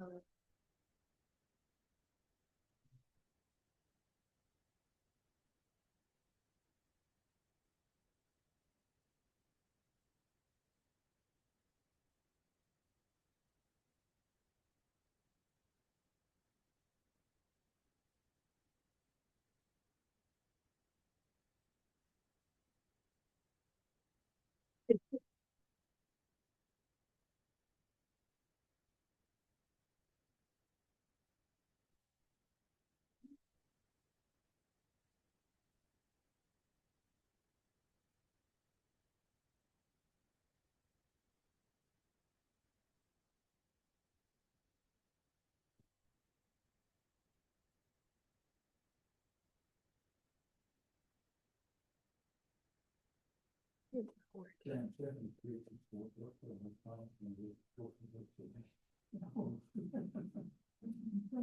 I'll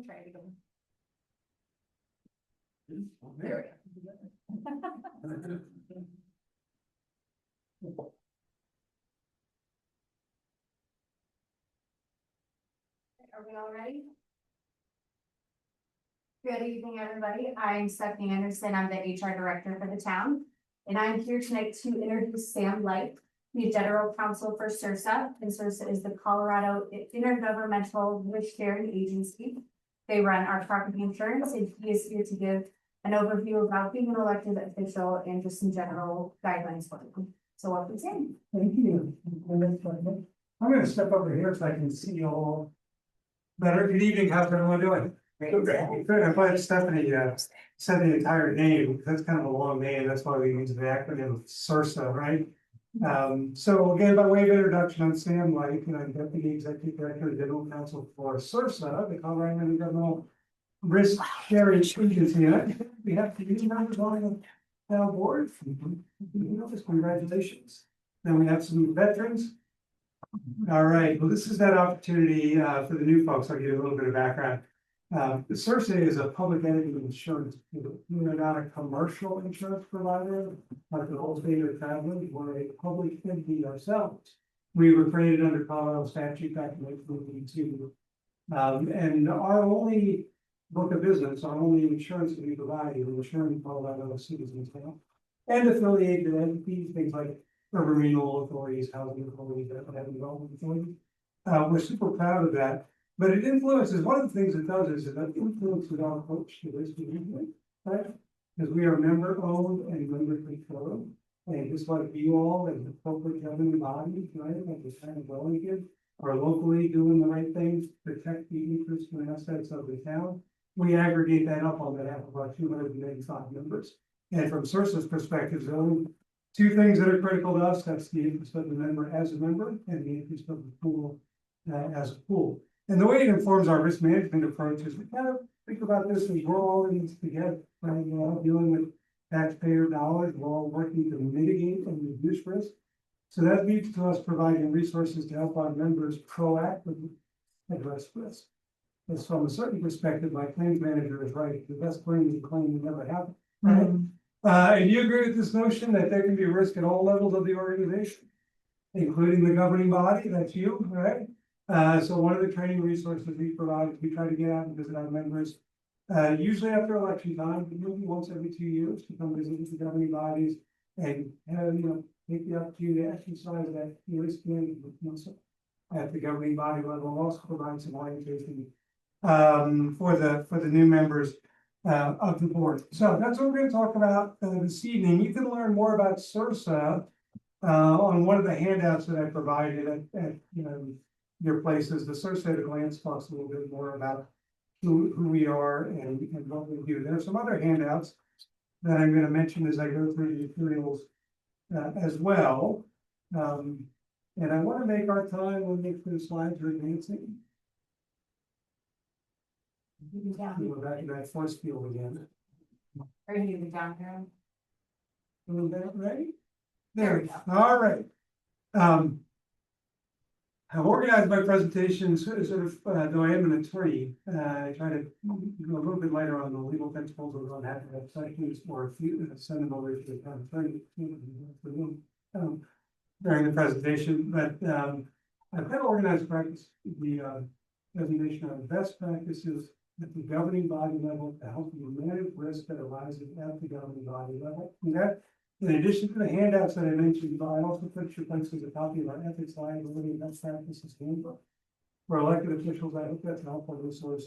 try it again. There we go. Are we all ready? Good evening, everybody. I'm Stephanie Anderson. I'm the HR director for the town. And I'm here tonight to introduce Sam Light, the general counsel for CIRSA. And CIRSA is the Colorado Intergovernmental Risk-Sharing Agency. They run our property insurance, and he is here to give an overview about being an elected official and just some general guidelines for them. So welcome, Sam. Thank you. I'm going to step over here so I can see you all better. Good evening. How's everyone doing? Good. I'm glad Stephanie said the entire name. That's kind of a long name. That's why we use the acronym CIRSA, right? So again, by way of introduction, I'm Sam Light, and I'm Deputy Executive Director and General Counsel for CIRSA, the Colorado Intergovernmental Risk Sharing Agency. And we have to use members on the board. Congratulations. Then we have some veterans. All right. Well, this is that opportunity for the new folks. I'll give you a little bit of background. The CIRSA is a public entity insurance. We're not a commercial insurance provider, like the whole state of traveling. We're a public entity ourselves. We were created under Colorado statute back in 1982. And our only book of business, our only insurance that we provide is insuring Colorado citizens and affiliated entities, things like urban renewal authorities, housing authorities, economic development authorities. We're super proud of that. But it influences, one of the things it does is it influences our approach to risk management, right? Because we are member owned and member controlled. And just like you all as the corporate governing bodies, right, like the town of Wellington, are locally doing the right things to protect the interests and assets of the town, we aggregate that up on behalf of our 285 members. And from CIRSA's perspective, there are only two things that are critical to us. That's the interest of the member as a member and the interest of the pool as a pool. And the way it informs our risk management approach is we kind of think about this as we're all in this together, right? Dealing with taxpayer dollars, we're all working to mitigate and reduce risk. So that leads to us providing resources to help our members proactively address risk. As from a certain perspective, my claims manager is right. The best claim is a claim that never happened. Right? And you agree with this notion that there can be risk at all levels of the organization, including the governing body, that's you, right? So one of the training resources we provide, we try to get out and visit our members, usually after election time, maybe once every 2 years, to come visit with the governing bodies and take the opportunity to exercise that risk management muscle at the governing body level. We'll also provide some orientation for the new members of the board. So that's what we're going to talk about this evening. You can learn more about CIRSA on one of the handouts that I provided at your places. The CIRSA at a glance talks a little bit more about who we are and what we do. There are some other handouts that I'm going to mention as I go through the materials as well. And I want to make our time when we get through the slides are advancing. We're back in that force field again. Are you moving down here? A little bit ready? There we go. All right. I've organized my presentation sort of, though I am an attorney, I try to go a little bit lighter on the legal principles of what happened at sections or a few send them over to the town attorney during the presentation. But I've kind of organized practice presentation on best practices at the governing body level to help you manage risk that arises at the governing body level. Okay? In addition to the handouts that I mentioned, I also put your places a copy of our ethics liability and best practices handbook. For elected officials, I hope that's a helpful resource.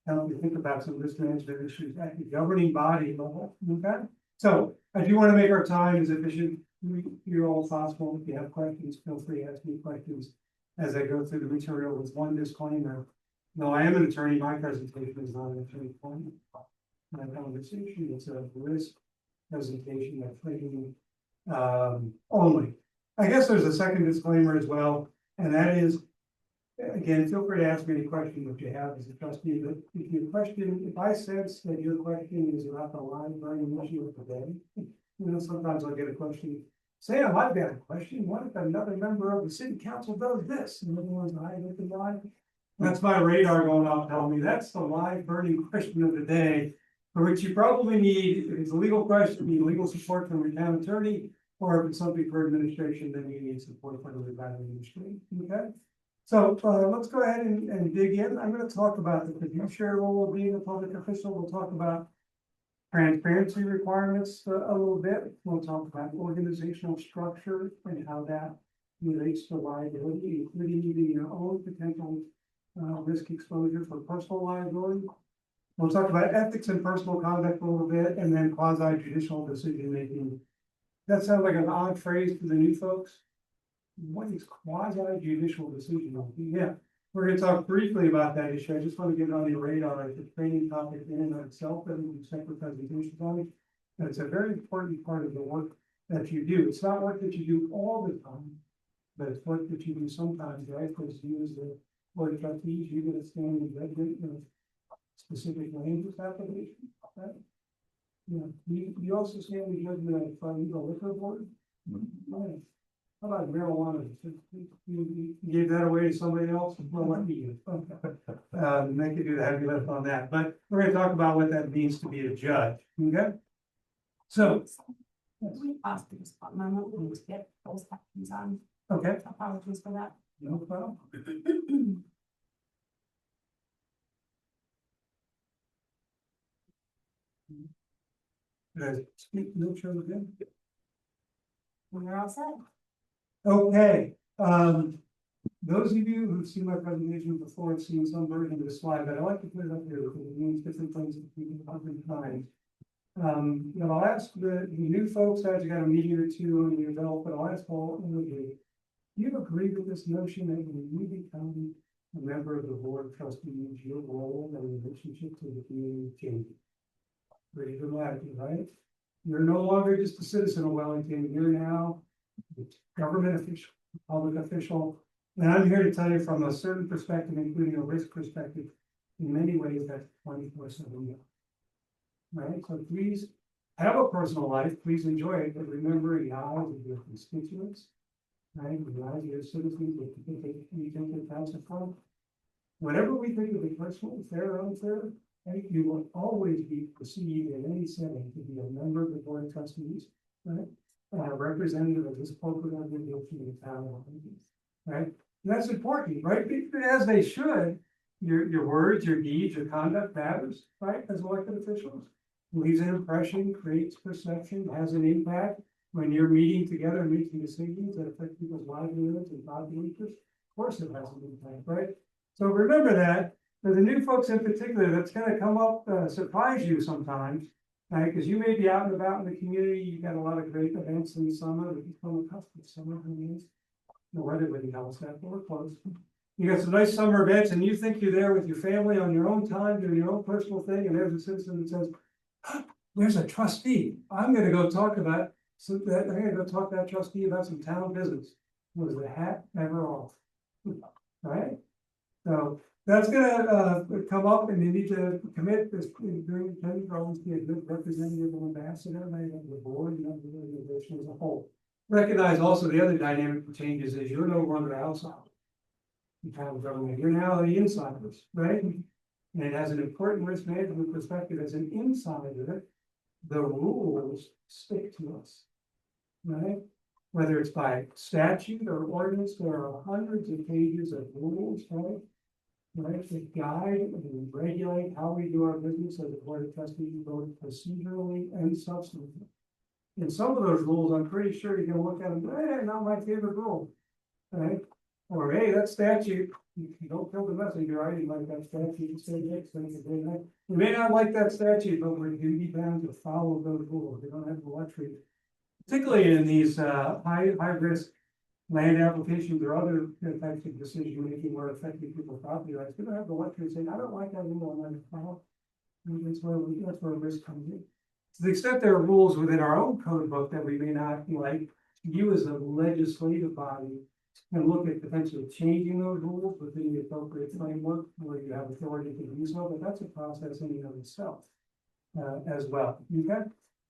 Help you think about some risk management issues at the governing body level. Okay? So I do want to make our time as efficient here all possible. If you have questions, feel free to ask me questions as I go through the material. With one disclaimer. No, I am an attorney. My presentation is not an attorney appointment. My conversation is a risk presentation of training only. I guess there's a second disclaimer as well, and that is, again, feel free to ask me any question that you have as a trustee, but if I sense that your question is about the line burning issue of the day, sometimes I'll get a question. Sam, I've got a question. What if another member of the city council does this? And everyone's hiding at the line. That's my radar going off telling me that's the live burning question of the day, for which you probably need, if it's a legal question, you need legal support from your town attorney, or if it's something for administration, then you need support from the town administration. Okay? So let's go ahead and dig in. I'm going to talk about the fiduciary role of being a public official. We'll talk about transparency requirements a little bit. We'll talk about organizational structure and how that relates to liability, including even your own potential risk exposure for personal liability. We'll talk about ethics and personal conduct a little bit, and then quasi-judicial decision making. That sounds like an odd phrase to the new folks. What is quasi-judicial decision making? Yeah, we're going to talk briefly about that issue. I just want to get it on your radar. It's a training topic in and of itself, and we do separate presentations on it. And it's a very important part of the work that you do. It's not work that you do all the time, but it's work that you do sometimes, right? Because you as the board of trustees, you're going to stand and regulate specific land use application, right? You also stand in judgment of the liquor board. Right. How about marijuana? You gave that away to somebody else? Well, let me do it. Okay. They could do the heavy lift on that, but we're going to talk about what that means to be a judge. Okay. So. We asked for this moment, we'll just get those questions on. Okay. Apologies for that. No problem. Did I speak no show again? We're all set. Okay, those of you who've seen my presentation before have seen some version of the slide, but I like to put it up here because it means different things to people at different times. I'll ask the new folks as you got a meeting or two under your belt, but I'll ask all of you. Do you agree with this notion that when you become a member of the board of trustees, your role and relationship to the community changes? Pretty dramatically, right? You're no longer just a citizen of Wellington, you're now a government official, public official. And I'm here to tell you from a certain perspective, including a risk perspective, in many ways that's 24/7. Right? So please have a personal life, please enjoy it, but remember the eyes of your constituents, right? The eyes of your citizens that you think it counts from. Whatever we think of it personally, fair or unfair, right? You will always be perceived in any setting to be a member of the board of trustees, right? A representative of this corporate organization in the town, right? And that's important, right? As they should. Your words, your deeds, your conduct matters, right? As elected officials, leaves an impression, creates perception, has an impact. When you're meeting together, making decisions that affect people's livelihoods and property interests, of course it has an impact, right? So remember that. For the new folks in particular, that's going to come up, surprise you sometimes, right? Because you may be out and about in the community, you've got a lot of great events in the summer that become accustomed to summer means. The weather really helps that, but we're close. You got some nice summer events, and you think you're there with your family on your own time, doing your own personal thing, and there's a citizen that says, oh, "There's a trustee. I'm going to go talk about I'm going to go talk to that trustee about some town business." Was the hat ever off? Right? So that's gonna come up, and you need to commit this during the always be a good representative or ambassador, right, of the board and of the organization as a whole. Recognize also the other dynamic that changes is you're no longer outside the town government. You're now the insiders, right? And it has an important risk management perspective. As an insider, the rules stick to us, right? Whether it's by statute or ordinance, there are hundreds of pages of rules, right? right, to guide and regulate how we do our business as a board of trustees, both procedurally and substantively. And some of those rules, I'm pretty sure you're gonna look at them, not my favorite rule, right? Or, hey, that statute, you don't kill the messenger, I didn't like that statute, you say this, you may not like that statute, but we're duty bound to follow those rules, we don't have the luxury. Particularly in these, high risk land applications or other types of decision making where affecting people's property rights, we don't have the luxury of saying, I don't like that rule, I'm gonna follow. And that's where risk comes in. To the extent there are rules within our own code book that we may not like, you as a legislative body can look at potentially changing those rules within the appropriate framework where you have authority to do so, but that's a process in and of itself, as well. Okay?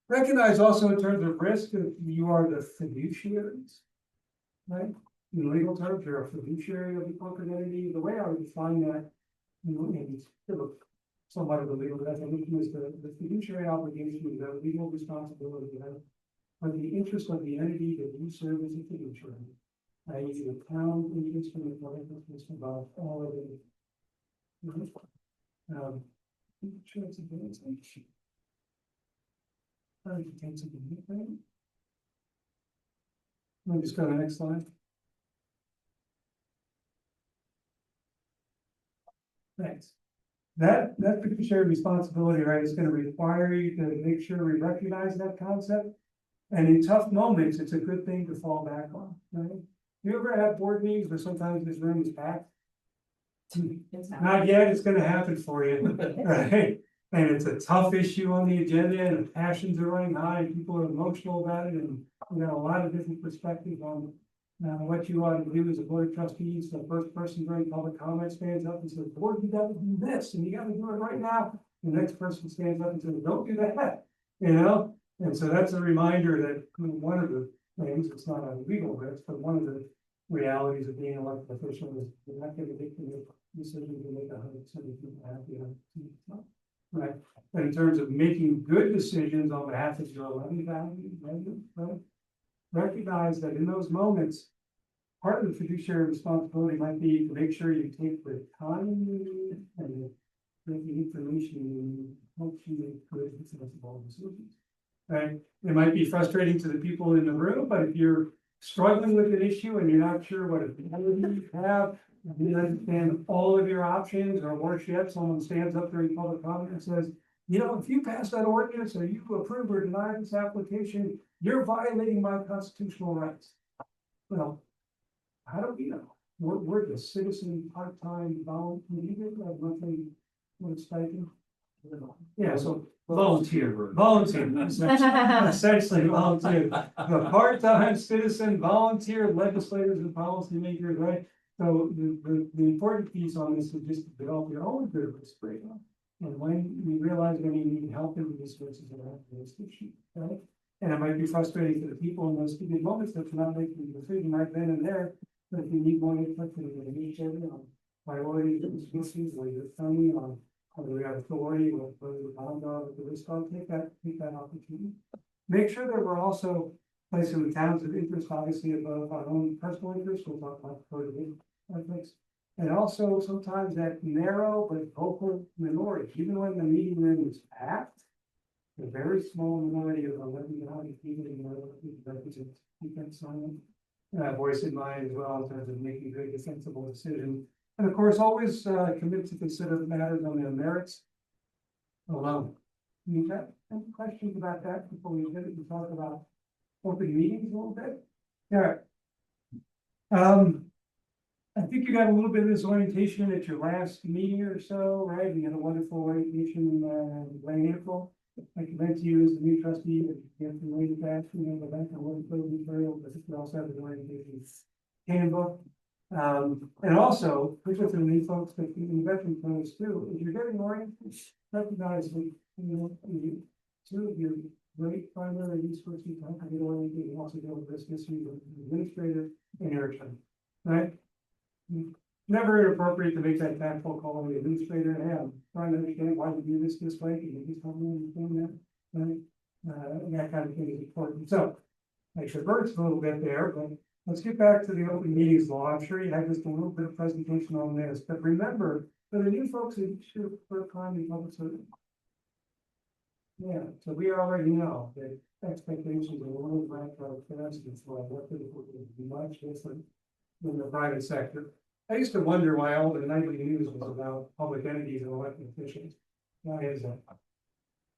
Recognize also in terms of risk that you are the fiduciaries, right? In legal terms, you're a fiduciary of the corporate entity. The way I would define that, in somewhat of a legal definition is the fiduciary obligation is a legal responsibility you have for the interest of the entity that you serve as a fiduciary. I.e. the town interest and the public interest about all of it. Let me just go to the next slide. Thanks. That fiduciary responsibility, right, is going to require you to make sure we recognize that concept. And in tough moments, it's a good thing to fall back on, right? You ever have board meetings where sometimes this room is packed? Not yet, it's gonna happen for you, right? And it's a tough issue on the agenda and the passions are running high and people are emotional about it and we got a lot of different perspectives on what you ought to do as a board of trustees. The first person during public comment stands up and says, board, you gotta do this and you gotta do it right now. The next person stands up and says, don't do that, you know? And so that's a reminder that one of the things, it's not a legal risk, but one of the realities of being an elected official is you're not going to make decisions to make 100% of people happy. Right. But in terms of making good decisions on behalf of your levy value, right? Recognize that in those moments, part of the fiduciary responsibility might be to make sure you take the time you need and the information you need helps you make good and sensible decisions. Right? It might be frustrating to the people in the room, but if you're struggling with an issue and you're not sure what ability you have, you understand all of your options, or worse yet, someone stands up during public comment and says, you know, if you pass that ordinance or you approve or deny this application, you're violating my constitutional rights. Well, how do we know? We're the citizen part-time volunteer, monthly stipend. Yeah, so volunteer, essentially volunteer, the part-time citizen, volunteer legislators and policymakers, right? So the important piece on this is just to develop your own good risk radar. And when you realize when you need help in these sources of this issue, right? And it might be frustrating to the people in those given moments that you're not making the decision right then and there, but if you need more input from the administrator on priorities and issues, or you're funding on whether we have authority or whether we're bound with the risk, take that opportunity. Make sure that we're also placing the towns of interest, obviously above our own personal interest. We'll talk about ethics. And also sometimes that narrow but vocal minority, even when the meeting room is packed, a very small minority of 11,000 people in the represent keep that silent voice in mind as well in terms of making good, sensible decisions. And of course, always commit to consider the matters on their merits alone. You have any questions about that before we get to talk about open meetings a little bit? Yeah. I think you got a little bit of this orientation at your last meeting or so, right? You had a wonderful orientation in April. I commend to you as the new trustee that you get to read that, the back and what material, but you also have the orientation handbook. And also, which with the new folks that in the veteran plans too, if you're getting oriented, recognize that two of your great primary resources to help you get oriented and also deal with risk issues with the administrator and your attorney, right? Never inappropriate to make that tactful call on the administrator. Hey, I'm trying to understand why we do this way. Can you please help me understand that? Right? That kind of thing is important. So I traversed a little bit there, but let's get back to the open meetings law. I'm sure you had just a little bit of presentation on this, but remember, for the new folks who should for time in public service. Yeah, so we already know that expectations are a little bit for instance, like what could be much different than the private sector. I used to wonder why all the nightly news was about public entities and elected officials. Why is that?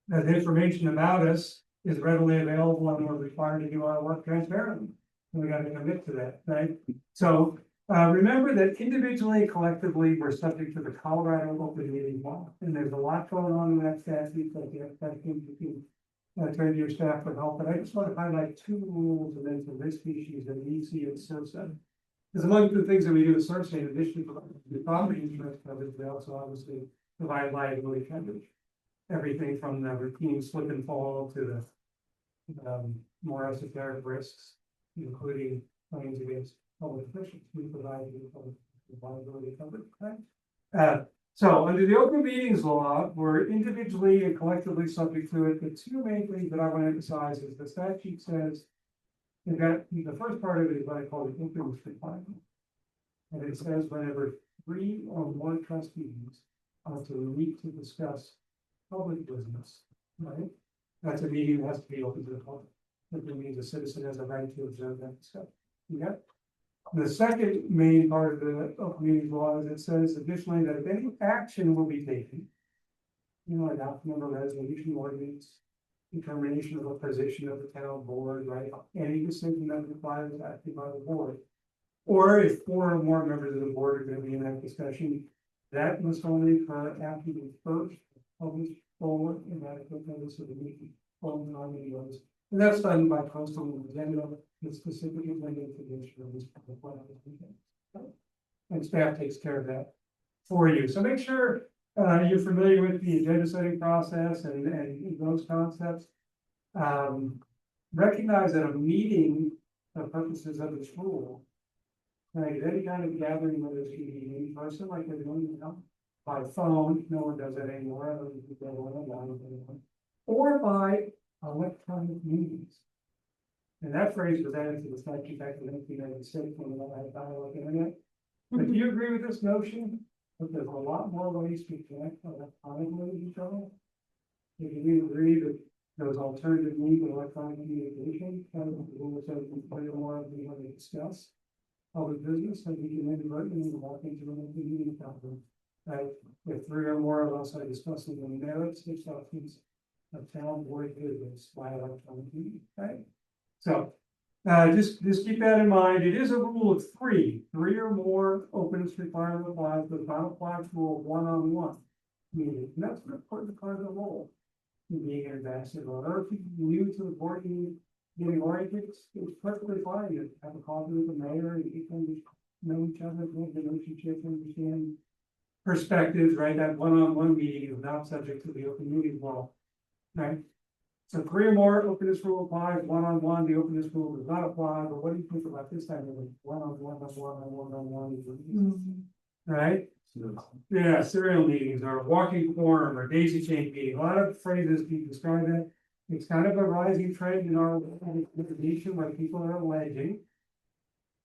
That information about us is readily available and we're required to do our work transparently. We got to commit to that, right? So remember that individually and collectively, we're subject to the Colorado open meeting law. And there's a lot going on in that statute, so if you have questions, you can turn to your staff for help. But I just want to highlight two rules and then some risk issues that we see at CIRSA. Because among the things that we do at CIRSA, in addition to the property insurance coverage, we also obviously provide liability coverage. Everything from the routine slip and fall to the more esoteric risks, including claims against public officials. We provide you public liability coverage. Right? So under the open meetings law, we're individually and collectively subject to it. The two main things that I want to emphasize is the statute says that the first part of it is what I call the openness requirement. And it says whenever 3 or more trustees are to meet to discuss public business, right? That's a meeting that has to be open to the public. That means a citizen has a right to observe that discussion. Yeah. The second main part of the open meetings law is it says additionally that if any action will be taken, adoption of a resolution ordinance, determination of a position of the town board, right? Any decision that requires action by the board, or if 4 or more members of the board are going to be in that discussion, that must only occur after the first published forward and adequate notice of the meeting. And that's done by posting an agenda with specific agenda information of this public forum. And staff takes care of that for you. So make sure you're familiar with the agenda setting process and those concepts. Recognize that a meeting, for purposes of this rule, right, any kind of gathering, whether it's in person like they're doing now, by phone, no one does that anymore, or by electronic means. And that phrase was added to the statute back in 1996 when we had dial-up internet. But do you agree with this notion that there's a lot more ways to connect electronically with each other? If you agree that those alternative means of electronic communication, kind of the rule says we play more of the want to discuss public business, and we can inadvertently walk into an open meeting conference. Right? If 3 or more of us are discussing the merits of substance of town board business by electronic meeting, right? So just keep that in mind. It is a rule of 3. 3 or more openness requirement applies, but not applies to a one-on-one meeting. And that's an important part of the role in being an ambassador. Or if you're new to the board meeting, getting oriented, it's perfectly fine to have a coffee with the mayor and you can know each other, build a relationship, understand perspectives, right? That one-on-one meeting is not subject to the open meeting law, right? So 3 or more openness rule applies, one-on-one, the openness rule does not apply, but what do you think about this time of one-on-one, right? Yeah, serial meetings or walking forum or daisy chain meeting, a lot of phrases can describe that. It's kind of a rising trend in our nation where people are alleging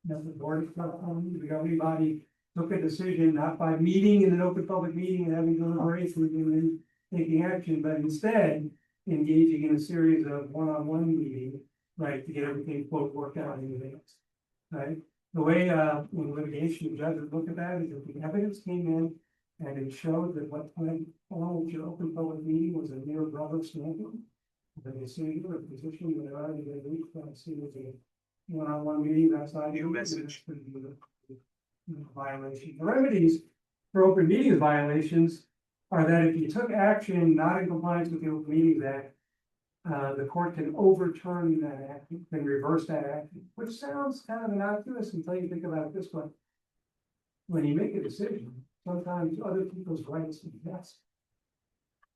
that the board of governing body took a decision not by meeting in an open public meeting and having deliberations and taking action, but instead engaging in a series of one-on-one meetings, right, to get everything quote worked out in advance, right? The way when litigation judges look at that is if the evidence came in and it showed that what went on with your open public meeting was a mere rubber stamping, the decision or position that already been reached by a series of one-on-one meetings outside your message violation. The remedies for open meetings violations are that if you took action not in compliance with the Open Meetings Act, the court can overturn that action, can reverse that action, which sounds kind of innocuous until you think about it this way. When you make a decision, sometimes other people's rights invest,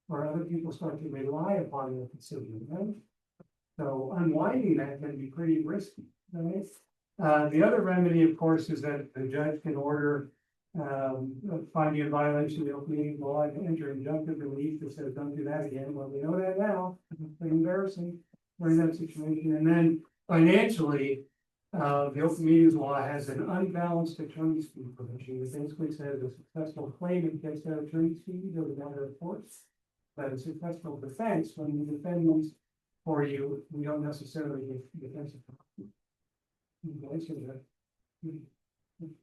or other people start to rely upon your decision, right? So unwinding that can be pretty risky, right? The other remedy, of course, is that the judge can order finding a violation of the open meeting law and enter injunctive relief that says don't do that again. Well, we know that now. It's pretty embarrassing. We're in that situation. And then financially, The open meetings law has an unbalanced attorney's fee provision. It basically says a successful claimant gets their attorney's fee, doesn't matter of course. But a successful defense, when you defend these for you, we don't necessarily get defensive. Okay, so that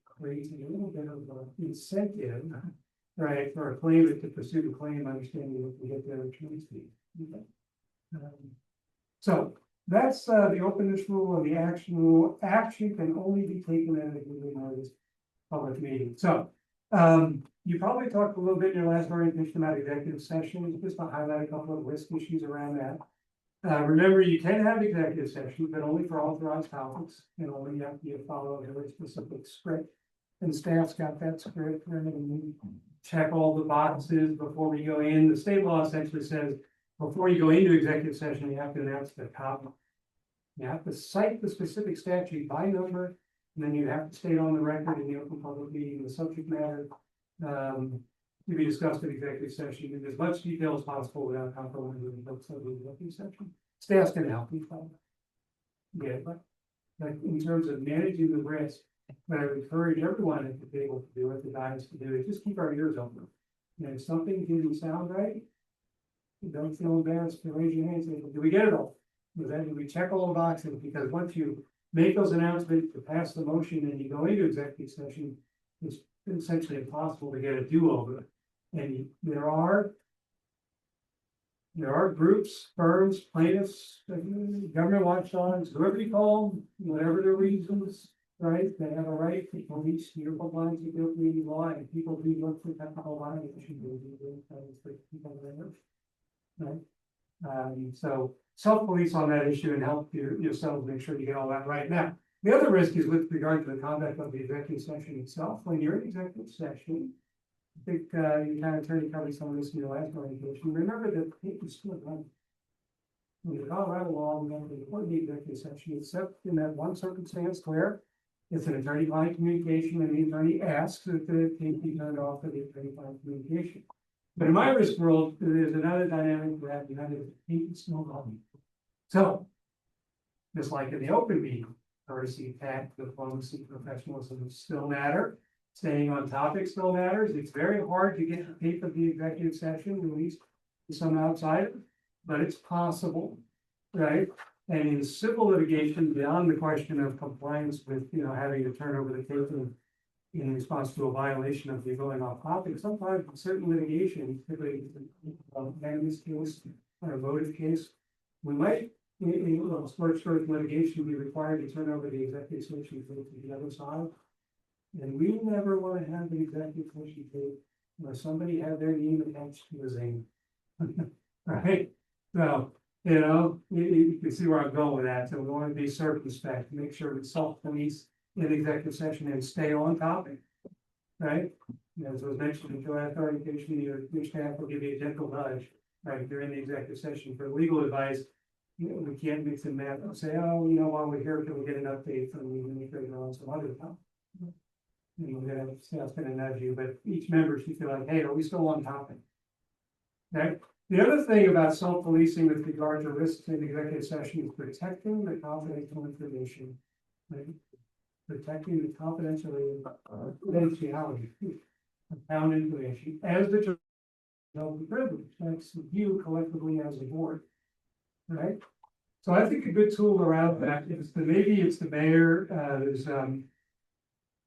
creates a little bit of an incentive, right, for a claimant to pursue the claim, understanding that they get their attorney's fee. Okay. So that's the openness rule, and the action rule. Action can only be taken at a duly noticed public meeting. So you probably talked a little bit in your last orientation about executive session, just to highlight a couple of risk issues around that. Remember, you can have executive sessions, but only for authorized topics, and only you have to follow a very specific script. And staff's got that script, and we check all the boxes before we go in. The state law essentially says, before you go into executive session, you have to announce the topic. You have to cite the specific statute by number, and then you have to state on the record in the open public meeting, the subject matter to be discussed in executive session in as much detail as possible without compromising the purpose of the executive session. Staff's gonna help you follow. Yeah, but in terms of managing the risk, but I would encourage everyone at the table to do it, the guys to do it, just keep our ears open. And if something didn't sound right, don't feel embarrassed to raise your hands and say, do we get it all? Then we check all the boxes, because once you make those announcements to pass the motion and you go into executive session, it's essentially impossible to get a do-over. And there are groups, firms, plaintiffs, government watchdogs, whoever you call them, whatever their reasons, right? They have a right to police your compliance with the open meeting law, and people do look for technical violations. Right? So self-police on that issue and help yourselves make sure you get all that right. Now, the other risk is with regard to the conduct of the executive session itself. When you're in executive session, I think you kind of attorney covered some of this in your last presentation. Remember that it's still done. In the Colorado law, we have to report the executive session, except in that one circumstance where it's an attorney-client communication and the attorney asks that the tape be turned off for the attorney-client communication. But in my risk world, there's another dynamic that you have to keep still going. So, just like in the open meeting, courtesy, tact, diplomacy, professionalism still matter. Staying on topic still matters. It's very hard to get the tape of the executive session released to some outsider, but it's possible, right? And in civil litigation, beyond the question of compliance with, having to turn over the tape in response to a violation of the going off topic, sometimes in certain litigation, particularly in this case or a votive case, we might, in sports litigation, be required to turn over the executive session to the other side. And we never want to have the executive session tape where somebody had their name attached to a zing. Right? So, you can see where I'm going with that. So we want to be circumspect, make sure we self-police in executive session and stay on topic. Right? As was mentioned in your orientation, your staff will give you a gentle nudge, right, during the executive session for legal advice. We can't mix and match and say, oh, while we're here, can we get an update from the administrator on some other topic? Staff's gonna nudge you, but each member should feel like, hey, are we still on topic? Okay. The other thing about self-policing with regard to risks in executive session is protecting the confidential information. Right? Protecting the confidentiality of found information as the privilege. That's you collectively as a board. Right? So I think a good tool around that is maybe it's the mayor is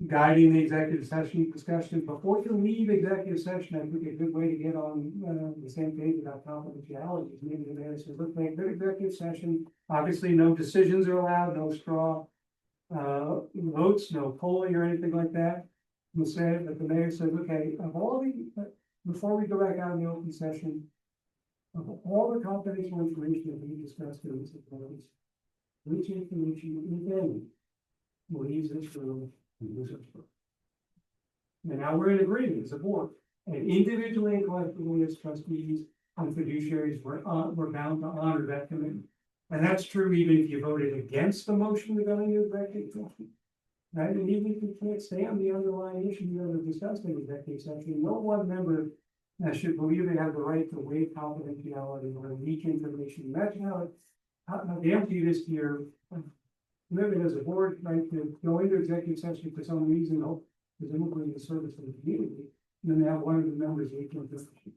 guiding the executive session discussion. Before you leave executive session, I think a good way to get on the same page about confidentiality is maybe the mayor says, look, make good executive session. Obviously, no decisions are allowed, no straw votes, no polling or anything like that. You say, but the mayor says, okay, of all the, before we go back out in the open session, of all the confidential information that we discussed in this approach, which information, if any, will use this room and use this room. And now we're in agreement as a board, and individually and collectively as trustees and fiduciaries, we're bound to honor that commitment. And that's true even if you voted against the motion to go into executive session. Right? And even if you can't stand the underlying issue you ever discussed in executive session, no one member should believe they have the right to waive confidentiality or leak information. Imagine how empty it is to commitment as a board, right, to go into executive session for some reason, presumably in the service of the community, and then have one of the members leave the position.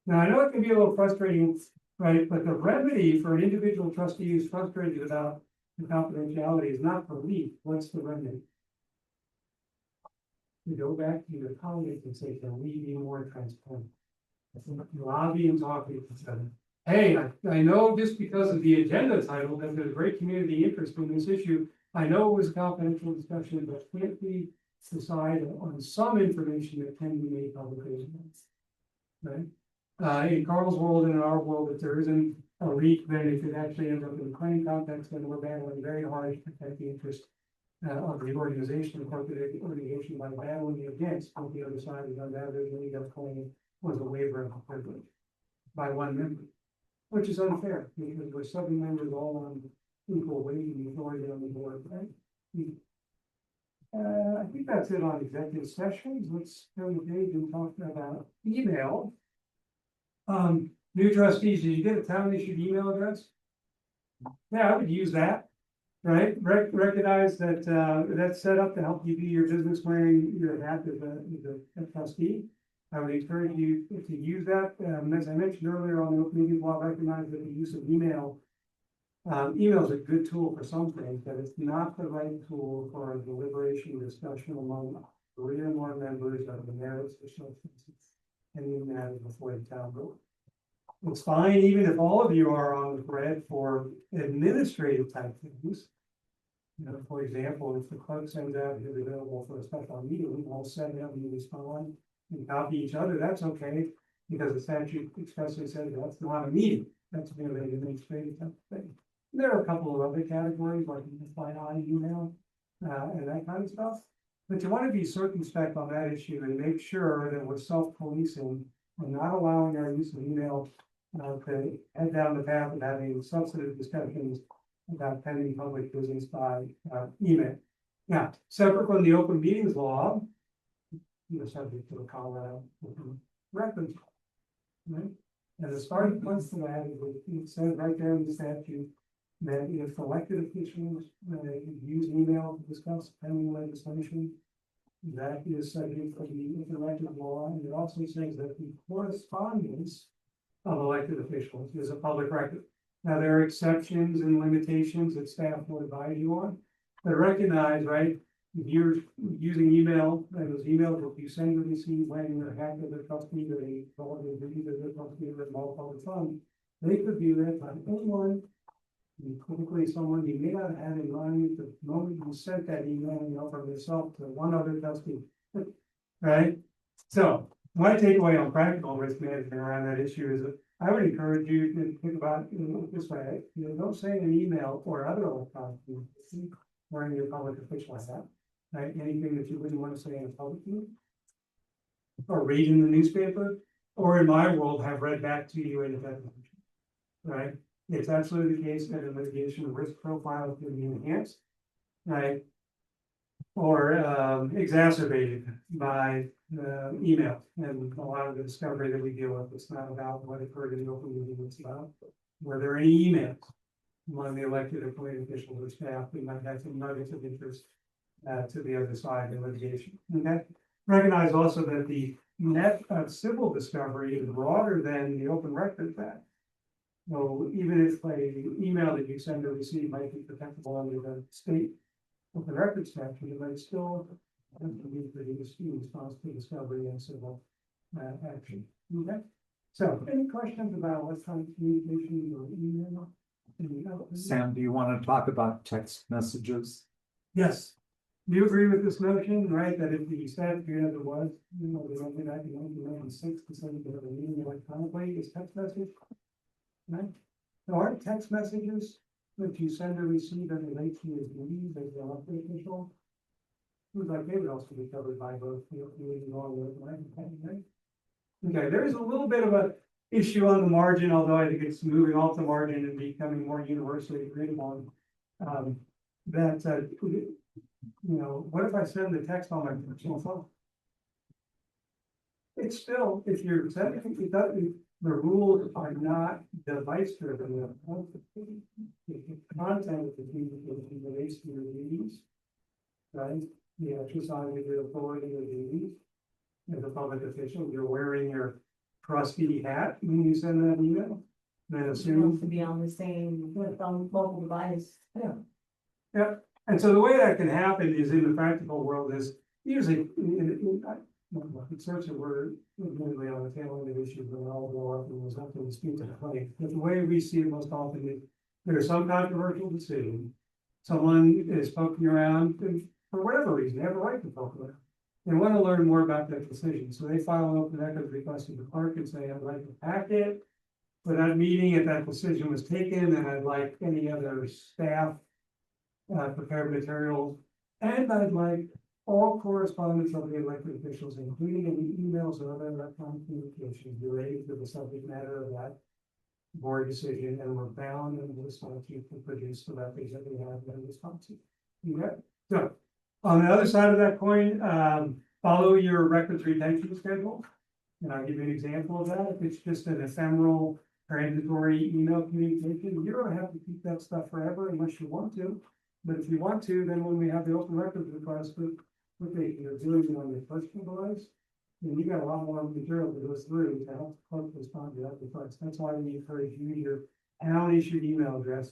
Now, I know it can be a little frustrating, right, but the remedy for an individual trustee who's frustrated about the confidentiality is not to leave. What's the remedy? You go back to your colleagues and say, can we be more transparent? Lobby and talk to each other. Hey, I know just because of the agenda title that there's great community interest in this issue. I know it was a confidential discussion, but can't we decide on some information that can be made public? Right? In Carl's world and in our world, if there isn't a leak, then if it actually ends up in the claim context, then we're battling very hard to protect the interest of the organization, the corporate organization, by battling against on the other side of that illegal claim was a waiver of privilege by one member, which is unfair because we're 7 members all on equal weight and authority on the board, right? I think that's it on executive sessions. Let's turn the page and talk about email. New trustees, did you get a town issued email address? Yeah, I would use that, right? Recognize that that's set up to help you do your business wearing your hat as a trustee. I would encourage you to use that. As I mentioned earlier on the open meeting law, recognize that the use of email is a good tool for some things, but it's not the right tool for a deliberation discussion among 3 or more members of the merits of substances and the matters before the town board. It's fine even if all of you are on the thread for administrative type things. You know, for example, if the clerk sends out who's available for a special meeting, we'll send out and respond and copy each other. That's okay, because the statute expressly says that's not a meeting. That's really an administrative type of thing. There are a couple of other categories like FYI email and that kind of stuff. But you want to be circumspect on that issue and make sure that we're self-policing and not allowing our use of email to head down the path of having substantive discussions about pending public business by email. Now, separate from the open meetings law, you're subject to the Colorado reference, right? And the starting point for that is it says right there in the statute that if elected officials use email to discuss pending legislation, that is subject to the interactive law. And it also says that the correspondence of elected officials is a public record. Now, there are exceptions and limitations that staff will advise you on, but recognize, right, if you're using email, and those emails that you send or receive when you're hacked as a trustee or a relative as a trustee of a small public fund, they could be read by anyone, typically someone you may not have had in mind the moment you sent that email, from yourself to one other trustee, right? So my takeaway on practical risk management around that issue is that I would encourage you to think about it this way. Don't send an email or other electronic communication wearing your public official like that. Right? Anything that you wouldn't want to say in a public meeting, or read in the newspaper, or in my world, have read back to you in a deposition. Right? It's absolutely the case that in litigation, risk profile can be enhanced, right? Or exacerbated by email, and a lot of the discovery that we deal with. It's not about what occurred in the open meeting. It's about were there any emails among the elected or appointed officials or staff that might have some nuggets of interest to the other side in litigation. And that recognize also that the net of civil discovery is broader than the Open Records Act. So even if an email that you send or receive might be protectable under the state Open Records statute, it might still have to be produced in response to discovery and civil action. Okay. So any questions about electronic communications or email? Sam, do you want to talk about text messages? Yes. Do you agree with this notion, right, that if the statute as it was, the 1996, decided to have a meeting electronically is text message? Right? There aren't text messages that you send or receive and relate to as duties as the elected official. Who's like they would also be covered by both right? Okay, there is a little bit of a issue on the margin, although I think it's moving off the margin and becoming more universally agreed upon. What if I send the text on my personal phone? It's still, if you're sending, the rules are not device driven. The content of the communication relates to your duties. Right, the exercise of your authority or duties. As a public official, you're wearing your trustee hat when you send that email. Then assume. To be on the same, on mobile device. Yeah, and so the way that can happen is in the practical world is usually, we're admittedly on the tail end of issues, but all blow up and there's nothing to speak to the plate. But the way we see it most often is there's some controversial decision. Someone is poking around and for whatever reason, they have a right to poke around. They want to learn more about that decision, so they file an open records request to the clerk and say, I'd like to pack it. For that meeting, if that decision was taken, and I'd like any other staff prepared materials, and I'd like all correspondence of the elected officials, including any emails or other electronic communications related to the subject matter of that board decision, and we're bound in the statute to produce the records that we have in response to. Okay, so on the other side of that coin, follow your records retention schedule. And I'll give you an example of that. If it's just an ephemeral transitory email communication, you don't have to keep that stuff forever unless you want to. But if you want to, then when we have the open records request, you're doing it on your personal device, then you got a lot more material to go through to help the clerk respond to that request. That's why we encourage you to use your town issued email address.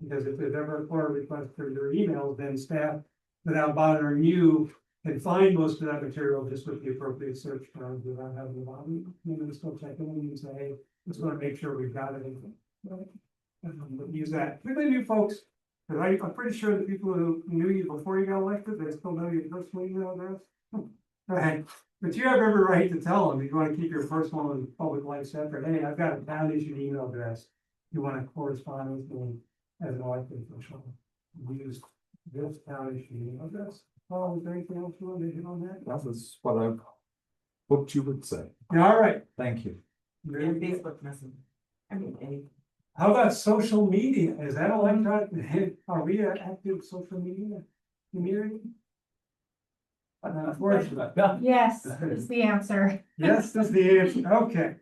Because if there's ever a court request for your emails, then staff, without bothering you, can find most of that material just with the appropriate search terms without having to bother you. You can still check in and say, hey, let's go and make sure we've got everything. But use that. Particularly you folks, because I'm pretty sure the people who knew you before you got elected, they still know your personal email address. Right. But you have every right to tell them, if you want to keep your personal and public life separate, hey, I've got a town issued email address. You want to correspond with me as an elected official. Use this town issued email address. Oh, is there anything else you want to hit on that? That was what I hoped you would say. Yeah, all right. Thank you. And Facebook Messenger. I mean, any. How about social media? Is that electronic? Are we an active social media community? Unfortunately. Yes, is the answer. Yes, that's the answer. Okay.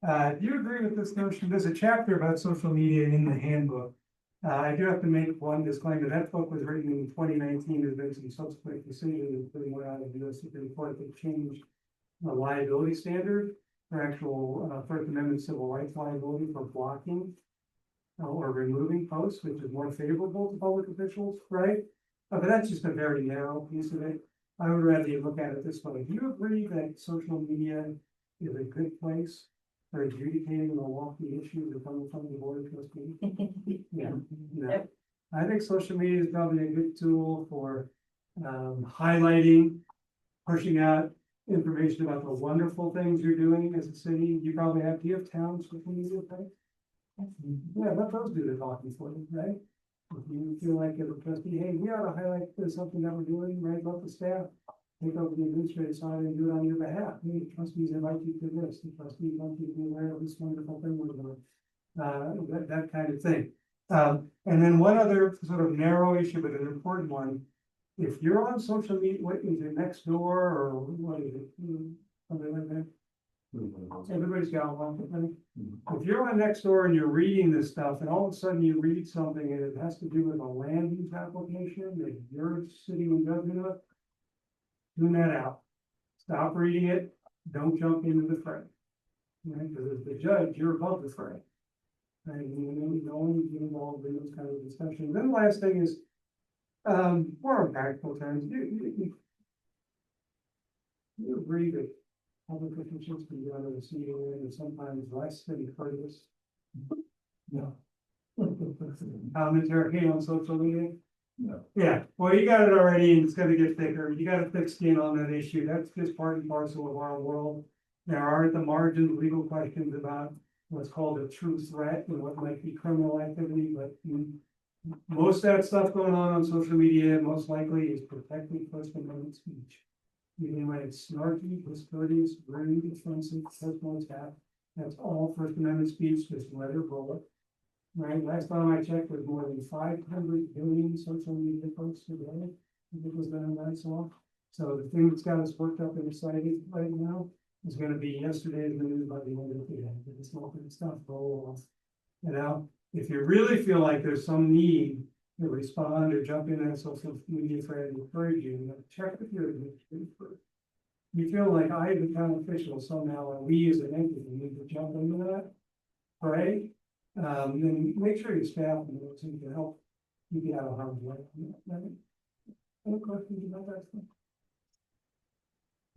Do you agree with this notion? There's a chapter about social media in the handbook. I do have to make one disclaimer. That book was written in 2019. There's been some subsequent decisions, including one out of the U.S. Supreme Court that changed the liability standard for actual First Amendment civil rights liability for blocking or removing posts, which is more favorable to public officials, right? But that's just a very narrow piece of it. I would rather you look at it this way. Do you agree that social media is a good place for adjudicating the lofty issues that come from the board of trustees? Yeah, no. I think social media is probably a good tool for highlighting, pushing out information about the wonderful things you're doing as a city. You probably have, do you have town social media, right? Yeah, let those do the talking for you, right? If you feel like as a trustee, hey, we ought to highlight something that we're doing, right? Let the staff take over the administrative side and do it on your behalf. Hey, trustees invite you to this, the trustees want you to be aware of this wonderful thing we're doing. That kind of thing. And then one other sort of narrow issue, but an important one. If you're on social media, what is it, next door or what is it? Something like that. Everybody's got one. If you're on next door and you're reading this stuff and all of a sudden you read something and it has to do with a land use application that you're sitting in judgment of, tune that out. Stop reading it. Don't jump into the fray. Right? Because as the judge, you're above the fray. Right? You don't want to get involved in those kind of discussions. Then the last thing is, more on practical terms, you agree that public officials can be under the COA and sometimes less than courteous? No. Commentary on social media? No. Yeah, well, you got it already and it's gonna get thicker. You got a thick skin on that issue. That's just part and parcel of our world. There are at the margins legal questions about what's called a true threat and what might be criminal activity, but most of that stuff going on social media most likely is protecting First Amendment speech. Even when it's snarky, discourteous, rude, offensive, personal attack, that's all First Amendment speech, just let it roll. Right, last time I checked, there's more than 500 billion social media posts a day. I think it was done that long. So the thing that's got us worked up and excited right now is gonna be yesterday's news by the end of the day, it's all good stuff, roll off. You know, if you really feel like there's some need to respond or jump in on social media for to encourage you, check with your administrator first. You feel like I, the town official, somehow, and we as an entity need to jump into that, pray, then make sure your staff knows and can help you get out of harm's way. Any questions about that stuff?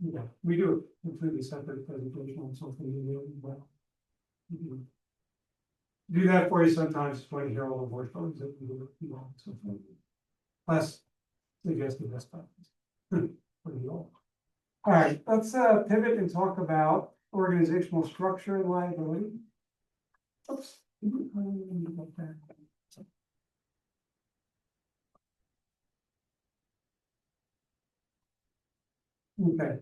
Yeah, we do a completely separate presentation on social media as well. Do that for you sometimes when you hear all the voice phones that you do. Plus, suggest the best practice. For you all. All right, let's pivot and talk about organizational structure and liability. Oops. Okay,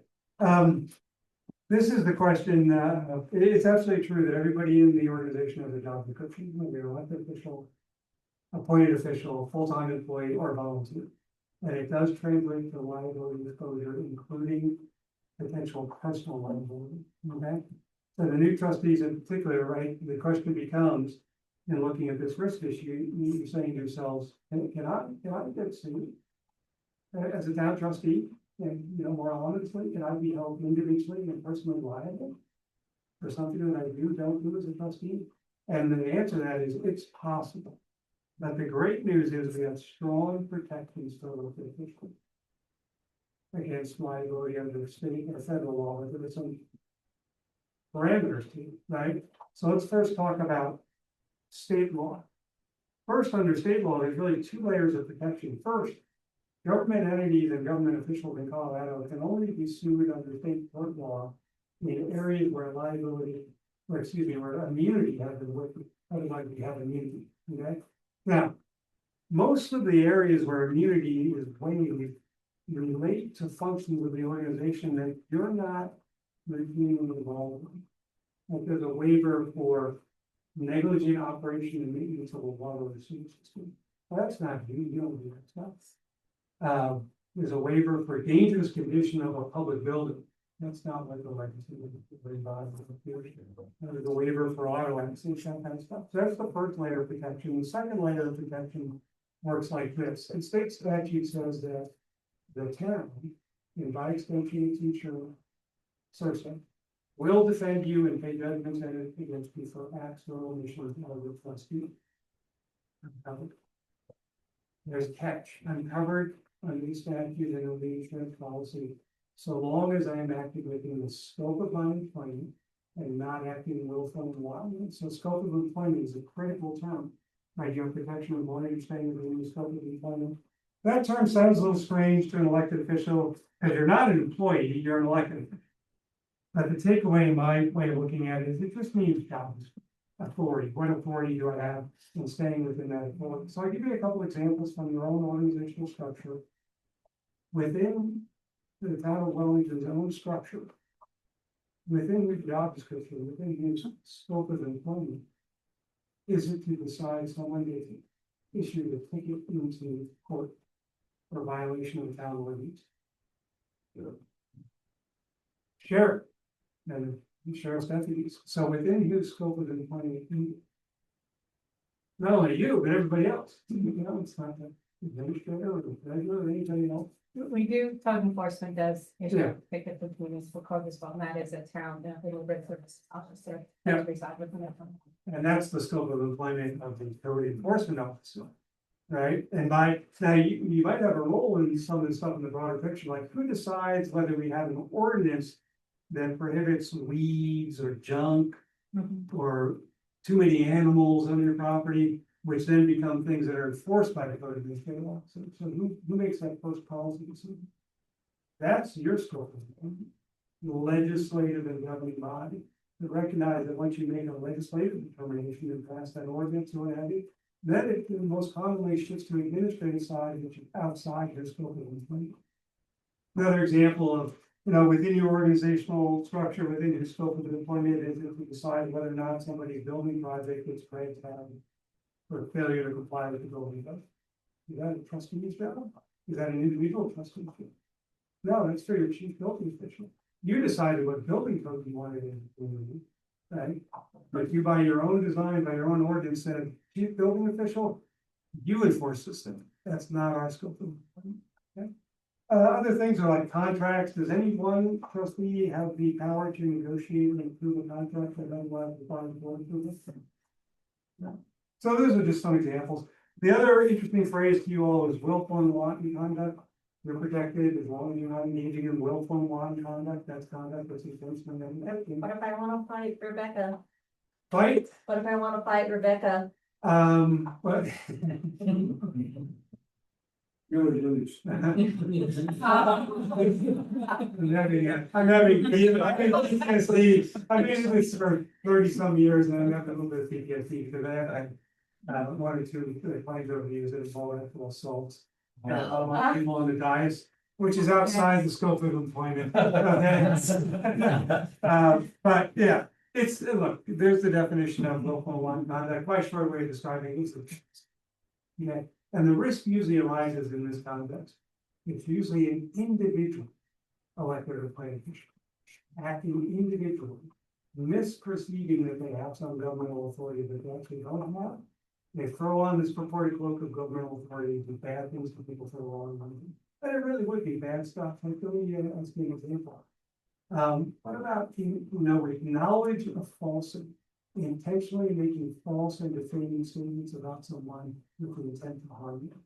this is the question, it's absolutely true that everybody in the organization has a job description, whether you're elected official, appointed official, full-time employee, or volunteer. And it does translate to liability exposure, including potential personal liability, okay? So the new trustees in particular, right, the question becomes, in looking at this risk issue, you're saying to yourselves, can I get sued as a town trustee? And, you know, more honestly, can I be held individually and personally liable for something that I don't do as a trustee? And the answer to that is, it's possible. But the great news is we have strong protections for elected officials against liability under state or federal law. There are some parameters to it, right? So let's first talk about state law. First, under state law, there's really two layers of protection. First, government entities and government officials in Colorado can only be sued under state tort law in areas where liability, or excuse me, where immunity has been waived. Otherwise, we have immunity. Okay. Now, most of the areas where immunity is waived relate to functions of the organization that you're not routinely involved in. Like there's a waiver for negligent operation and maintenance of a water or sewer system. Well, that's not you don't do that stuff. There's a waiver for dangerous condition of a public building. That's not like the legislative body. There's a waiver for auto accidents, that kind of stuff. So that's the first layer of protection. The second layer of protection works like this. And state statute says that the town, and by extension, teacher, CERSA, will defend you and pay judgments against you for acts or omissions of the trustee. Uncovered. There's catch. Uncovered under the statute and the insurance policy. So long as I am acting within the scope of my employment and not acting willfully and wildly. So scope of employment is a critical term. Right, your protection of employment, you're staying within the scope of employment. That term sounds a little strange to an elected official because you're not an employee, you're an elected official. But the takeaway, my way of looking at it is it just means jobs, authority. What authority do I have in staying within that authority? So I'll give you a couple examples from your own organizational structure. Within the town of Wellington's own structure, within the job description, within his scope of employment, is it to decide someone gets issued a ticket into court for violation of the town ordinance? Sheriff and sheriff's deputies. So within his scope of employment, not only you, but everybody else. You know, it's not the administrator or the treasurer or anybody else. We do, code enforcement does Yeah. issue tickets with municipal code as well, and that is a town, little bit service officer. Yeah. Reside within that. And that's the scope of employment of the code enforcement officer. Right, and by now you might have a role in some of the stuff in the broader picture, like who decides whether we have an ordinance that prohibits weeds or junk or too many animals on your property, which then become things that are enforced by the code administrative officer. So who makes that first policy decision? That's your scope of employment. The legislative and governing body to recognize that once you make a legislative determination and pass that ordinance or what have you, then it most commonly shifts to the administrative side, which is outside your scope of employment. Another example of, you know, within your organizational structure, within your scope of employment, is if you decide whether or not somebody's building project gets dragged down for failure to comply with the building code. Is that a trustee's job? Is that an individual trustee's job? No, that's for your chief building official. you decided what building code you wanted in the community, right? But you by your own design, by your own ordinance, said a chief building official, you enforce this thing. That's not our scope of. Okay? Other things are like contracts. Does any one trustee have the power to negotiate and approve a contract that otherwise requires board approval? No. So those are just some examples. The other interesting phrase to you all is willful and wanton conduct. You're protected as long as you're not engaging in willful and wanton conduct. That's conduct that's intentional and everything. What if I wanna fight Rebecca? Fight, What if I wanna fight Rebecca? but. You're the lose. I'm in this for 30-some years and I'm having a little bit of PTSD because I had one or two claims over the years that involved actual assaults. A lot of people on the dais, which is outside the scope of employment. But yeah, it's, look, there's the definition of willful and wanton conduct, quite a short way of describing it. Yeah, and the risk usually arises in this context. It's usually an individual elected or appointed official acting individually, misperceiving that they have some governmental authority that they actually don't have. They throw on this purported cloak of governmental authority to bad things to people for the long run. But it really would be bad stuff, like really, as an example. What about, knowledge of falsehood? Intentionally making false and defaming statements about someone with the intent to harm you.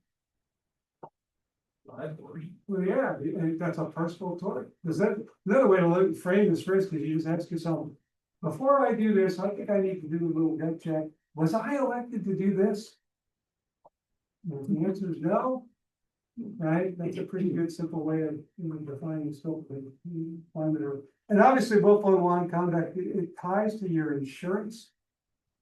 Well, yeah, and that's a personal tort. Is that another way to frame this risk is you just ask yourself, before I do this, I think I need to do a little gut check. Was I elected to do this? And if the answer is no, right? That's a pretty good, simple way of defining the scope of employment. And obviously, willful and wanton conduct, it ties to your insurance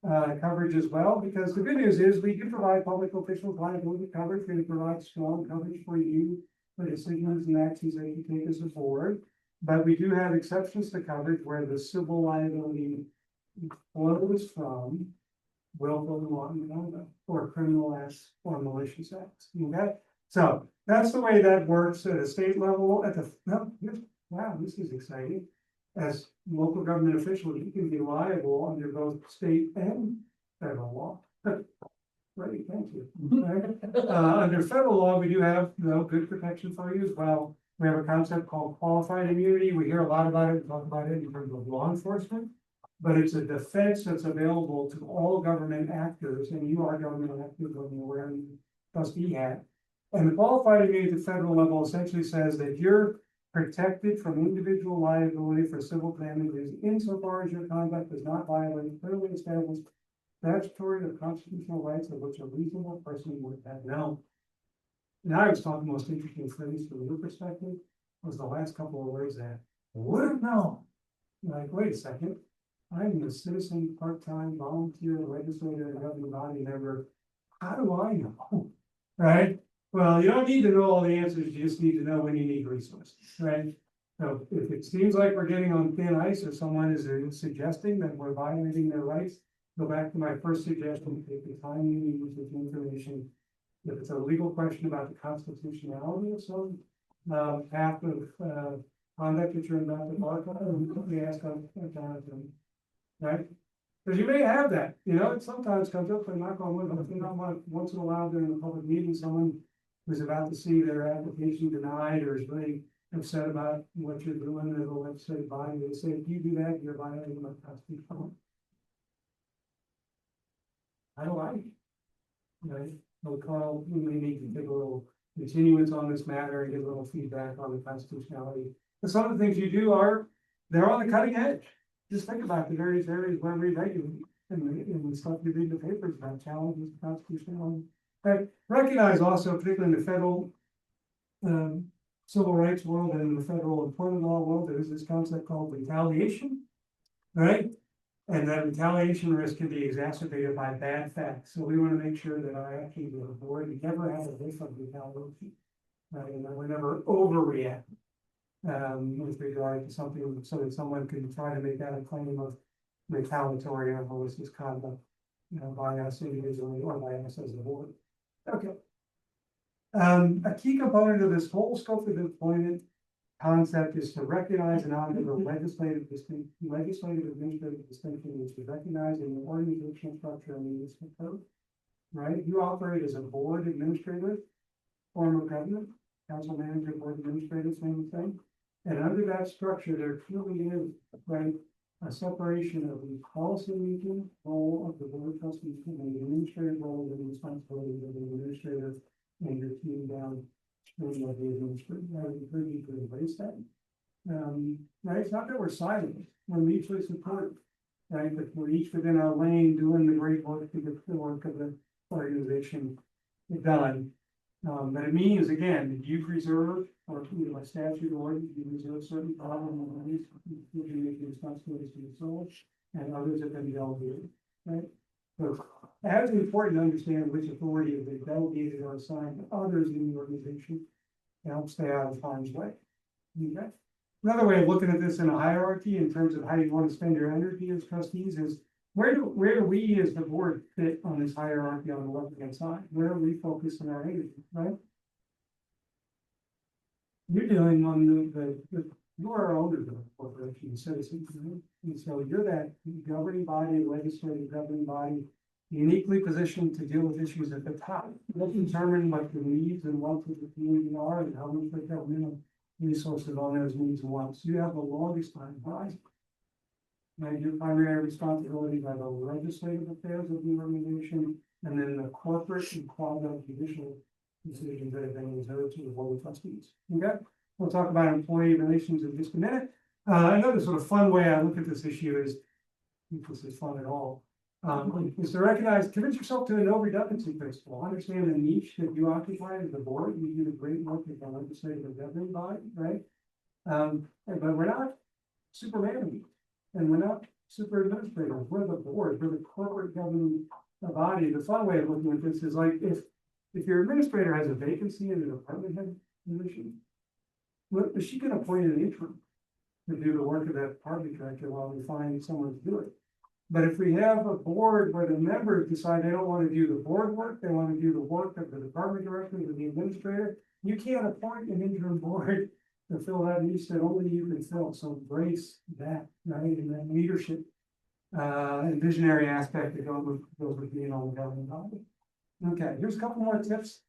coverage as well, because the good news is we do provide public officials liability coverage. We provide strong coverage for you for decisions and actions that you take as a board. But we do have exceptions to coverage where the civil liability flows from willful and wanton conduct or criminal acts or malicious acts. Okay, so that's the way that works at a state level. At the wow, this is exciting. As local government officials, you can be liable under both state and federal law. Great, thank you. Right. Under federal law, we do have good protection for you as well. We have a concept called qualified immunity. We hear a lot about it, talk about it in terms of law enforcement, but it's a defense that's available to all government actors, and you are government actors when you're wearing trustee hat. And the qualified immunity at the federal level essentially says that you're protected from individual liability for civil damages insofar as your conduct does not violate clearly established statutory or constitutional rights of which a reasonable person would have known. And I was talking most interesting phrase from your perspective was the last couple of words that would have known. Like, wait a second, I'm a citizen, part-time, volunteer, legislator, and government body member. How do I know? Right? Well, you don't need to know all the answers, you just need to know when you need resources, right? So if it seems like we're getting on thin ice or someone is suggesting that we're violating their rights, go back to my first suggestion, take the time you need with this information. If it's a legal question about the constitutionality of some path of conduct that you're about to embark on, we ask Jonathan, right? Because you may have that, it sometimes comes up, but not going with it. Once in a while during a public meeting, someone who's about to see their application denied or is really upset about what you're doing as a legislative body, they say, if you do that, you're violating my constitution. How do I? Right? We'll call, we may need to take a little continuance on this matter and get a little feedback on the constitutionality. But some of the things you do they're on the cutting edge. Just think about the various areas where we regulate and the stuff you read in the papers about challenges to constitutionality. But recognize also, particularly in the federal civil rights world and in the federal employment law world, there is this concept called retaliation, right? And that retaliation risk can be exacerbated by bad facts. So we want to make sure that our actions as a board, we never have a risk of retaliation, right? And that we never overreact with regard to something so that someone can try to make that a claim of retaliatory or malicious conduct, by us individually or by us as a board. Okay. A key component of this whole scope of employment concept is to recognize and honor the legislative administrative distinction which is recognized in the organizational structure and municipal code. Right, you operate as a board administrator, form of government, council manager, board administrator, same thing. And under that structure, there truly is, right, a separation of the policy making role of the board of trustees from the administrative role and responsibilities of the administrator and your team down. Of the administrator, I would encourage you to embrace that. Right, it's not that we're silent, we're mutually supportive, right, but we're each within our lane doing the great work to get the work of the organization done. But it means, again, that you preserve, or either by statute or you reserve certain problems, making responsibilities for yourself, and others have been delegated, right? So it's important to understand which authority has been delegated or assigned to others in the organization to help stay out of harm's way. Okay. Another way of looking at this in a hierarchy in terms of how you want to spend your energy as trustees is where do we as the board fit on this hierarchy on the left hand side? Where are we focusing our energy, right? You're dealing on you are owners of the corporation and citizens, right? And so you're that governing body, legislative governing body, uniquely positioned to deal with issues at the top. You'll determine what the needs and wants of the community are and how much they governmental resources on those needs and wants. You have the longest time horizon. And your primary responsibilities are the legislative affairs of the organization, and then the corporate and quasi-judicial decisions that have been reserved to the board of trustees. Okay, we'll talk about employee relations in just a minute. Another sort of fun way I look at this issue is, if this is fun at all, is to recognize, commit yourself to a no redundancy principle. Understand the niche that you occupy as the board. You do the great work of the legislative and governing body, right? But we're not Superman. And we're not super administrators, we're the board, we're the corporate governing body. The fun way of looking at this is like if your administrator has a vacancy in a department head position, is she can appoint an interim to do the work of that department director while we find someone to do it. But if we have a board where the members decide they don't want to do the board work, they want to do the work of the department director or the administrator, you can't appoint an interim board to fill that niche that only you can fill. So embrace that, right? And that leadership and visionary aspect that goes with being on the governing body. Okay, here's a couple more tips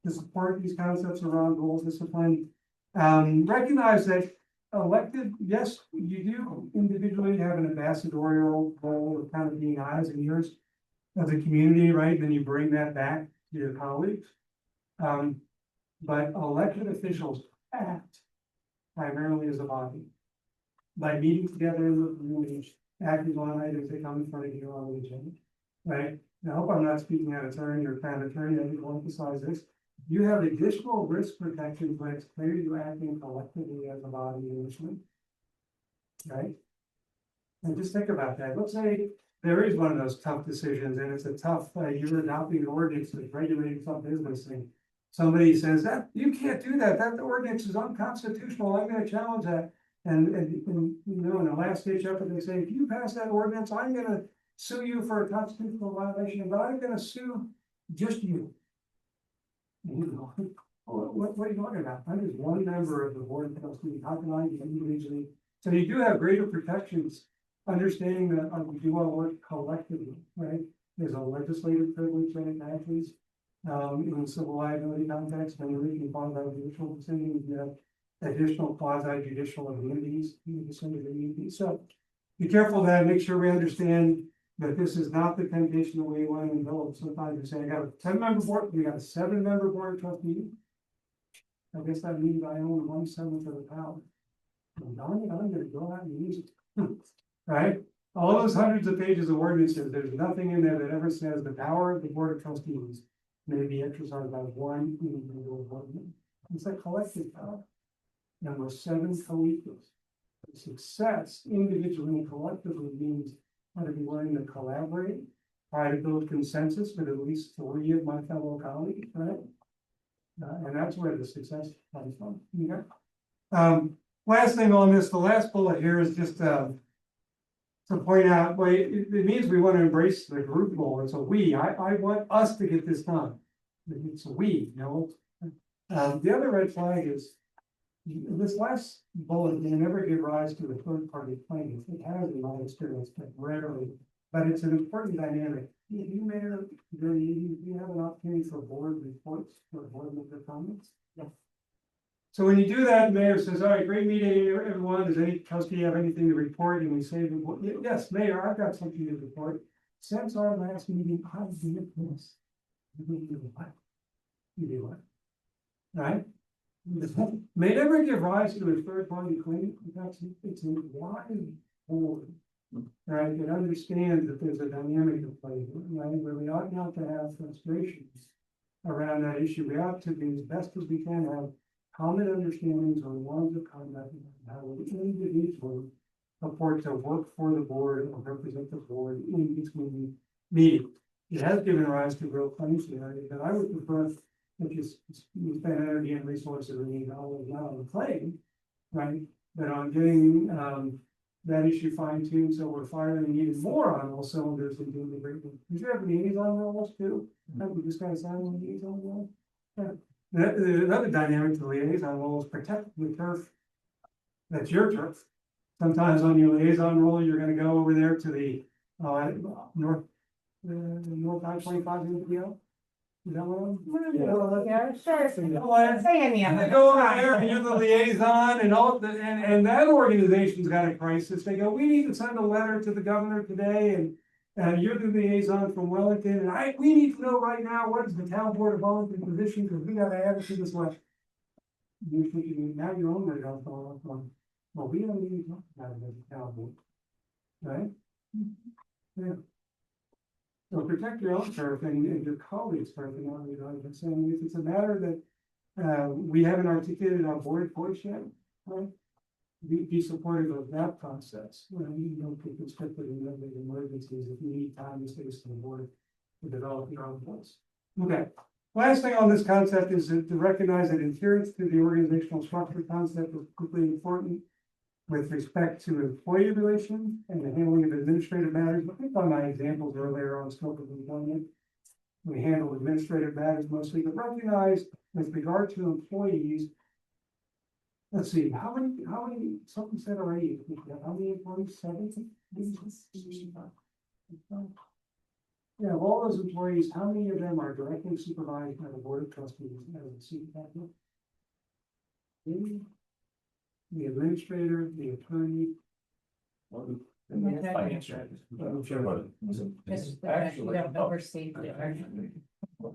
to support these concepts around goals, discipline. Recognize that elected, yes, you do individually have an ambassadorial role of kind of being eyes and ears of the community, right? Then you bring that back to your colleagues. But elected officials act primarily as a body by meeting together in the community, acting on items that come in front of you on the agenda, right? Now, I hope I'm not speaking out of turn or kind of attorney. I need to emphasize this. You have additional risk protections when it's clear you're acting collectively as a body initially, right? And just think about that. Let's say there is one of those tough decisions and it's a tough, you're adopting an ordinance that's regulating some business thing. Somebody says that you can't do that. That ordinance is unconstitutional. I'm going to challenge that. And you know, in the last stage effort, they say, if you pass that ordinance, I'm going to sue you for a constitutional violation, but I'm going to sue just you. You know, what are you talking about? I'm just one member of the board of trustees. How can I be individually? So you do have greater protections, understanding that we do want to work collectively, right? There's a legislative privilege that attaches. In the civil liability context, when you're making quasi-judicial decisions, you have additional quasi-judicial immunities. So be careful of that. Make sure we understand that this is not the temptation that we want to envelop. Sometimes you say, I got a 10-member board, we got a 7-member board of trustees. I guess that means I own 1/7 of the power. And I'm going to go out and use it. Right? All those hundreds of pages of ordinances, there's nothing in there that ever says the power of the board of trustees may be exercised by one individual board member. It's a collective power. And we're 7 co-equals. Success individually and collectively means how to be willing to collaborate, try to build consensus with at least 3 of my fellow colleagues, right? And that's where the success comes from. Okay. Last thing on this, the last bullet here is just to point out, well, it means we want to embrace the group goal. It's a we. I want us to get this done. It's a we, you know. The other red flag is This last bullet, may never give rise to a third party claim. It has in my experience, but rarely, but it's an important dynamic. You may have, you have an opportunity for board reports or board member comments. Yes. So when you do that, the mayor says, all right, great meeting, everyone. Does any trustee have anything to report? And we say, yes, mayor, I've got something to report. Since our last meeting, I did this. You did what? You did what? Right? May never give rise to a third party claim. It's a wide board. Right, it understands that there's a dynamic at play, right, where we ought not to have frustrations around that issue. We ought to be as best as we can have common understandings on lines of conduct and how we individually purport to work for the board or represent the board in between meetings. It has given rise to real claims here, but I would prefer if you spend energy and resources and not on the claim, right? But on getting that issue fine tuned, so we're firing even more on all cylinders and doing the great thing. Did you have liaison roles too? Have we just got to sign on liaison role? Yeah. Another dynamic to liaison role is protect the turf. That's your turf. Sometimes on your liaison role, you're gonna go over there to the north I-25 NPO. Is that one? Yeah, sure. You know what? Say any of And they it. go over there and you're the liaison and all, and that organization's got a crisis. They go, we need to send a letter to the governor today and you're the liaison from Wellington and we need to know right now, what is the town board of Wellington position, because we gotta add it to this letter. You're thinking, now your own letter on, well, we don't even talk about it as a town board. Right? Yeah. So protect your own turf and your colleagues' turf, and all you know, I'm saying if it's a matter that we haven't articulated our board voice yet, right? Be supportive of that process. You don't get constricted in the emergencies if you need time to space to the board to develop your own voice. Okay. Last thing on this concept is to recognize that adherence to the organizational structure concept is particularly important with respect to employee relations and the handling of administrative matters. I think on my examples earlier on scope of employment, we handle administrative matters mostly, but recognize with regard to employees. Let's see, how many, something said already, how many employees, 70? Yeah, of all those employees, how many of them are directly supervised by the board of trustees as a supervisor? The administrator, the attorney. Actually, don't oversee.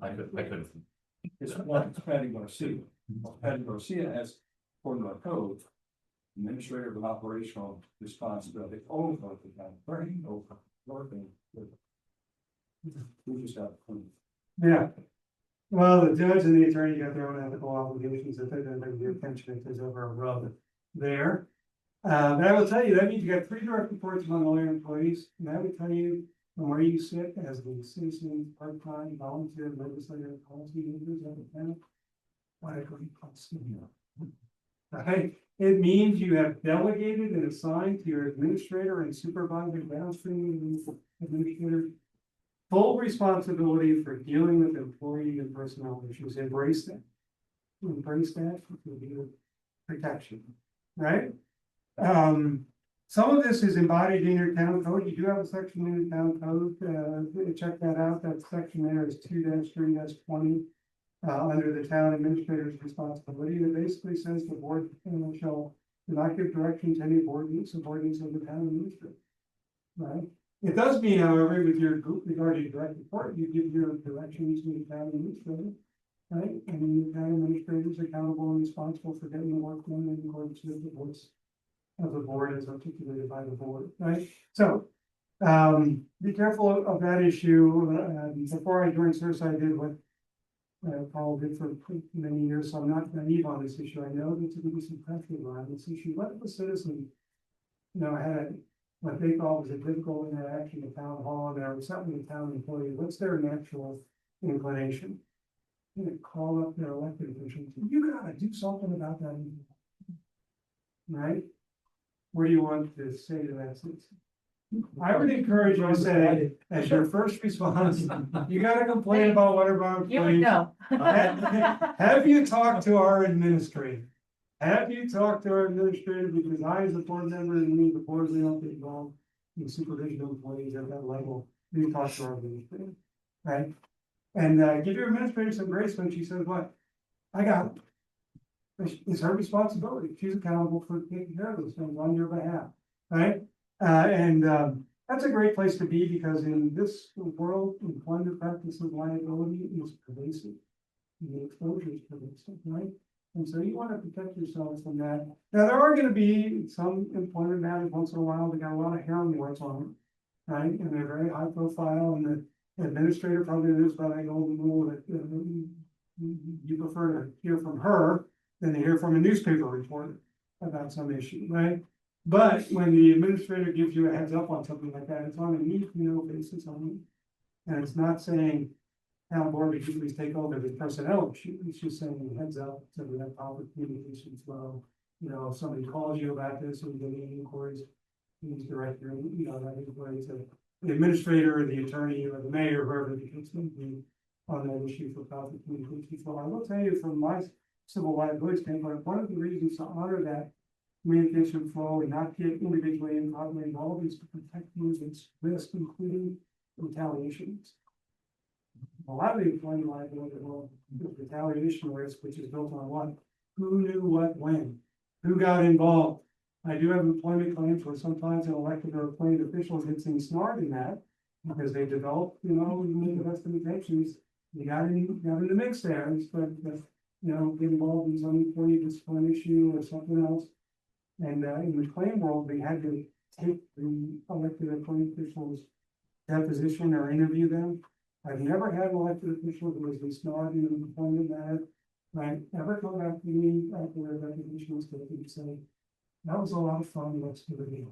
I could. It's one, Patty Garcia. Patty Garcia has, according to our code, administrative and operational responsibility over the town, burning over working. We just have. Yeah. Well, the judge and the attorney got their own ethical obligations that they're gonna give attention if there's ever a rub there. But I will tell you, that means you got 3 direct reports among all your employees, and I would tell you from where you sit as the citizen, part-time, volunteer, legislator, policy leaders of the town. What a great place to be. Right? It means you have delegated and assigned to your administrator and supervisor downstream administrators full responsibility for dealing with employee and personnel issues. Embrace that. Embrace that will be protection, right? Some of this is embodied in your town code. You do have a section in your town code. Check that out. That section there is 2-3-20 under the town administrator's responsibility. It basically says the board shall not give direction to any board subordinates of the town administrator. Right? It does mean, however, with your group regarding direct report, you give your directions to the town administrator, right? And the town administrator is accountable and responsible for getting the work done in accordance with the voice of the board as articulated by the board, right? So, be careful of that issue. Before I joined CERS, I did what Paul did for many years, so I'm not naive on this issue. I know that to be some pressure around this issue. What if the citizen, had what they thought was a difficult interaction at town hall, and there was something with town employee, what's their natural inclination? Call up their elected officials, you gotta do something about that. Right? What do you want to say to that citizen? I would encourage you to say, as your first response, you gotta complain about one of our You would employees. know. Have you talked to our administrator? have you talked to our administrator, because I, as a board member, and we, the board, we don't get involved in supervision of employees at that level, we talk to our administrator, right? And, give your administrator some grace when she says, what, I got it. It's her responsibility, she's accountable for taking care of those things on your behalf, right? That's a great place to be, because in this world, employment practices liability is pervasive. The exposure is pervasive, right? And so you want to protect yourself from that. Now, there are gonna be some employment matters once in a while, they got a lot of hair on warts on them, right? And they're very high profile, and the administrator probably knows by that golden rule that you prefer to hear from her than to hear from a newspaper reporter about some issue, right? But when the administrator gives you a heads up on something like that, it's on a need to know basis only. And it's not saying town board would please take over the personnel issue, it's just saying heads up, so we have proper communication flow. You know, if somebody calls you about this and getting inquiries, please direct your, that inquiry to the administrator or the attorney or the mayor, whoever the case may be, on that issue for proper communication flow. I will tell you from my civil liability standpoint, one of the reasons to honor that communication flow and not get individually involved is to protect you against risk, including retaliations. A lot of the employment liability law is retaliation risk, which is built on what? Who knew what when? Who got involved? I do have employment claims where sometimes an elected or appointed official gets ensnared in that because they developed, you make the best limitations. You got in the mix there, and get involved in some employee discipline issue or something else. And in the claim world, they had to take the elected or appointed officials' deposition or interview them. I've never had an elected official who was ensnared in an employment matter, right? Ever come back to me after their deposition was taken and say, that was a lot of fun, let's do it again.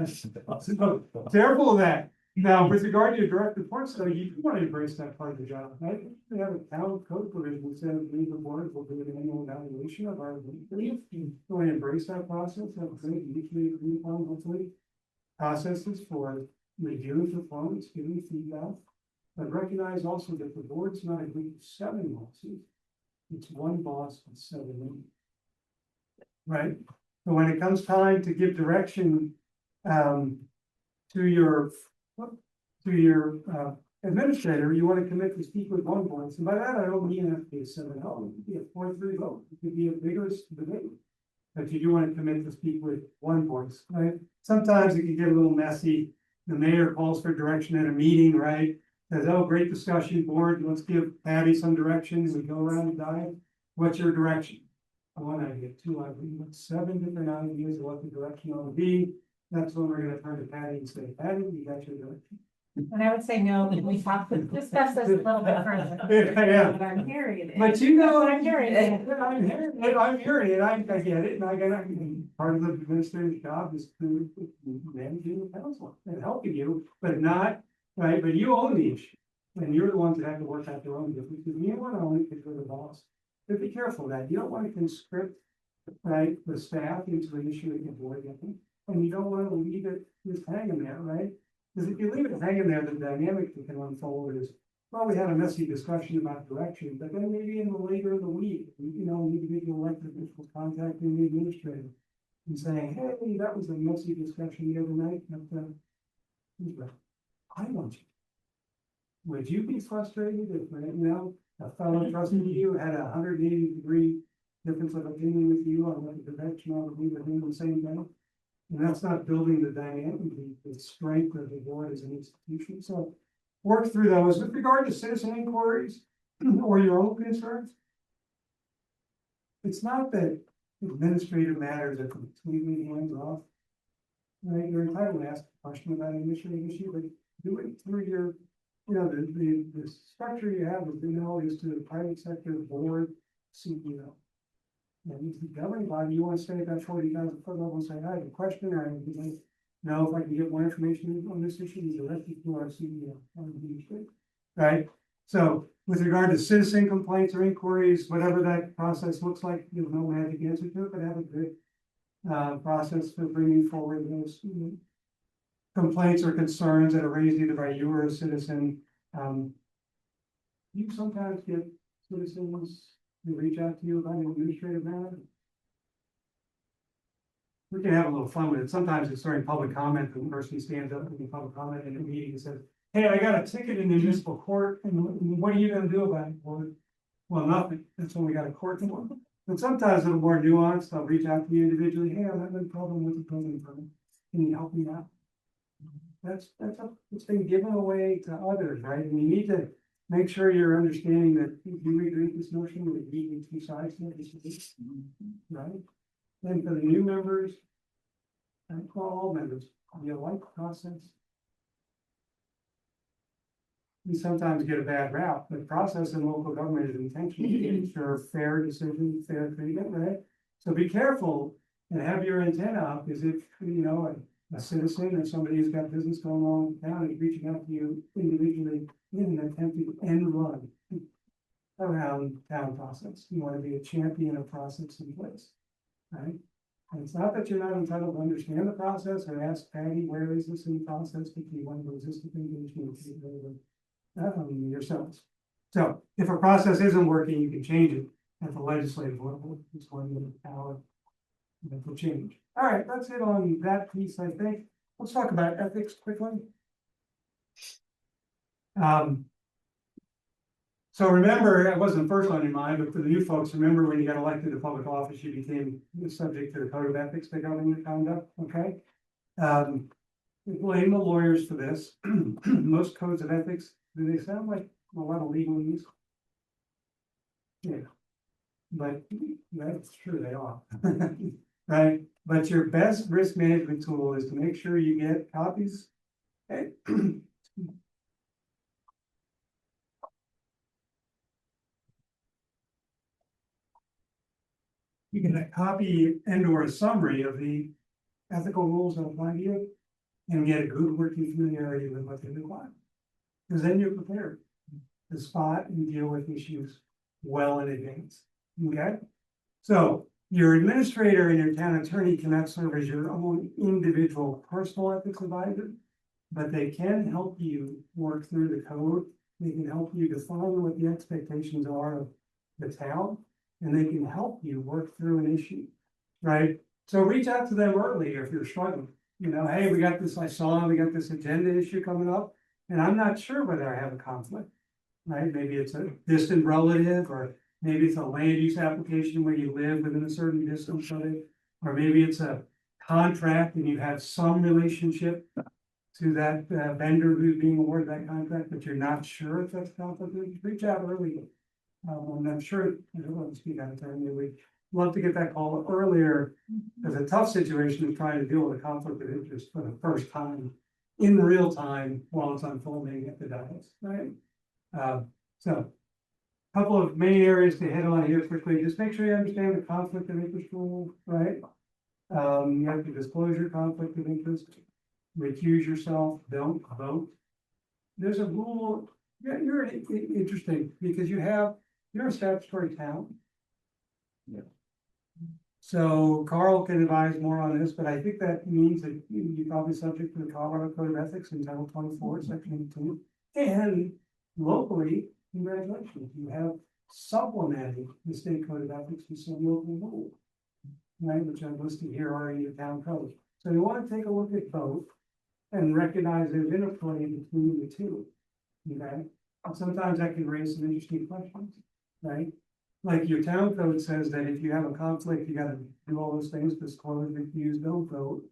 So, careful of that. Now, with regard to your direct reports, though, you do want to embrace that part of the job, right? We have a town code provision that says we, the board, will do an annual evaluation of our employees. You want to embrace that process, have a good, mutually agreed upon, hopefully, processes for reviewing performance, giving feedback. But recognize also that the board's not a group of 7 bosses. It's one boss and 7 members. Right? So when it comes time to give direction to your administrator, you want to commit to speak with one voice. And by that, I don't mean it has to be a 7-0, it could be a 4-3 vote, it could be a vigorous debate. But you do want to commit to speak with one voice, right? Sometimes it can get a little messy. The mayor calls for direction at a meeting, right? Says, oh, great discussion, board, let's give Patty some directions. We go around and dive. What's your direction? 1 idea, 2 ideas, 7 different ideas of what the direction ought to be. That's when we're gonna turn to Patty and say, Patty, you got your direction. And I would say no, we have to discuss this a little bit further. Yeah. But I'm hearing it. But you know, I'm hearing it. I'm hearing it, I get it, and I get it. Part of the administrator's job is to managing the council and helping you, but not, right, but you own the issue. And you're the ones that have to work out their own differences, you want to own it because you're the boss. But be careful of that, you don't want to conscript, right, the staff into an issue that can avoid getting. And you don't want to leave it just hanging there, right? Because if you leave it hanging there, the dynamic that can unfold is, well, we had a messy discussion about direction, but then maybe in the later in the week, individual elected officials contacting the administrator and saying, hey, that was a messy discussion the other night, but I want you. Would you be frustrated if, a fellow trustee you had a 180-degree difference of opinion with you on what the direction ought to be with him the same thing? And that's not building the dynamic, the strength of the board as an institution. So work through those. With regard to citizen inquiries or your own concerns, it's not that administrative matters are completely hands off. Right? You're entitled to ask a question about an issue, but do it through your, the structure you have with is to the private sector board, CEO. And if the governing body, you want to stay at that 40,000 foot level and say, I have a question, or I know if I can get more information on this issue, you direct it to our CEO. Right? So with regard to citizen complaints or inquiries, whatever that process looks like, there's no magic answer to it, but have a good process for bringing forward those complaints or concerns that are raised either by you or a citizen. You sometimes get citizens who reach out to you about an administrative matter. we can have a little fun with it. Sometimes it's during public comment, and the person stands up in public comment in a meeting and says, hey, I got a ticket in the municipal court, and what are you gonna do about it? Well, nothing. That's when we got a court for. But sometimes a little more nuanced, I'll reach out to you individually, hey, I'm having a problem with the building permit. Can you help me out? It's been given away to others, right? And you need to make sure you're understanding that you agree with this notion that you need two sides to this, right? And for the new members, and for all members, you like the process. We sometimes get a bad rap, but process in local government is intentional to ensure fair decision, fair treatment, right? So be careful and have your antenna up, as if, you know, a citizen or somebody who's got business going on in town is reaching out to you individually in an attempt to end run around town process. You want to be a champion of process in place, right? And it's not that you're not entitled to understand the process or ask Patty, where is this in the process, but you want to resist the engagement yourselves. So if a process isn't working, you can change it at the legislative level. It's one of the power that will change. All right, that's it on that piece, I think. Let's talk about ethics quickly. So remember, it wasn't first on your mind, but for the new folks, remember when you got elected to public office, you became subject to the code of ethics that govern your conduct, okay? Blame the lawyers for this. Most codes of ethics, do they sound like a lot of legalese? Yeah, but that's true, they are. Right, but your best risk management tool is to make sure you get copies. Okay. You get a copy and or a summary of the ethical rules that apply to you and get a good working familiarity with what they require. Because then you're prepared to spot and deal with issues well in advance. Okay, so your administrator and your town attorney cannot serve as your own individual personal ethics advisor, but they can help you work through the code. They can help you define what the expectations are of the town, and they can help you work through an issue, right? So reach out to them early if you're struggling. You know, hey, we got this agenda issue coming up, and I'm not sure whether I have a conflict, right? Maybe it's a distant relative, or maybe it's a land use application where you live within a certain distance of it, or maybe it's a contract and you have some relationship to that vendor who's being awarded that contract, but you're not sure if that's conflict. Reach out early. And I'm sure everyone speak out of turn. We'd love to get that call earlier, because a tough situation is trying to deal with a conflict of interest for the first time in real time while it's unfolding at the dais, right? So a couple of main areas to hit on here quickly. Just make sure you understand the conflict of interest rule, right? You have to disclose your conflict of interest, recuse yourself, don't vote. There's a rule. Yeah, you're interesting because you're a statutory town. Yeah. So Carl can advise more on this, but I think that means that you're probably subject to the Colorado Code of Ethics in Title 24, Section 2. And locally, congratulations, you have supplemented the state code of ethics with some local rules, right, which I've listed here are in your town code. So you want to take a look at both and recognize there's interplay between the two, okay? And sometimes that can raise some interesting questions, right? Like your town code says that if you have a conflict, you gotta do all those things, disclose, refuse, don't vote,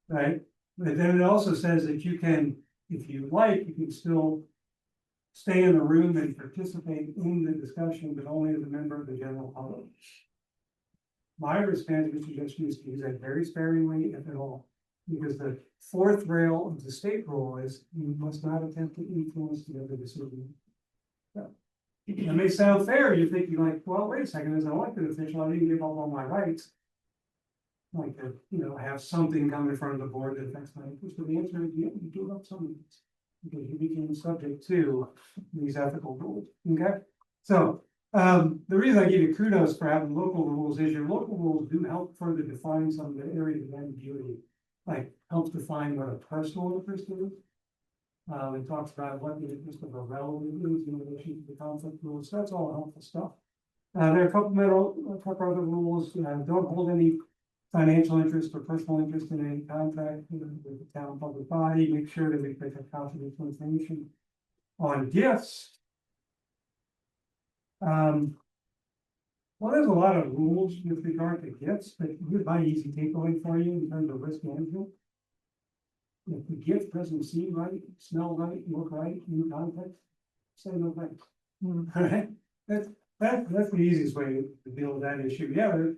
right? But then it also says that you can, if you like, you can still stay in the room and participate in the discussion, but only as a member of the general public. My risk management suggestion is to use that very sparingly, if at all, because the fourth rail of the state rule is you must not attempt to influence the other decision. So, it may sound fair, you're thinking like, well, wait a second, as an elected official, I didn't give up all my rights. Like to, have something come in front of the board that affects my interest, but the answer is you give up some of these. Because you became subject to these ethical rules, okay? So, the reason I give you kudos for having local rules is your local rules do help further define some of the areas of ambiguity. Like, helps define what a personal interest is. It talks about what the interest of a relative is in relation to the conflict rules. So that's all helpful stuff. There are a couple other rules. Don't hold any financial interest or personal interest in any contract, you know, with the town public body, make sure that we protect confidential information. On gifts. Well, there's a lot of rules with regard to gifts, but here's my easy takeaway for you in terms of risk management. If the gift doesn't seem right, smell right, look right in context, say no thanks. Alright, that's the easiest way to deal with that issue. Yeah, there's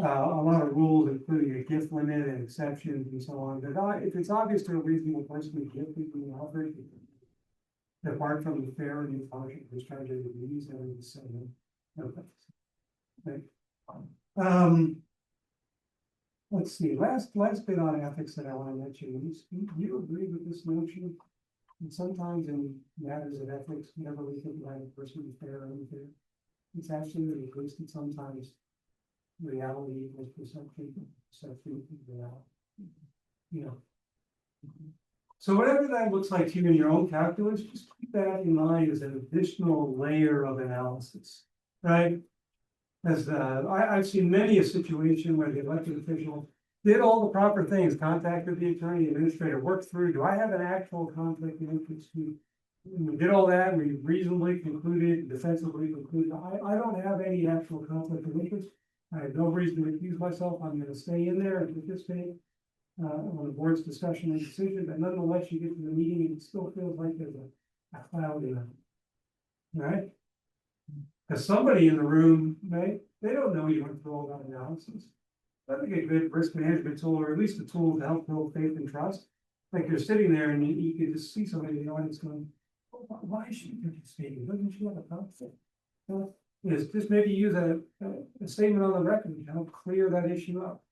a lot of rules, including a gift limit and exceptions and so on, but if it's obvious to a reasonable person, the gift is being offered. Apart from the fair and impartial discharge of the duties, that is the same. No thanks. Okay. Let's see, last bit on ethics that I want to mention, do you agree with this notion? And sometimes in matters of ethics, whenever we think about a person is fair or unfair, it's actually the case that sometimes reality equals perception equals reality. You know. So whatever that looks like to you in your own calculus, just keep that in mind as an additional layer of analysis, right? As I've seen many a situation where the elected official did all the proper things, contacted the attorney, administrator, worked through, do I have an actual conflict of interest? We did all that, we reasonably concluded, defensively concluded, I don't have any actual conflict of interest. I have no reason to accuse myself, I'm gonna stay in there and participate on the board's discussion and decision, but nonetheless, you get to the meeting and it still feels like there's a cloud in it. Right? Because somebody in the room, right, they don't know you went through all that analysis. I think a good risk management tool, or at least a tool to help build faith and trust. Like you're sitting there and you can just see somebody in the audience going, oh, why is she participating? Doesn't she have a conflict? Is just maybe use a statement on the record to help clear that issue up.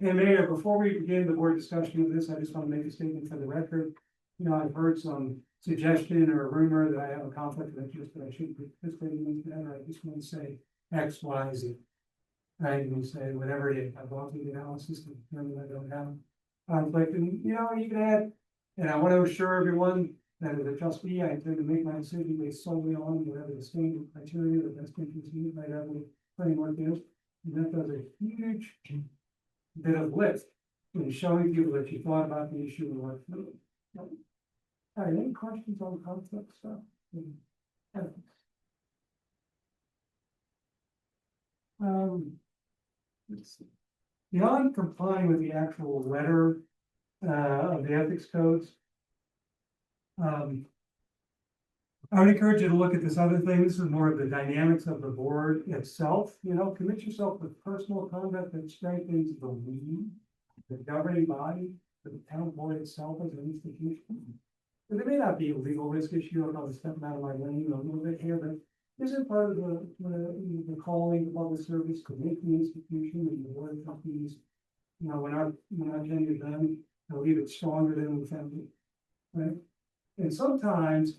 And Mayor, before we begin the board discussion of this, I just want to make a statement for the record. You know, I've heard some suggestion or a rumor that I have a conflict of interest that I shouldn't participate in this matter. I just want to say X, Y, Z. I can say whatever it is. I've gone through the analysis to determine I don't have conflict. And you know, you can add, and I want to assure everyone that as a trustee, I intend to make my decision based solely on whatever the standard criteria that best interest used by that framework is. And that does a huge bit of lift in showing people that you thought about the issue and worked through it. All right, any questions on conflict stuff? Let's see. Beyond complying with the actual letter of the ethics codes, I would encourage you to look at this other thing. This is more of the dynamics of the board itself. You know, commit yourself with personal conduct that strengthens the we, the governing body, the town board itself as an institution. But there may not be a legal risk issue. I'm stepping out of my lane a little bit here, but this is part of the calling of public service to make the institution and the board of trustees. You know, when our tenure done, I leave it stronger than we found it, right? And sometimes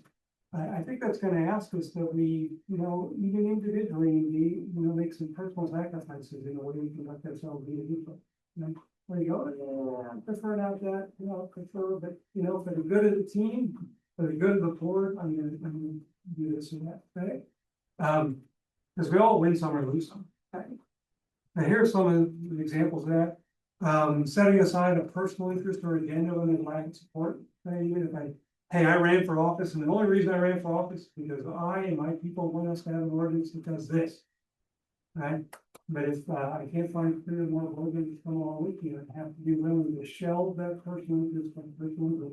I think that's going to ask us that we, you know, even individually, make some personal sacrifices in the way we conduct ourselves individually. You know, where you go, yeah, I prefer not that, you know, prefer, but you know, for the good of the team, for the good of the board, I'm gonna do this and that, right? Because we all win some or lose some. Right? Now, here's some of the examples of that. Setting aside a personal interest or agenda when there's lack of support. Right? Even if hey, I ran for office, and the only reason I ran for office is because I and my people want us to have an ordinance that does this. Right? But if I can't find clear and more ordinance to come along with you, I have to be willing to shelve that personal interest and personal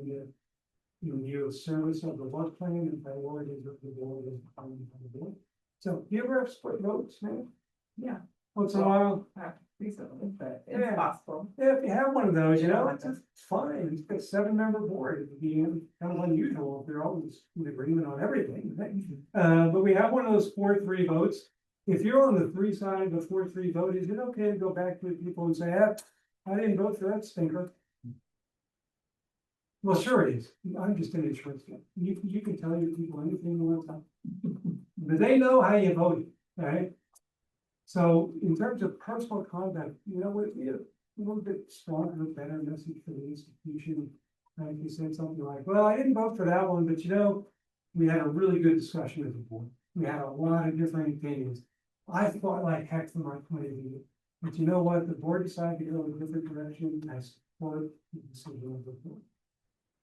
in view of service of the work plan and priorities of the board as the board. So do you ever have split votes, man? Yeah. Once in a while? Recently, but Yeah. it's possible. Yeah, if you have one of those, you know, it's fine. It's got a 7-member board. It would be kind of unusual if they're always in agreement on everything. Right? But we have one of those 4-3 votes. If you're on the 3 side of the 4-3 vote, is it okay to go back to the people and say, I didn't vote for that stinker? Well, sure it is. I'm just an insurance guy. You can tell your people anything you want to, but they know how you voted, right? So in terms of personal conduct, you know, we have a little bit stronger, better message for the institution. If you said something like, well, I didn't vote for that one, but you know, we had a really good discussion as a board. We had a lot of different opinions. I thought like heck from my point of view. But you know what, the board decided to go in a different direction, I support the decision of the board.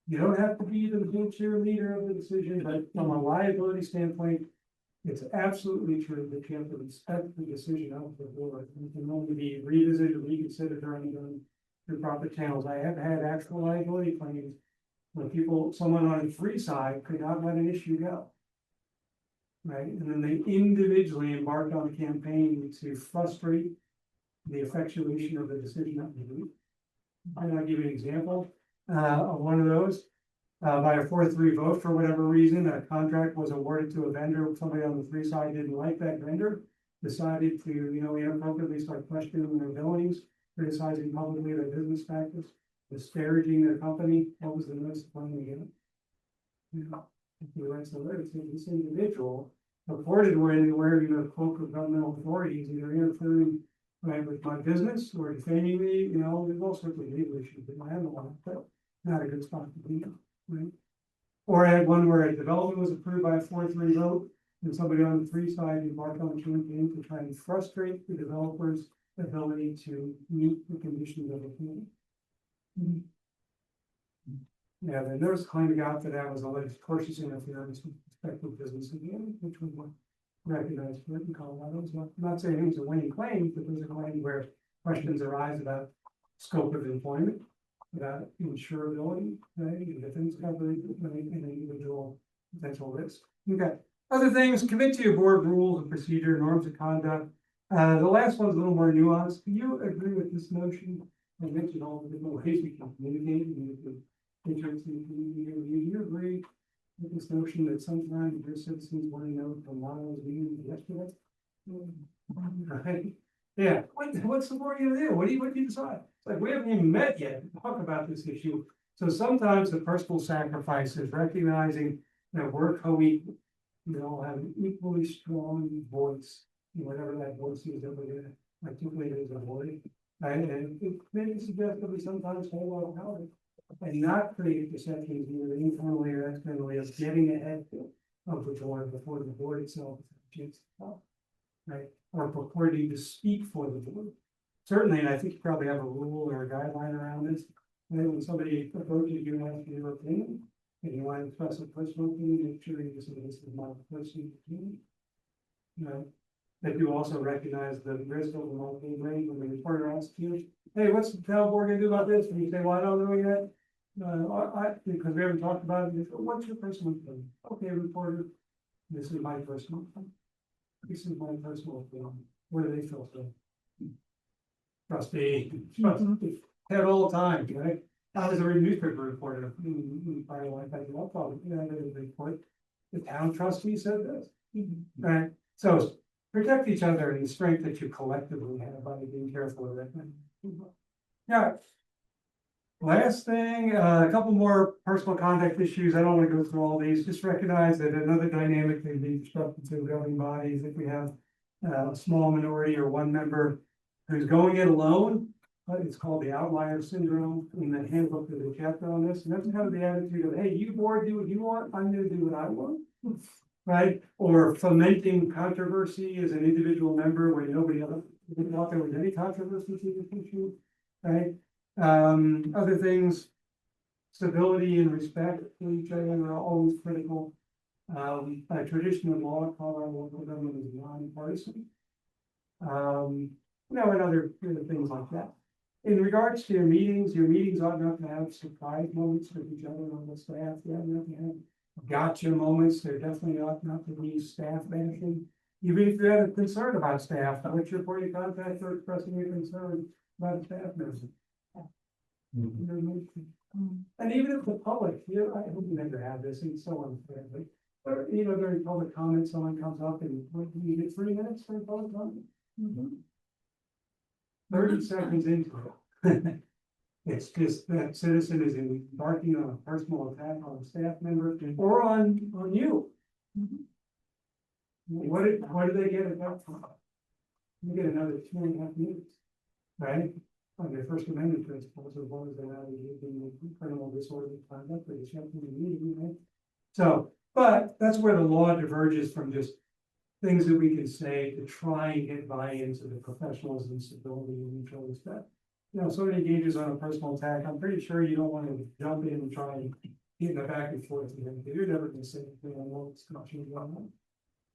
You don't have to be the big cheerleader of the decision, but from a liability standpoint, it's absolutely true that you have to respect the decision of the board. It can only be revisited, reconsidered, or done through proper channels. I have had actual liability claims where someone on the free side could not let an issue go. Right, and then they individually embarked on a campaign to frustrate the effectuation of the decision that we made. I'll give you an example of one of those. By a 4-3 vote, for whatever reason, a contract was awarded to a vendor. Somebody on the free side didn't like that vendor, decided to, inappropriately start questioning their billings, criticizing publicly their business practice, disparaging their company. What was the notice of claim again? If you write a letter to this individual, reported where the cloak of governmental authorities, either interfering with my business or defaming me, there's all sorts of legal issues that I handle on, but not a good spot to be in, right? Or I had one where a development was approved by a 4-3 vote, and somebody on the free side embarked on a campaign to try and frustrate the developer's ability to meet the conditions of the plan. Yeah, the notice claim got that was alleged cautious interference with respective business again, which we want recognized for it in Colorado. So I'm not saying it was a winning claim, but there's a claim where questions arise about scope of employment, about insurability, right, defense coverage, and individual potential risk. Okay. Other things, commit to your board rules of procedure, norms of conduct. The last one's a little more nuanced. Do you agree with this notion? I mentioned all the different ways we can communicate and do you agree with this notion that sometimes your citizens want to know from Lyle's meeting yesterday? Right? Yeah, what's the board gonna do? What do you decide? It's like, we haven't even met yet to talk about this issue. So sometimes the personal sacrifice is recognizing that we're co-equal. We all have an equally strong voice, whatever that voice is that we're gonna articulate as a board. And it maybe suggestively sometimes hold on power and not create perceptions either internally or externally of getting ahead of the board before the board itself is right, or purporting to speak for the board. Certainly, and I think you probably have a rule or a guideline around this. And then when somebody approaches you and asks your opinion, and you want to express a personal opinion, make sure you say, this is my personal opinion. That you also recognize the risk of the multiple range when the reporter asks you, hey, what's the town board gonna do about this? And you say, well, I don't know yet. Because we haven't talked about it. You say, what's your personal opinion? Okay, reporter, this is my personal opinion. This is my personal opinion. What do they feel? Trustee, have all the time, right? I was a newspaper reporter in prior life. I did not probably, I did a report. The town trustee said this. Right? So protect each other and the strength that you collectively have by being careful of it. Yeah. Last thing, a couple more personal conduct issues. I don't want to go through all these. Just recognize that another dynamic can be disruptive to governing bodies. If we have a small minority or one member who's going it alone, it's called the outlier syndrome. In the handbook, there's a chapter on this, and that's kind of the attitude of, hey, you board, do what you want. I'm going to do what I want. Right? Or fomenting controversy as an individual member where nobody else thought there was any controversy to the issue. Right? Other things, stability and respect for each other are always critical. By tradition of law, Colorado local government is non-partisan. And other things like that. In regards to your meetings ought not to have surprise moments with each other on the staff. You ought not to have gotcha moments. There definitely ought not to be staff bashing. Even if you have a concern about staff, what's your point of contact for expressing your concern about a staff member? And even if the public, I hope you never have this, and so unfair, but during public comment, someone comes up and you get 3 minutes for a public comment. 30 seconds into it. It's just that citizen is embarking on a personal attack on a staff member or on you. What do they get at that point? You get another 2.5 minutes, right? On their First Amendment principles, as long as they're not engaging in criminal disorderly conduct or disrupting the meeting, right? So, but that's where the law diverges from just things that we can say to try and get buy-in to the professionalism, stability, and mutual respect. You know, somebody engages on a personal attack, I'm pretty sure you don't want to jump in and try and get in the back and forth with them, you're never gonna say anything on what it's going on.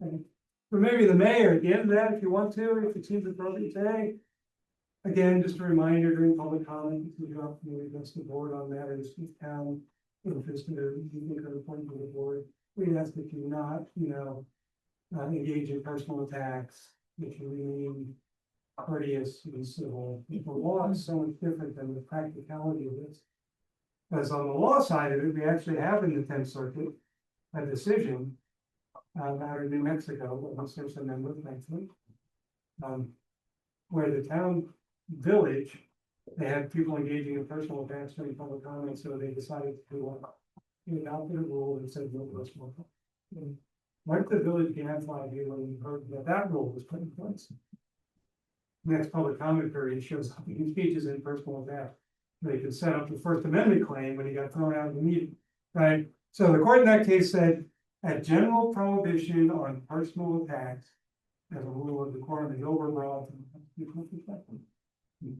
And but maybe the mayor at the end of that, if you want to, if it seems appropriate today. Again, just a reminder during public comment, if you drop the address the board on matters of town interest or you think are important to the board. We ask that you not, engage in personal attacks, that you remain courteous and civil. The law is so much different than the practicality of this. Because on the law side of it, we actually have in the 10th Circuit a decision out of New Mexico, there's a member, thankfully, where the town village, they had people engaging in personal attacks during public comment, so they decided to adopted a rule and said no personal. Like the village gadfly here when we heard that rule was put in place. Next public comment period shows up in speeches in personal attack. They could set up the First Amendment claim when he got thrown out of the meeting, right? So the court in that case said a general prohibition on personal attacks as a rule of decorum is overbroad.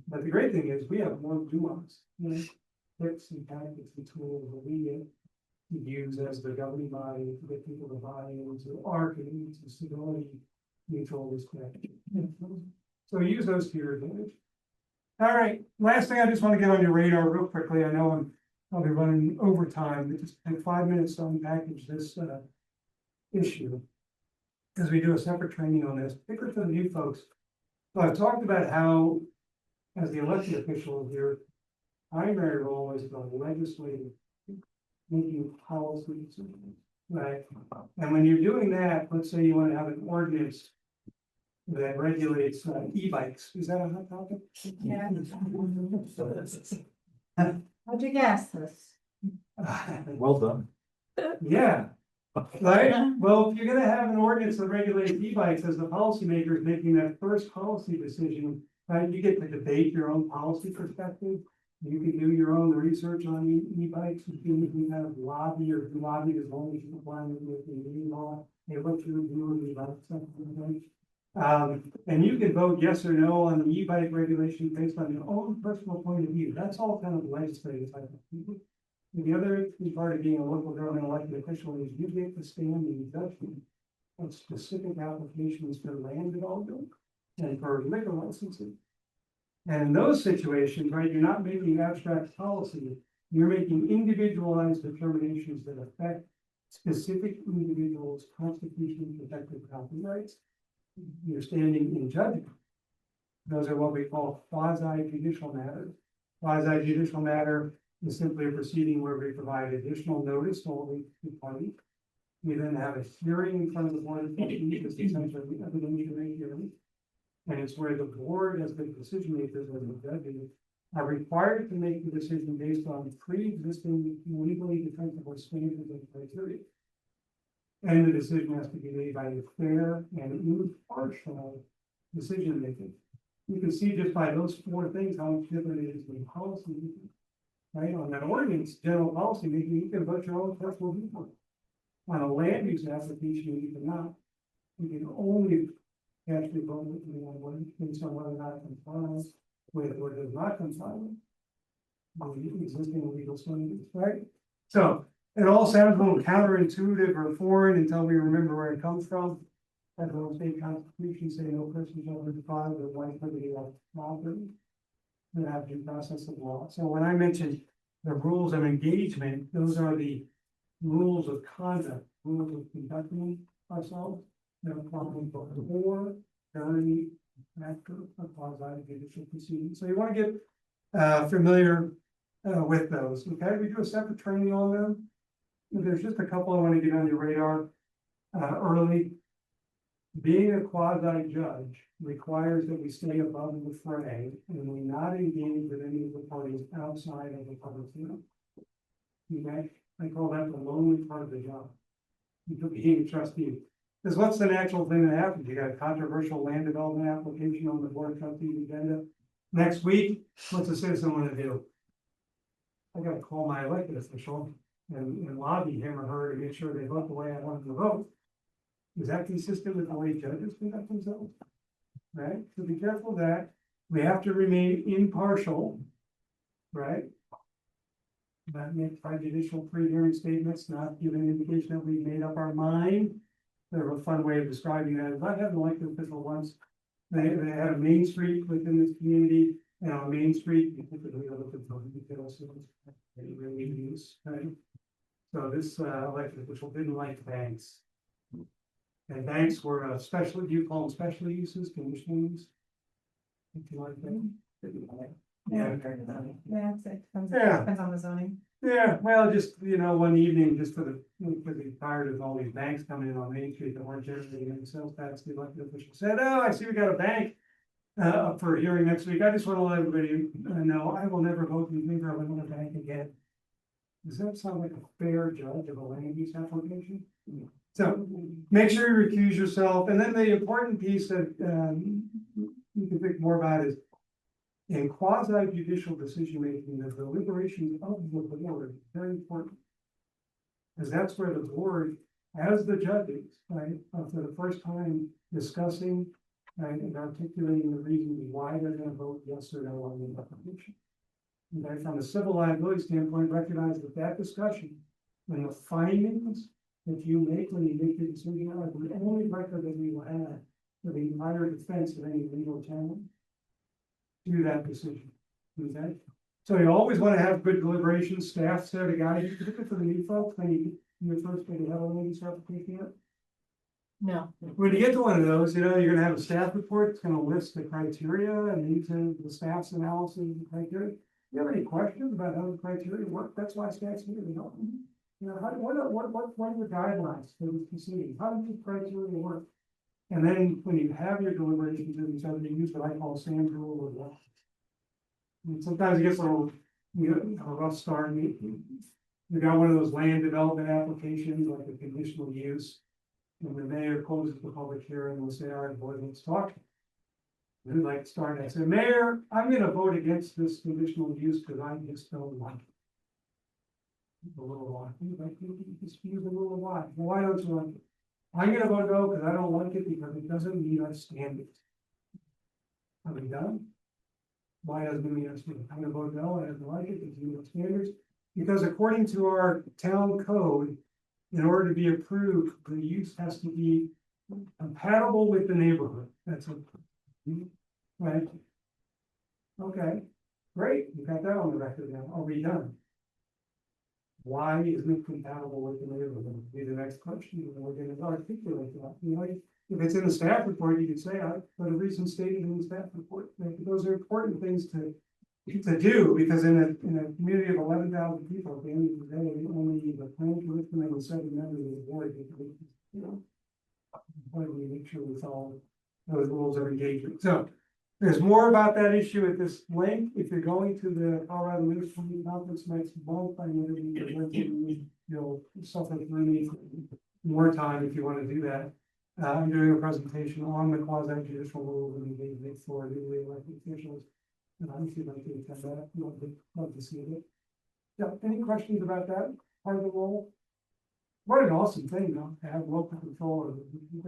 But the great thing is we have more nuance, tips and tactics and tools that we use as the governing body to get people to buy into our community, to stability, mutual respect. So use those to your advantage. All right, last thing I just want to get on your radar real quickly. I know I'll be running overtime, but just take 5 minutes to unpackage this issue. As we do a separate training on this, particularly for the new folks. So I've talked about how, as the elected official here, primary role is the legislative, making policy decisions, right? And when you're doing that, let's say you want to have an ordinance that regulates e-bikes, is that a hot topic? Yeah. How'd you guess this? Well done. Yeah, right, well, if you're gonna have an ordinance that regulates e-bikes as the policymaker is making that first policy decision, right, you get to debate your own policy perspective. You can do your own research on e-bikes, you can kind of lobby or do lobby as long as you comply with the law, and what you do with e-bikes. And you can vote yes or no on the e-bike regulation based on your own personal point of view. That's all kind of legislative type of people. The other part of being a local government elected official is you get to stand in judgment of specific applications for land development and for liquor licensing. And in those situations, right, you're not making abstract policy, you're making individualized determinations that affect specific individuals' constitutionally protected property rights. You're standing in judgment. Those are what we call quasi judicial matters. Quasi judicial matter is simply a proceeding where we provide additional notice to all the parties. We then have a hearing in front of the board of trustees, it's essentially an evidentiary hearing. And it's where the board, as the decision makers, as the judges, are required to make the decision based on pre-existing legally defensible standards and criteria. And the decision has to be made by a fair and impartial decision making. You can see just by those 4 things how much different it is in policy making. Right, on that ordinance, general policy making, you can vote your own personal viewpoint. On a land use application, you cannot. You can only actually vote based on whether or not it complies with or does not comply with the existing legal standards, right? So it all sounds a little counterintuitive or foreign until we remember where it comes from. As the state constitution say no person shall be deprived of life, liberty, or property. That have due process of law. So when I mentioned the rules of engagement, those are the rules of conduct, rules of conducting ourselves. They're probably before, during, after a quasi judicial proceeding. So you want to get familiar with those. Okay, we do a separate training on them. There's just a couple I want to get on your radar early. Being a quasi judge requires that we stay above the fray and we not engage with any of the parties outside of the public forum. Okay, I call that the lonely part of the job. Being a trustee. Because what's the natural thing that happens? You got a controversial land development application on the board of trustees agenda. Next week, what's a citizen want to do? I gotta call my elected official and lobby him or her to make sure they vote the way I want them to vote. Is that consistent with the way judges conduct themselves? Right, so be careful of that. We have to remain impartial. Right? Not make prejudicial pre-hearing statements, not give an indication that we've made up our mind. There's a fun way of describing that is I had an elected official once. They had a main street within this community, and on Main Street, you typically are looking for details. They really use, right? So this elected official didn't like banks. And banks were special, do you call them special uses, conditional use? If you like that. Yeah. Yeah, it depends, Yeah. depends on the zoning. Yeah, well, just, one evening, just for the, tired of all these banks coming in on Main Street that weren't generating any sales tax, the elected official said, oh, I see we got a bank. Up for a hearing next week, I just want to let everybody know, I will never vote in favor of another bank again. Does that sound like a fair judge of a land use application? So, make sure you recuse yourself, and then the important piece that, you can think more about is in quasi judicial decision making, the deliberations of the board is very important. Because that's where the board, as the judges, right, for the first time discussing, right, and articulating the reasons why they're gonna vote yes or no on the application. Okay, from a civil liability standpoint, recognize that that discussion and the findings that you make when you make the decision are the only record that we will have for the entire defense of any legal challenge to that decision. Okay, so you always want to have good deliberations, staff there to guide you, particularly for the new folks, when you first maybe have a lady start taking it. No. When you get to one of those, you're gonna have a staff report, it's gonna list the criteria and these are the staff's analysis of the criteria. You have any questions about how the criteria work? That's why staff's here, what are the guidelines for this proceeding? How does the criteria work? And then when you have your deliberations with each other, you use what I call sand rule or what. And sometimes it gets a little, a rough start. You got one of those land development applications like a conditional use. And the mayor closes the public hearing and will say, all right, board, let's talk. And like to start, I say, Mayor, I'm gonna vote against this conditional use because I just don't like it. A little why, you just use a little why, why don't you like it? I'm gonna vote no because I don't like it because it doesn't meet our standards. Are we done? Why doesn't it meet our standards? I'm gonna vote no, I don't like it, because it meets our standards. Because according to our town code, in order to be approved, the use has to be compatible with the neighborhood. That's a, right? Okay, great, we got that on the record now. Are we done? Why isn't it compatible with the neighborhood? Be the next question, and we're gonna articulate that. If it's in the staff report, you could say, but a reason stated in the staff report. Those are important things to do, because in a community of 11,000 people, at the end of the day, only the planning commission and the 7 members of the board, why do we make sure we follow those rules of engagement? So there's more about that issue at this link. If you're going to the Colorado Municipal Conference next month, I'm going to be, you'll suffer through me more time if you want to do that. I'm doing a presentation on the quasi judicial rules and engagement for newly elected officials. And I'm sure I can attend that. Love to see it. Yeah, any questions about that part of the role? What an awesome thing, though, to have local control of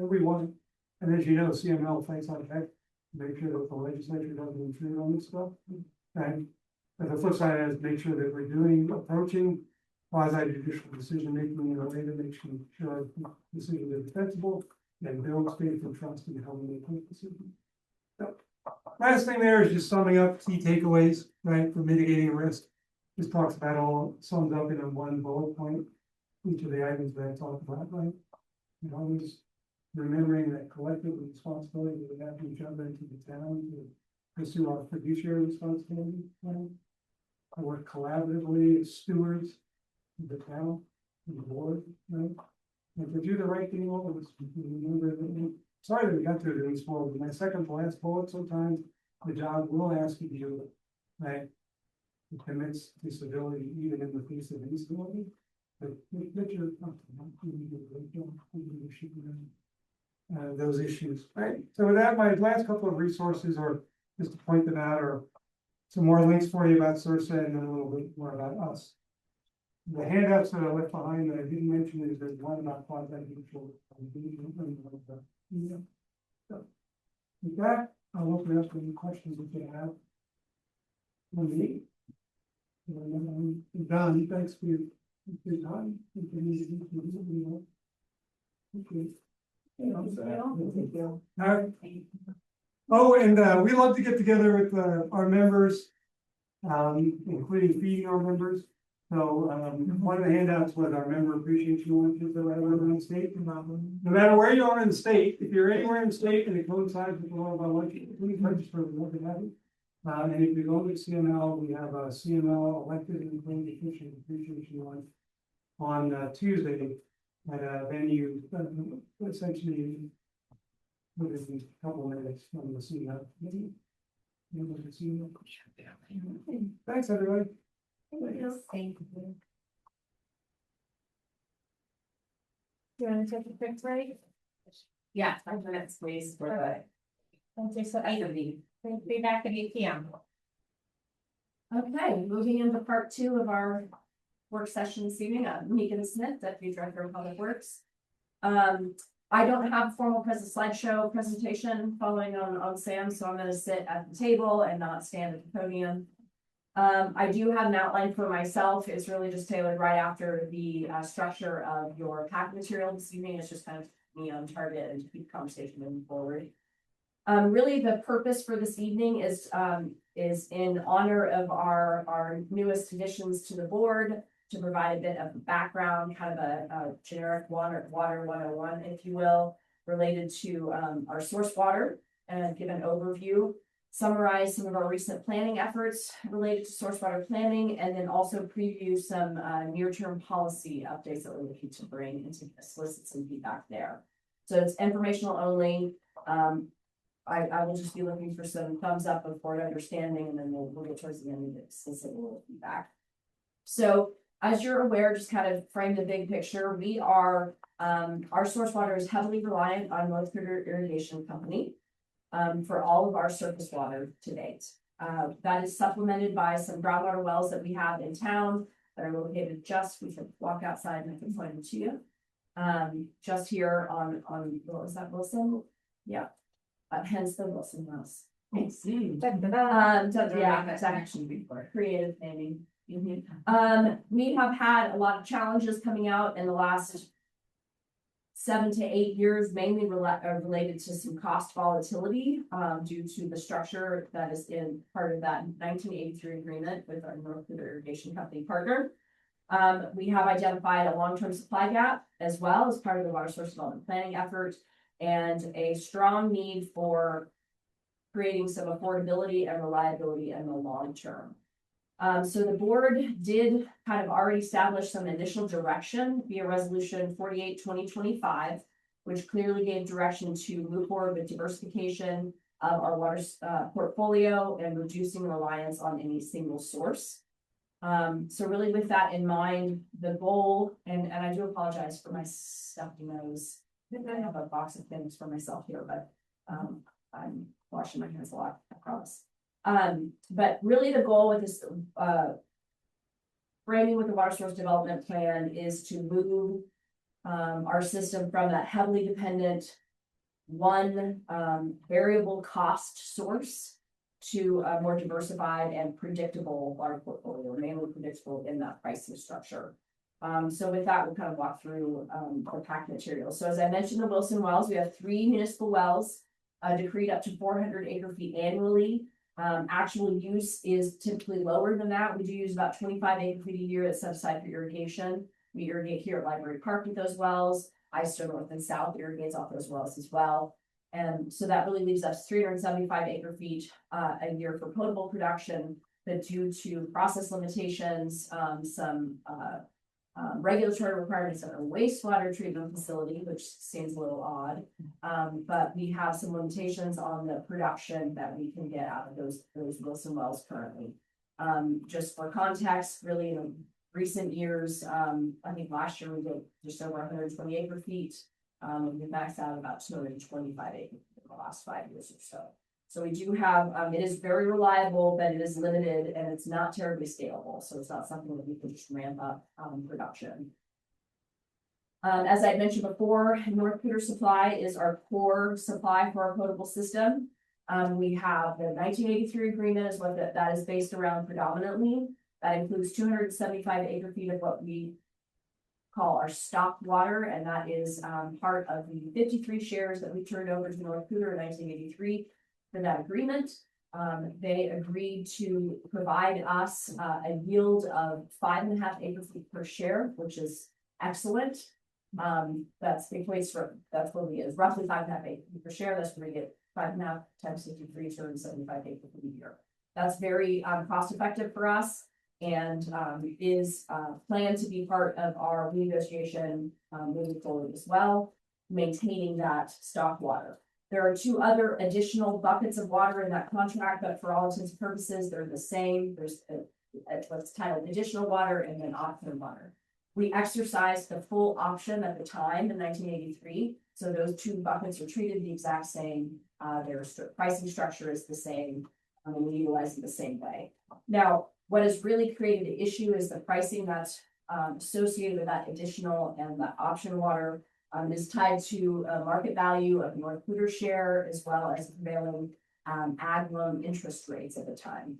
everyone. And as you know, CML fights out heck, make sure that the legislature doesn't intrude on this stuff. And but the flip side is make sure that we're approaching quasi judicial decision making in a way that makes sure decisions are defensible and builds faith and trust in how we make those decisions. So, last thing there is just summing up key takeaways, right, for mitigating risk. This talks about sums up in a one bullet point, each of the items that I talked about, right? And always remembering that collective responsibility that we have to each other and to the town to pursue our fiduciary responsibility, right? I work collaboratively as stewards of the town, and the board, right? And to do the right thing always, remember that. Sorry that we got to it in this bullet, but my second to last bullet, sometimes the job will ask you to do it, right? It commits to civility even in the face of instability. But get your those issues, right? So with that, my last couple of resources are just to point them out, or some more links for you about Sursa and then a little bit more about us. The handouts that I left behind that I didn't mention is there's one about quasi judicial. So, with that, I'll open up any questions that you have. On me. And I'm done, thanks for your time. Okay. All right. Oh, and we love to get together with our members, including feeding our members. So one of the handouts was our member appreciation lunches that we have around the state. No matter where you are in the state, if you're anywhere in the state and it coincides with one of our lunches, please register. We'd love to have you. And if you go to CML, we have a CML elected and appointed officials appreciation lunch on Tuesday at a venue, essentially within a couple of minutes from the CML. Thanks, everybody. Thank you. You wanna take a quick break? Yeah, 5 minutes, please, for the Okay, so eight of these. we'll be back at 8 p.m. Okay, moving into part 2 of our work session this evening, Megan Smith, Deputy Director of Public Works. I don't have a formal slideshow presentation following on Sam, so I'm gonna sit at the table and not stand at the podium. I do have an outline for myself. It's really just tailored right after the structure of your packet material this evening. It's just kind of me on target and to keep the conversation moving forward. Really, the purpose for this evening is in honor of our newest additions to the board, to provide a bit of background, kind of a generic water 101, if you will, related to our source water, and give an overview, summarize some of our recent planning efforts related to source water planning, and then also preview some near-term policy updates that we're looking to bring and to solicit some feedback there. So it's informational only. I will just be looking for some thumbs up of board understanding, and then we'll get towards the end and solicit a little feedback. So as you're aware, just kind of frame the big picture, we are, our source water is heavily reliant on North River Irrigation Company for all of our surface water to date. That is supplemented by some groundwater wells that we have in town that are located we can walk outside and I can point them to you. Just here on, what was that, Wilson? Yeah. Hence the Wilson Wells. Thanks. Yeah, that's actually creative naming. We have had a lot of challenges coming out in the last 7 to 8 years, mainly related to some cost volatility due to the structure that is in part of that 1983 agreement with our North River Irrigation Company partner. We have identified a long-term supply gap as well as part of the water source development planning effort, and a strong need for creating some affordability and reliability in the long term. So the board did kind of already establish some initial direction via resolution 48/2025, which clearly gave direction to move forward with diversification of our water portfolio and reducing reliance on any single source. So really with that in mind, the goal, and I do apologize for my stuffy nose. I have a box of things for myself here, but I'm washing my hands a lot, I promise. But really the goal with this framing with the water source development plan is to move our system from that heavily dependent one variable cost source to a more diversified and predictable water portfolio, mainly predictable in that pricing structure. So with that, we'll kind of walk through the pack material. So as I mentioned, the Wilson wells, we have 3 municipal wells decreed up to 400 acre-feet annually. Actual use is typically lower than that. We do use about 25 acre-feet a year that's set aside for irrigation. We irrigate here at Library Park with those wells. ISO North and South irrigates off those wells as well. And so that really leaves us 375 acre-feet a year for potable production, but due to process limitations, some regulatory requirements of a wastewater treatment facility, which seems a little odd. But we have some limitations on the production that we can get out of those Wilson wells currently. Just for context, really in recent years, I think last year we did just over 120 acre-feet. We maxed out about 225 acre in the last 5 years or so. So we do have, it is very reliable, but it is limited and it's not terribly scalable, so it's not something that we can just ramp up, production. As I mentioned before, North Peter Supply is our core supply for our potable system. We have the 1983 agreement is what that is based around predominantly. That includes 275 acre feet of what we call our stock water, and that is part of the 53 shares that we turned over to North Peter in 1983 for that agreement. They agreed to provide us a yield of 5.5 acre feet per share, which is excellent. That's equates for, that's what we is roughly 5.5 acre feet per share. That's where we get 5.5 times 53, 275 acre feet a year. That's very cost effective for us, and is planned to be part of our renegotiation moving forward as well, maintaining that stock water. There are 2 other additional buckets of water in that contract, but for all intents and purposes, they're the same. There's what's titled additional water and then optional water. We exercised the full option at the time in 1983. So those 2 buckets are treated the exact same. Their pricing structure is the same. And we utilize it the same way. Now, what has really created the issue is the pricing that's associated with that additional and the option water is tied to a market value of North Peter share, as well as prevailing ag loan interest rates at the time.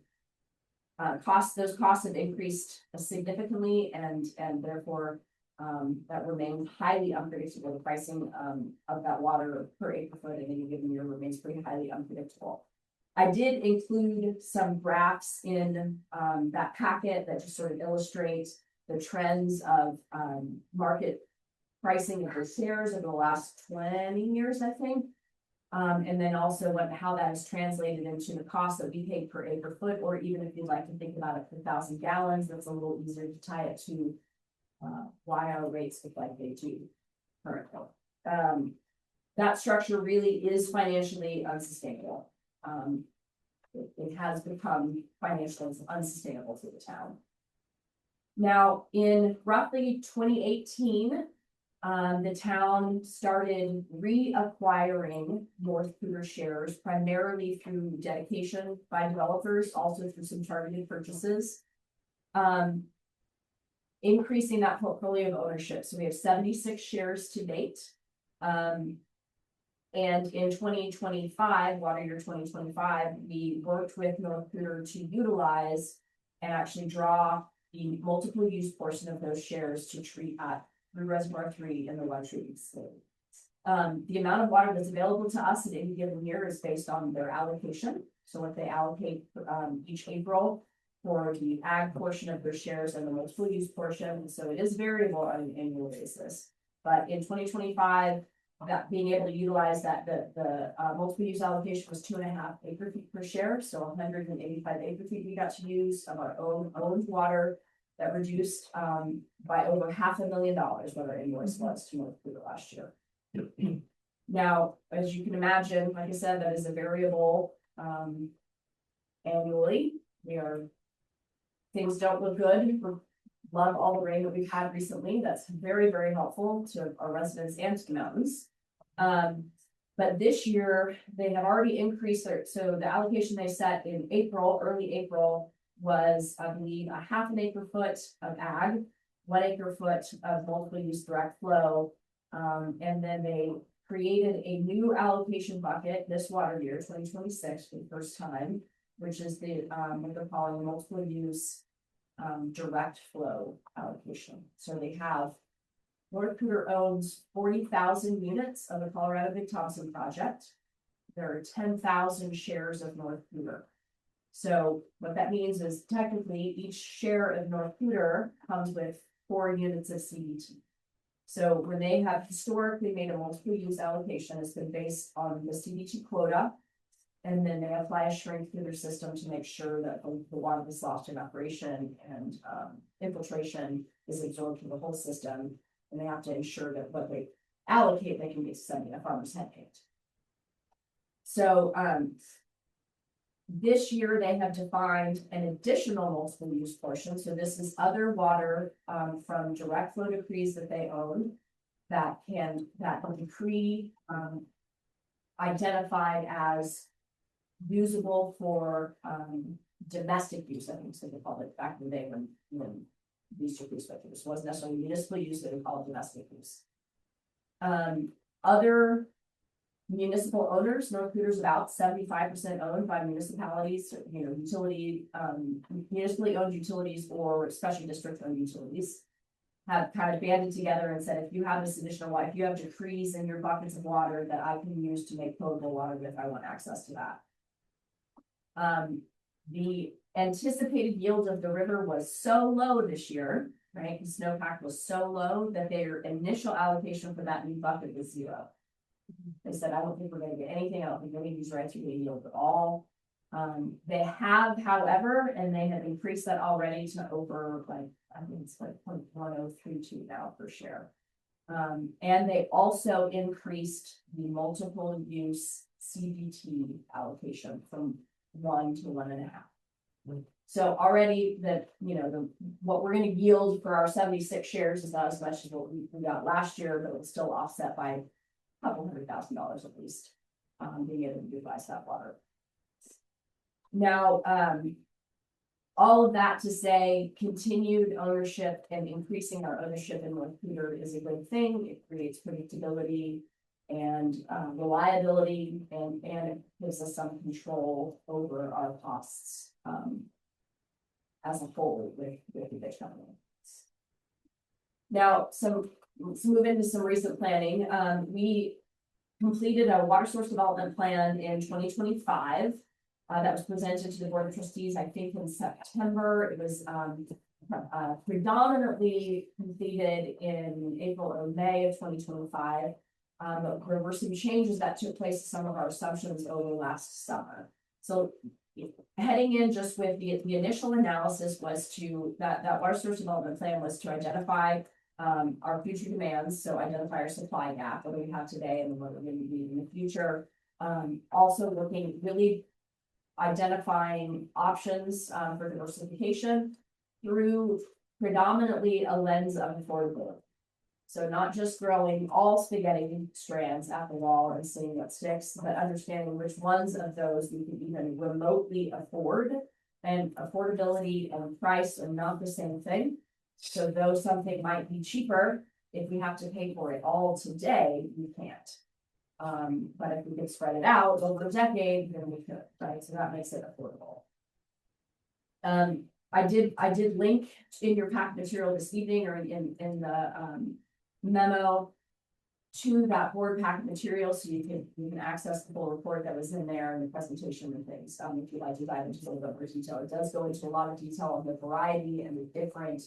Those costs have increased significantly, and therefore that remains highly unpredictable. The pricing of that water per acre foot in any given year remains pretty highly unpredictable. I did include some graphs in that packet that just sort of illustrate the trends of market pricing of the shares over the last 20 years, I think. And then also how that is translated into the cost that we pay per acre foot, or even if you'd like to think about it per 1,000 gallons, that's a little easier to tie it to why our rates look like they do currently. That structure really is financially unsustainable. It has become financially unsustainable for the town. Now, in roughly 2018, the town started reacquiring North Peter shares, primarily through dedication by developers, also through some targeted purchases, increasing that portfolio of ownership. So we have 76 shares to date. And in 2025, water year 2025, we worked with North Peter to utilize and actually draw the multiple use portion of those shares to treat at through Reservoir 3 in the water treatment facility. The amount of water that's available to us at any given year is based on their allocation. So what they allocate each April for the ag portion of their shares and the multiple use portion. So it is variable on an annual basis. But in 2025, that being able to utilize that, the multiple use allocation was 2.5 acre feet per share. So 185 acre feet we got to use of our own water. That reduced by over $500,000 what our invoice was to North Peter last year. Now, as you can imagine, like I said, that is a variable annually. Things don't look good. We love all the rain that we've had recently. That's very, very helpful to our residents and to the mountains. But this year they have already increased so the allocation they set in April, early April, was, I believe, 0.5 acre foot of ag, 1 acre foot of multiple use direct flow. And then they created a new allocation bucket this water year, 2026, for the first time, which is the what they're calling multiple use direct flow allocation. So they have North Peter owns 40,000 units of the Colorado Big Thompson project. There are 10,000 shares of North Peter. So what that means is technically each share of North Peter comes with 4 units of CBT. So when they have historically made a multiple use allocation, it's been based on the CBT quota. And then they apply a shrink through their system to make sure that the water that's lost in operation and infiltration is absorbed through the whole system. And they have to ensure that what they allocate, they can be sending a farmer's head count. So this year they have defined an additional multiple use portion. So this is other water from direct flow decrees that they own that the decree identified as usable for, domestic use, I think, so they called it back in the day when these took these pictures, wasn't necessarily municipal use, they would call it domestic use. Other municipal owners, North Cooter's about 75% owned by municipalities, you know, utility, municipally owned utilities or special district owned utilities. Have kind of banded together and said, if you have this additional water, if you have decrees in your buckets of water that I can use to make potable water with, I want access to that. The anticipated yield of the river was so low this year, right? The snowpack was so low that their initial allocation for that new bucket was 0. They said, I don't think we're gonna get anything. I don't think any of these rights are gonna yield at all. They have, however, and they have increased that already to over like, I think it's like 0.1032 now per share. And they also increased the multiple use CBT allocation from 1 to 1.5. So already that, you know, what we're gonna yield for our 76 shares is not as much as what we got last year, but it's still offset by a couple $100,000 at least, being able to utilize that water. Now, all of that to say, continued ownership and increasing our ownership in North Cooter is a good thing. It creates predictability and reliability, and it gives us some control over our costs as a whole with the big company. Now, let's move into some recent planning. We completed a water source development plan in 2025. That was presented to the Board of Trustees, I think in September. It was predominantly completed in April or May of 2025. But there were some changes that took place to some of our assumptions over last summer. So heading in just with the initial analysis was that water source development plan was to identify our future demands, so identify our supply gap, what do we have today and what we're going to need in the future. Also really identifying options for diversification through predominantly a lens of affordability. So not just throwing all spaghetti strands at the wall and seeing what sticks, but understanding which ones of those we can even remotely afford. And affordability and price are not the same thing. So though something might be cheaper, if we have to pay for it all today, we can't. But if we could spread it out over a decade, then we could, right? So that makes it affordable. I did link in your pack material this evening or in the memo to that board packet material, so you can access the full report that was in there and the presentation and things. If you'd like to dive into a little bit more detail, it does go into a lot of detail on the variety and the different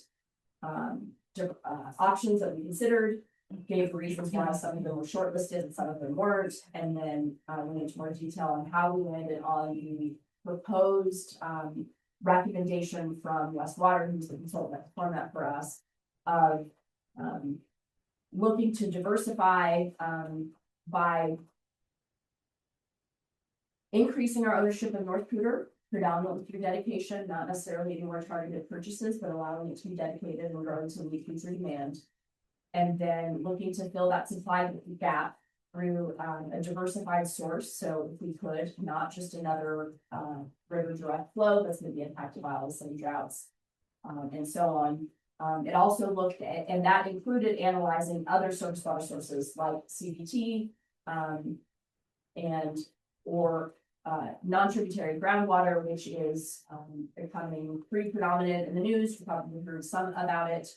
options that we considered. Gave reasons why some of them were shortlisted and some of them weren't, and then went into more detail on how we landed on the proposed recommendation from West Water, who's the consultant that performed that for us, of looking to diversify by increasing our ownership in North Cooter, predominantly through dedication, not necessarily any more targeted purchases, but allowing it to be dedicated and growing to meet future demand. And then looking to fill that supply gap through a diversified source. So if we could, not just another river direct flow that's going to be impacted by all the same droughts and so on. It also looked at, and that included analyzing other surface water sources like CPT and or non-tributary groundwater, which is becoming pretty predominant in the news. You've probably heard some about it.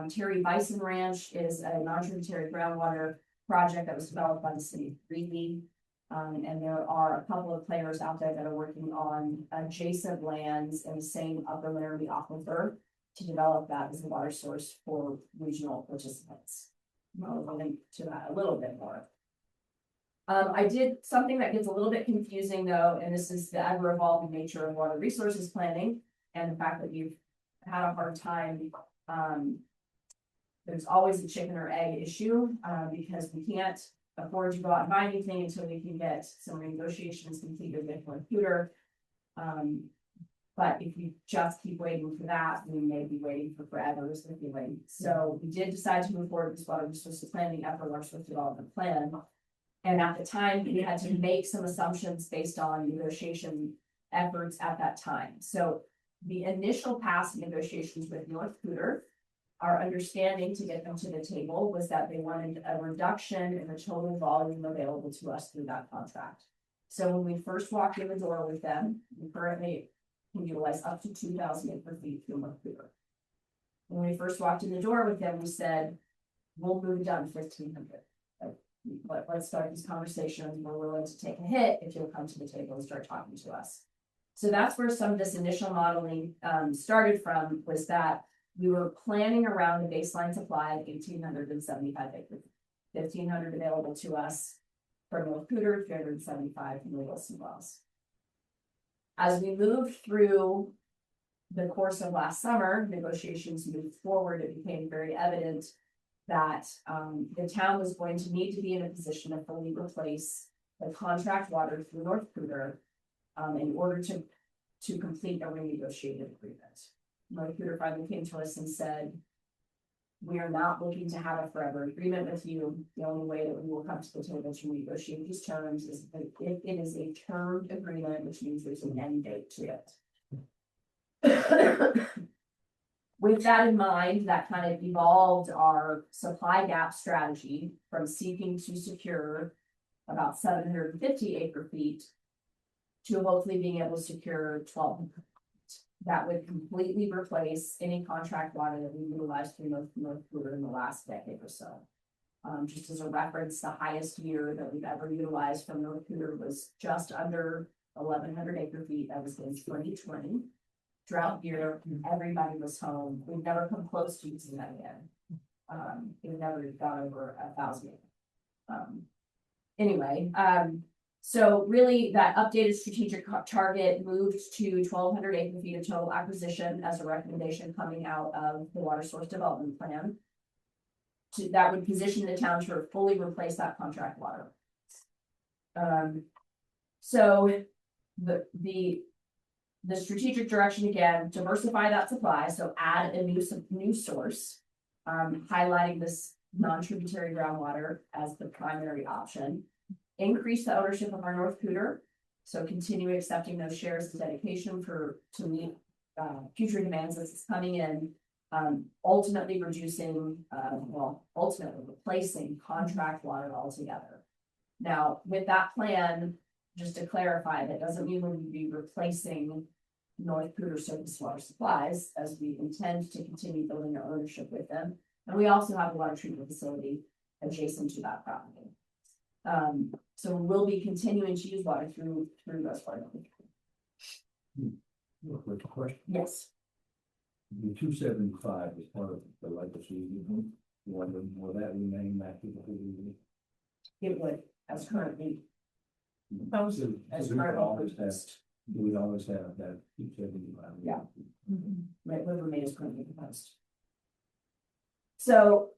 Terry Bison Ranch is a non-tributary groundwater project that was developed by the city of Greeley. And there are a couple of players out there that are working on adjacent lands in the same upper Laramie aquifer to develop that as a water source for regional participants. I'll go into that a little bit more. I did something that gets a little bit confusing though, and this is the ever-evolving nature of water resources planning and the fact that you've had a hard time. There's always a chicken or egg issue because we can't afford to go out and buy anything until we can get some negotiations completed with North Cooter. But if you just keep waiting for that, we may be waiting for forever is the feeling. So we did decide to move forward with this water resources planning effort, water source development plan. And at the time, we had to make some assumptions based on negotiation efforts at that time. So the initial past negotiations with North Cooter, our understanding to get them to the table was that they wanted a reduction in the total volume available to us through that contract. So when we first walked in the door with them, we currently can utilize up to 2,000 acre feet through North Cooter. When we first walked in the door with them, we said, we'll move it down to 1,500. Let's start these conversations. We're willing to take a hit if you'll come to the table and start talking to us. So that's where some of this initial modeling started from, was that we were planning around a baseline supply of 1,875 acres, 1,500 available to us from North Cooter, 375 from the Wilson wells. As we moved through the course of last summer, negotiations moved forward, it became very evident that the town was going to need to be in a position to fully replace the contract water through North Cooter in order to complete a renegotiated agreement. North Cooter finally came to us and said, we are not looking to have a forever agreement with you. The only way that we will come to the table to negotiate these terms is if it is a termed agreement, which means there's an end date to it. With that in mind, that kind of evolved our supply gap strategy from seeking to secure about 750 acre feet to hopefully being able to secure 1,200. That would completely replace any contract water that we utilized through North Cooter in the last decade or so. Just as a reference, the highest year that we've ever utilized from North Cooter was just under 1,100 acre feet. That was in 2020. Drought year, everybody was home. We've never come close to using that again. We've never got over 1,000. Anyway, so really that updated strategic target moved to 1,200 acre feet of total acquisition as a recommendation coming out of the water source development plan. That would position the town to fully replace that contract water. So the strategic direction again, diversify that supply, so add a new source, highlighting this non-tributary groundwater as the primary option. Increase the ownership of our North Cooter, so continue accepting those shares as dedication to meet future demands as it's coming in. Ultimately replacing contract water altogether. Now, with that plan, just to clarify, that doesn't mean we'll be replacing North Cooter surface water supplies, as we intend to continue building our ownership with them. And we also have a water treatment facility adjacent to that property. So we'll be continuing to use water through those water. Quick question. Yes. The 275 is part of the legacy. Will that remain active? It would, as currently. As we always have, we always have that 275. Yeah. Right, would remain as currently proposed. So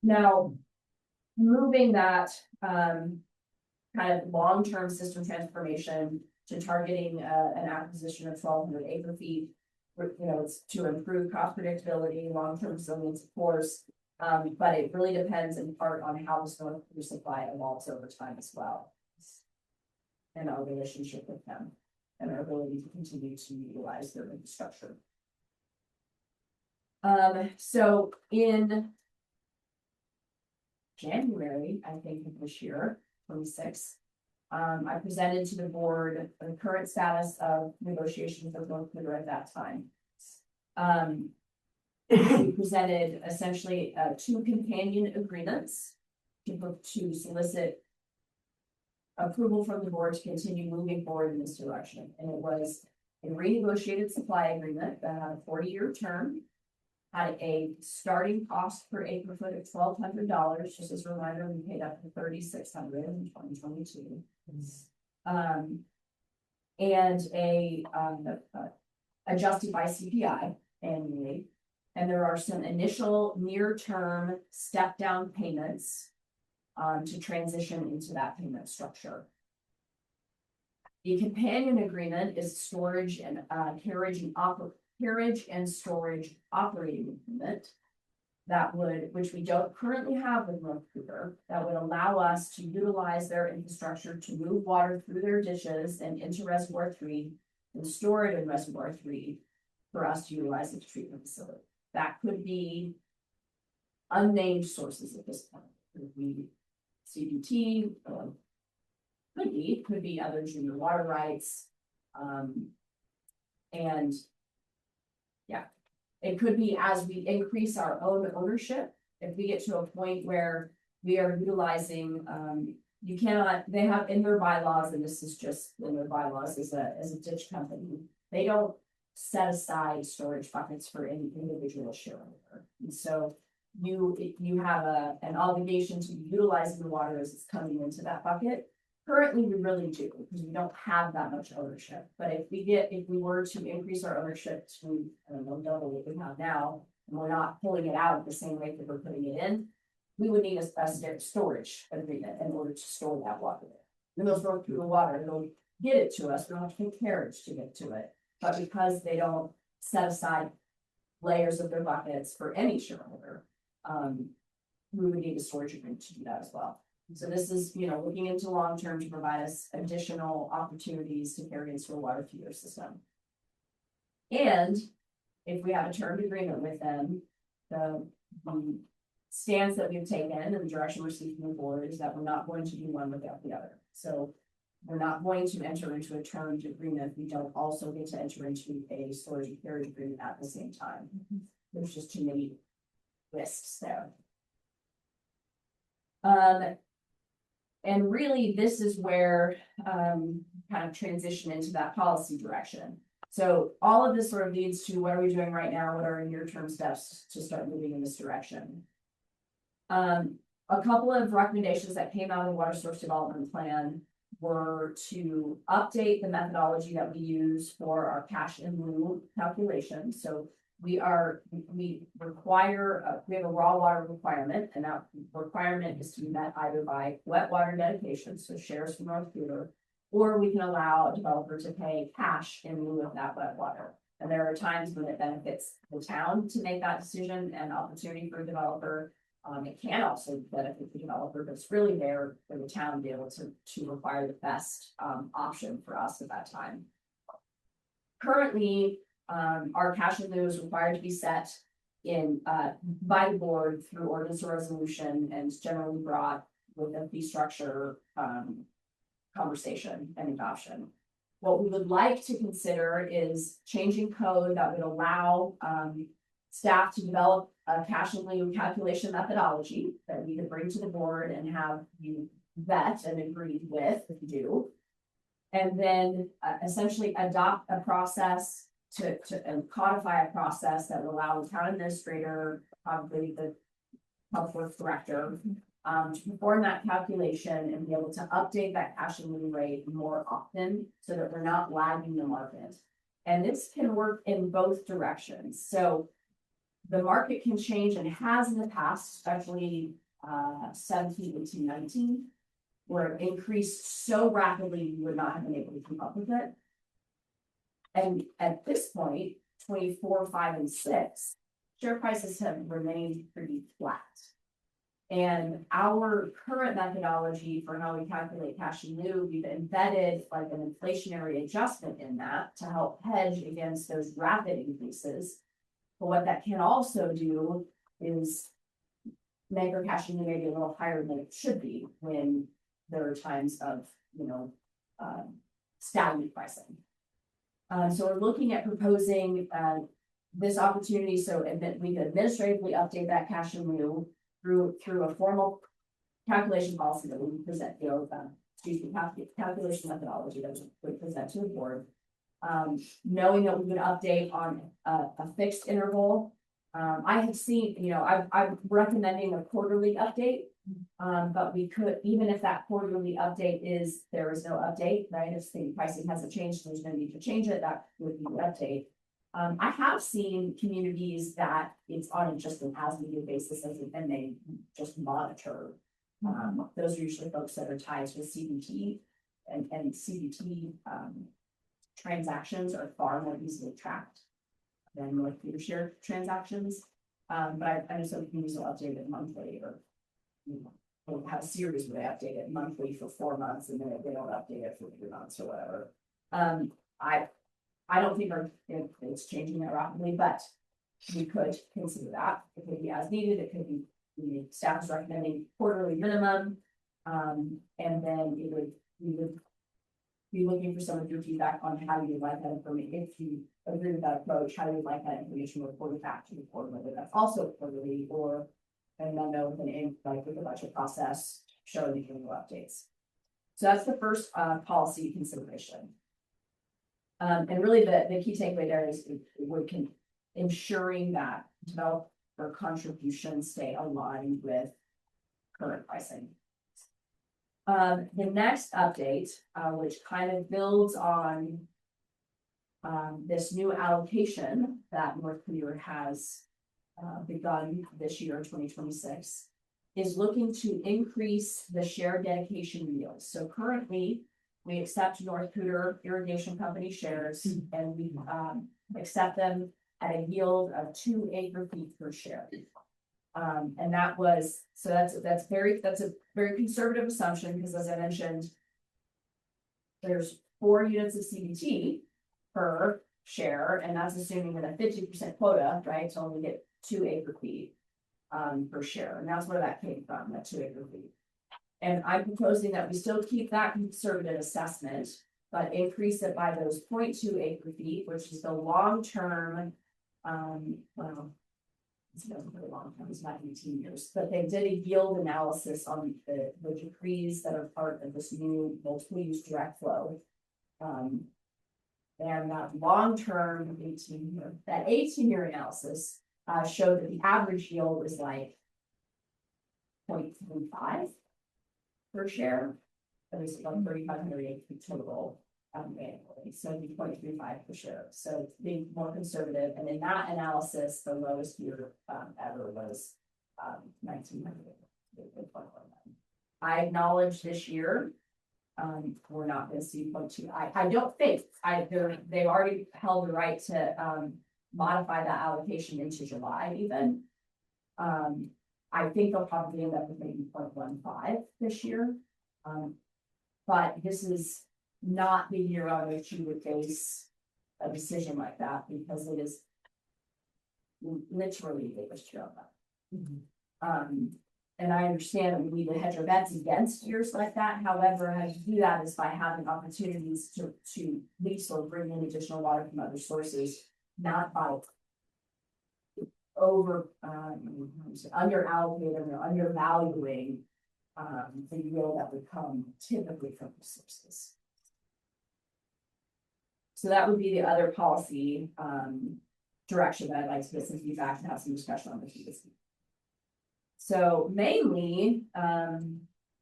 now moving that kind of long-term system transformation to targeting an acquisition of 1,200 acre feet, it's to improve cost predictability, long-term resilience, of course, but it really depends in part on how the North Cooter supply evolves over time as well, and our relationship with them, and our ability to continue to utilize their infrastructure. So in January, I think of this year, 26, I presented to the board the current status of negotiations with North Cooter at that time. We presented essentially 2 companion agreements to solicit approval from the board to continue moving forward in this direction. And it was a renegotiated supply agreement that had a 40-year term, had a starting cost per acre foot of $1,200. Just as a reminder, we paid up to $3,600 in 2022. And a adjusted by CPI annually. And there are some initial near-term step-down payments to transition into that payment structure. The companion agreement is storage and carriage and storage operating agreement. that would, which we don't currently have with North Cougar, that would allow us to utilize their infrastructure to move water through their ditches and into Reservoir 3 and store it in Reservoir 3 for us to utilize as a treatment facility. That could be unnamed sources at this point. Could be CBT, could be other junior water rights. And yeah, it could be as we increase our own ownership, if we get to a point where we are utilizing, you cannot, they have in their bylaws, and this is just in their bylaws as a ditch company, they don't set aside storage buckets for any individual shareholder. And so you have an obligation to utilize the water as it's coming into that bucket. Currently, we really do, because we don't have that much ownership. But if we were to increase our ownership to, I don't know, double what we have now, and we're not pulling it out at the same rate that we're putting it in, we would need a storage agreement in order to store that water there. And those North Cougar water, they'll get it to us, we don't have to take carriage to get to it. But because they don't set aside layers of their buckets for any shareholder, we would need a storage agreement to do that as well. So this is, looking into long-term to provide us additional opportunities to carry into a water feeder system. And if we have a termed agreement with them, the stance that we've taken and the direction we're seeking the board is that we're not going to do one without the other. So we're not going to enter into a termed agreement. We don't also get to enter into a storage and carriage agreement at the same time. There's just too many risks there. And really, this is where kind of transition into that policy direction. So all of this sort of leads to what are we doing right now? What are our near-term steps to start moving in this direction? A couple of recommendations that came out of the Water Source Development Plan were to update the methodology that we use for our cash in lieu calculation. So we require, we have a raw water requirement, and that requirement is to be met either by wet water dedication, so shares from North Cougar, or we can allow a developer to pay cash in lieu of that wet water. And there are times when it benefits the town to make that decision and opportunity for a developer. It can also benefit the developer, but it's really there for the town to be able to require the best option for us at that time. Currently, our cash in lieu is required to be set in by the board through ordinance or resolution, and is generally brought with a fee structure conversation and adoption. What we would like to consider is changing code that would allow staff to develop a cash in lieu calculation methodology that we could bring to the board and have you vet and agree with if you do. And then essentially adopt a process and codify a process that will allow the town administrator, probably the public works director, to perform that calculation and be able to update that cash in lieu rate more often so that we're not lagging the market. And this can work in both directions. So the market can change and has in the past, especially 17, 18, 19, where it increased so rapidly we would not have been able to keep up with it. And at this point, 24, 5, and 6, share prices have remained pretty flat. And our current methodology for how we calculate cash in lieu, we've embedded like an inflationary adjustment in that to help hedge against those rapid increases. But what that can also do is make our cash in lieu maybe a little higher than it should be when there are times of, stagnant pricing. So we're looking at proposing this opportunity so that we can administratively update that cash in lieu through a formal calculation policy that we present, calculation methodology that we present to the board. Knowing that we would update on a fixed interval. I have seen, I'm recommending a quarterly update. But we could, even if that quarterly update there is no update, right? If the pricing hasn't changed, there's no need to change it, that would be the update. I have seen communities that it's on just an as-needed basis and they just monitor. Those are usually folks that are tied to CBT and CBT transactions are far more easily tracked than North Cougar share transactions. But I know some communities will update it monthly or. You know, they'll have a series where they update it monthly for 4 months and then they don't update it for 3 months or whatever. I don't think it's changing that rapidly, but we could consider that. It could be as needed, it could be, staff is recommending quarterly minimum. And then we would be looking for some of your feedback on how you would like that information. If you agree with that approach, how you would like that information reported back to the board, whether that's also quarterly or a memo with with the budget process showing the annual updates. So that's the first policy consideration. And really the key takeaway there is ensuring that developer contributions stay aligned with current pricing. The next update, which kind of builds on this new allocation that North Clear has begun this year, 2026, is looking to increase the share dedication yield. So currently, we accept North Cooter Irrigation Company shares, and we accept them at a yield of 2 acre-feet per share. And that's a very conservative assumption, because as I mentioned, there's 4 units of CBT per share, and that's assuming that a 50% quota, right, to only get 2 acre-feet per share, and that's where that came from, that 2 acre-feet. And I'm proposing that we still keep that conservative assessment, but increase it by those 0.2 acre-feet, which is the long-term, well, it's not really long term, it's not 18 years, but they did a yield analysis on the decrees that are part of this new multiple use direct flow. And that long-term 18-year analysis showed that the average yield was like 0.35 per share. That was about 3,500 acre total annually, so it'd be 0.35 per share. So being more conservative, and in that analysis, the lowest year ever was 1900. I acknowledge this year we're not going to see 0.2. I don't think they've already held the right to modify that allocation into July even. I think they'll probably end up with maybe 0.15 this year. But this is not the year on which you would face a decision like that, because it is literally the biggest year on that. And I understand that we need to hedge our bets against years like that. However, how you do that is by having opportunities to lease or bring in additional water from other sources, not by under allocating or undervaluing the yield that would come typically from the sources. So that would be the other policy direction that I'd like to get some feedback and have some discussion on the So mainly,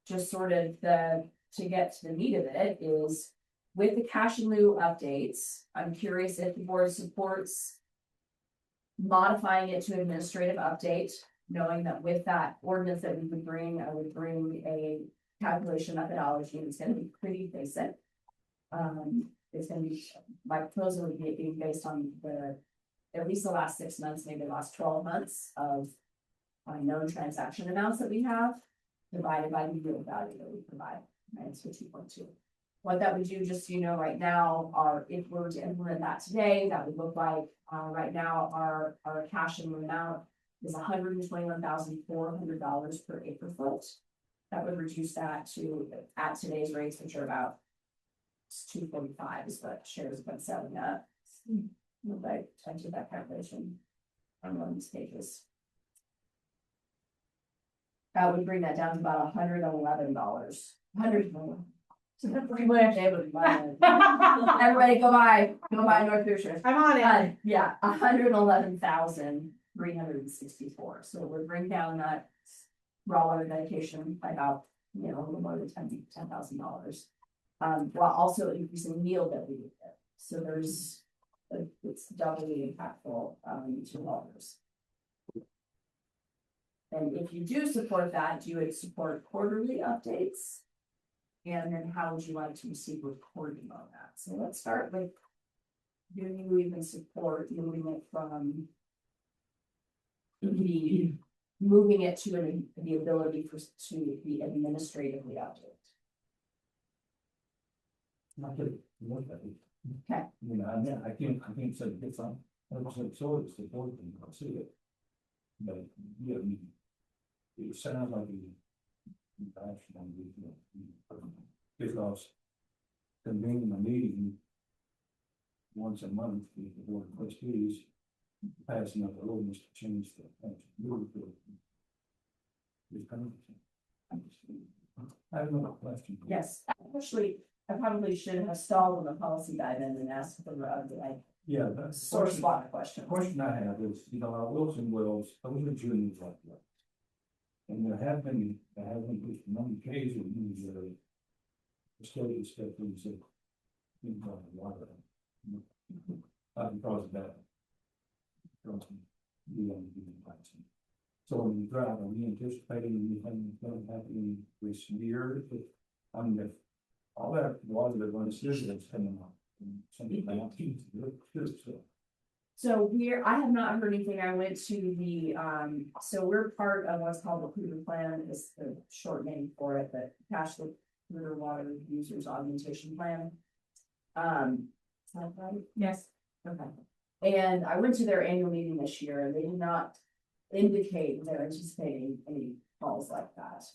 just sort of to get to the meat of it is with the cash in lieu updates. I'm curious if the board supports modifying it to administrative update, knowing that with that ordinance that we would bring, I would bring a calculation methodology, and it's going to be pretty basic. It's going to be, my proposal would be being based on at least the last 6 months, maybe the last 12 months of known transaction amounts that we have, divided by the yield value that we provide, right? So 2.2. What that would do, just so you know, right now, if we were to implement that today, that would look like right now our cash in amount is $121,400 per acre foot. That would reduce that to, at today's rates, which are about 245 is what shares have been selling at. I did that calculation on one of these pages. That would bring that down to about $111. $100. So that's pretty much able to buy it. Everybody go buy North Clear. I'm on it. Yeah, 111,364. So it would bring down that raw water dedication by about, a little more than $10,000. While also increasing yield that we would get. So it's doubly impactful to waters. And if you do support that, you would support quarterly updates. And then how would you like to receive reporting on that? So let's start with, do you even support moving it from be moving it to the ability to be administratively updated. I could look at it. Okay. You know, I can't say it's on, I don't say so it's the board thing, I'll see it. But, yeah, I mean, it sounds like rational, because convening a meeting once a month with the board of trustees, passing up the ordinance to change the. I have another question. Yes, actually, I probably should have stalled on the policy guide and asked for like Yeah, that's. source block question. The question I have is, you know, our Wilson Wells, those are juniors like that. And there have been just many cases where the state is stepping and said, things on the water. Because of that. So when you drive, are we anticipating anything that's going to happen this year? I mean, if all that water that runs through that's coming up. And something like that. So I have not heard anything. I went to the, so we're part of what's called the Polluter Plan, is the short name for it, but Cash the Polluter Water Users Augmentation Plan. Is that right? Yes. Okay. And I went to their annual meeting this year and they did not indicate they're anticipating any calls like that.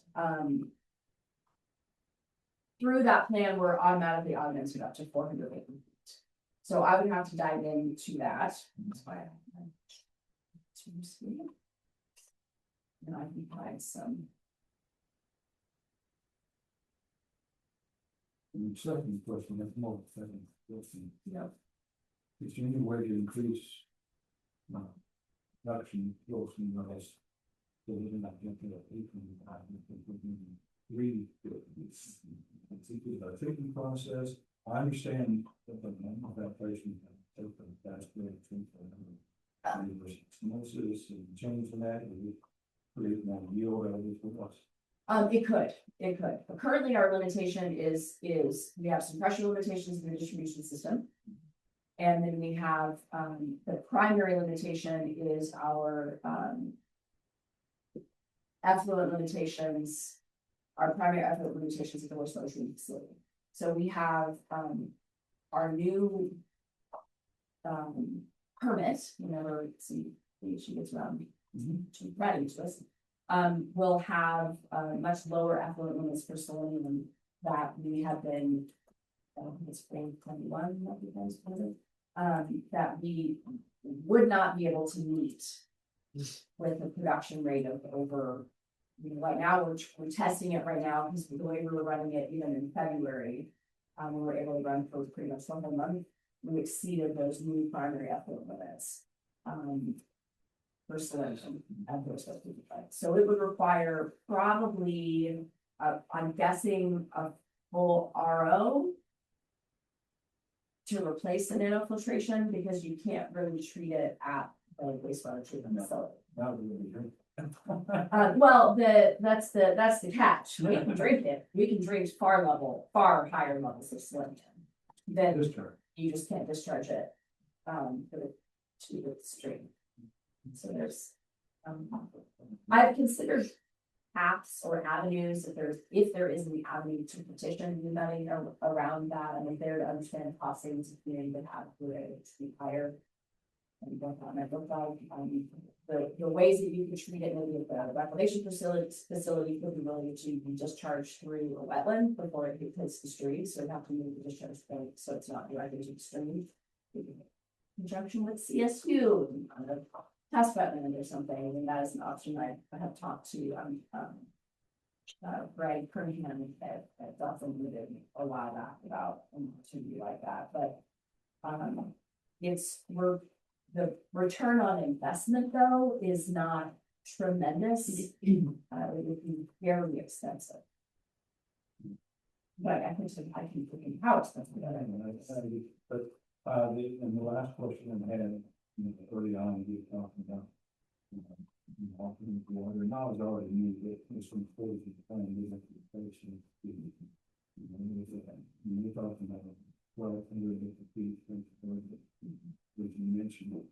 Through that plan, we're automatically augmented up to 400 acre feet. So I would have to dive into that. That's why I have to see. And I can find some. And the second question, that's more second question. Yep. Is there any way to increase production, Wilson Wells? So we're not getting to 3. It's a tricky process. I understand that the evaporation that's great. And changing that, and create more yield out of it for us. It could. But currently our limitation is we have some pressure limitations in the distribution system. And then we have, the primary limitation is our, effluent limitations. Our primary effluent limitations at the wastewater treatment facility. So we have, our new, permit, whenever she gets around to writing to us, will have, much lower effluent limits for selenium that we have been, it's spring 21, that we guys put it, that we would not be able to meet with a production rate of over, right now, we're testing it right now, because the way we were running it even in February, we were able to run for pretty much the whole month. We exceeded those new primary effluent limits. For selenium and those specific. So it would require probably, I'm guessing, a full RO to replace the nanofiltration, because you can't really treat it at the wastewater treatment facility. Not really. Well, that's the catch. We can drink it. We can drink far higher levels of selenium. Then you just can't discharge it to the stream. So there's, I've considered paths or avenues if there is an avenue to petition anybody around that. I'm there to understand cost savings if you would have to be higher. And the ways that you could treat it, maybe if the reclamation facility could be willing to be discharged through a wetland before it hits the stream, so you have to move the discharge point so it's not directly to the stream. In conjunction with CSU, test wetland or something, and that is an option I have talked to Greg Kernhan at Dawson Limited a while back about an opportunity like that, but the return on investment though is not tremendous. It would be very expensive. But I can think how expensive that is. But and the last question I had early on, we were talking about water. Now it's already new, but it's from 40 to 20 years you're talking about 1,250 feet, which you mentioned.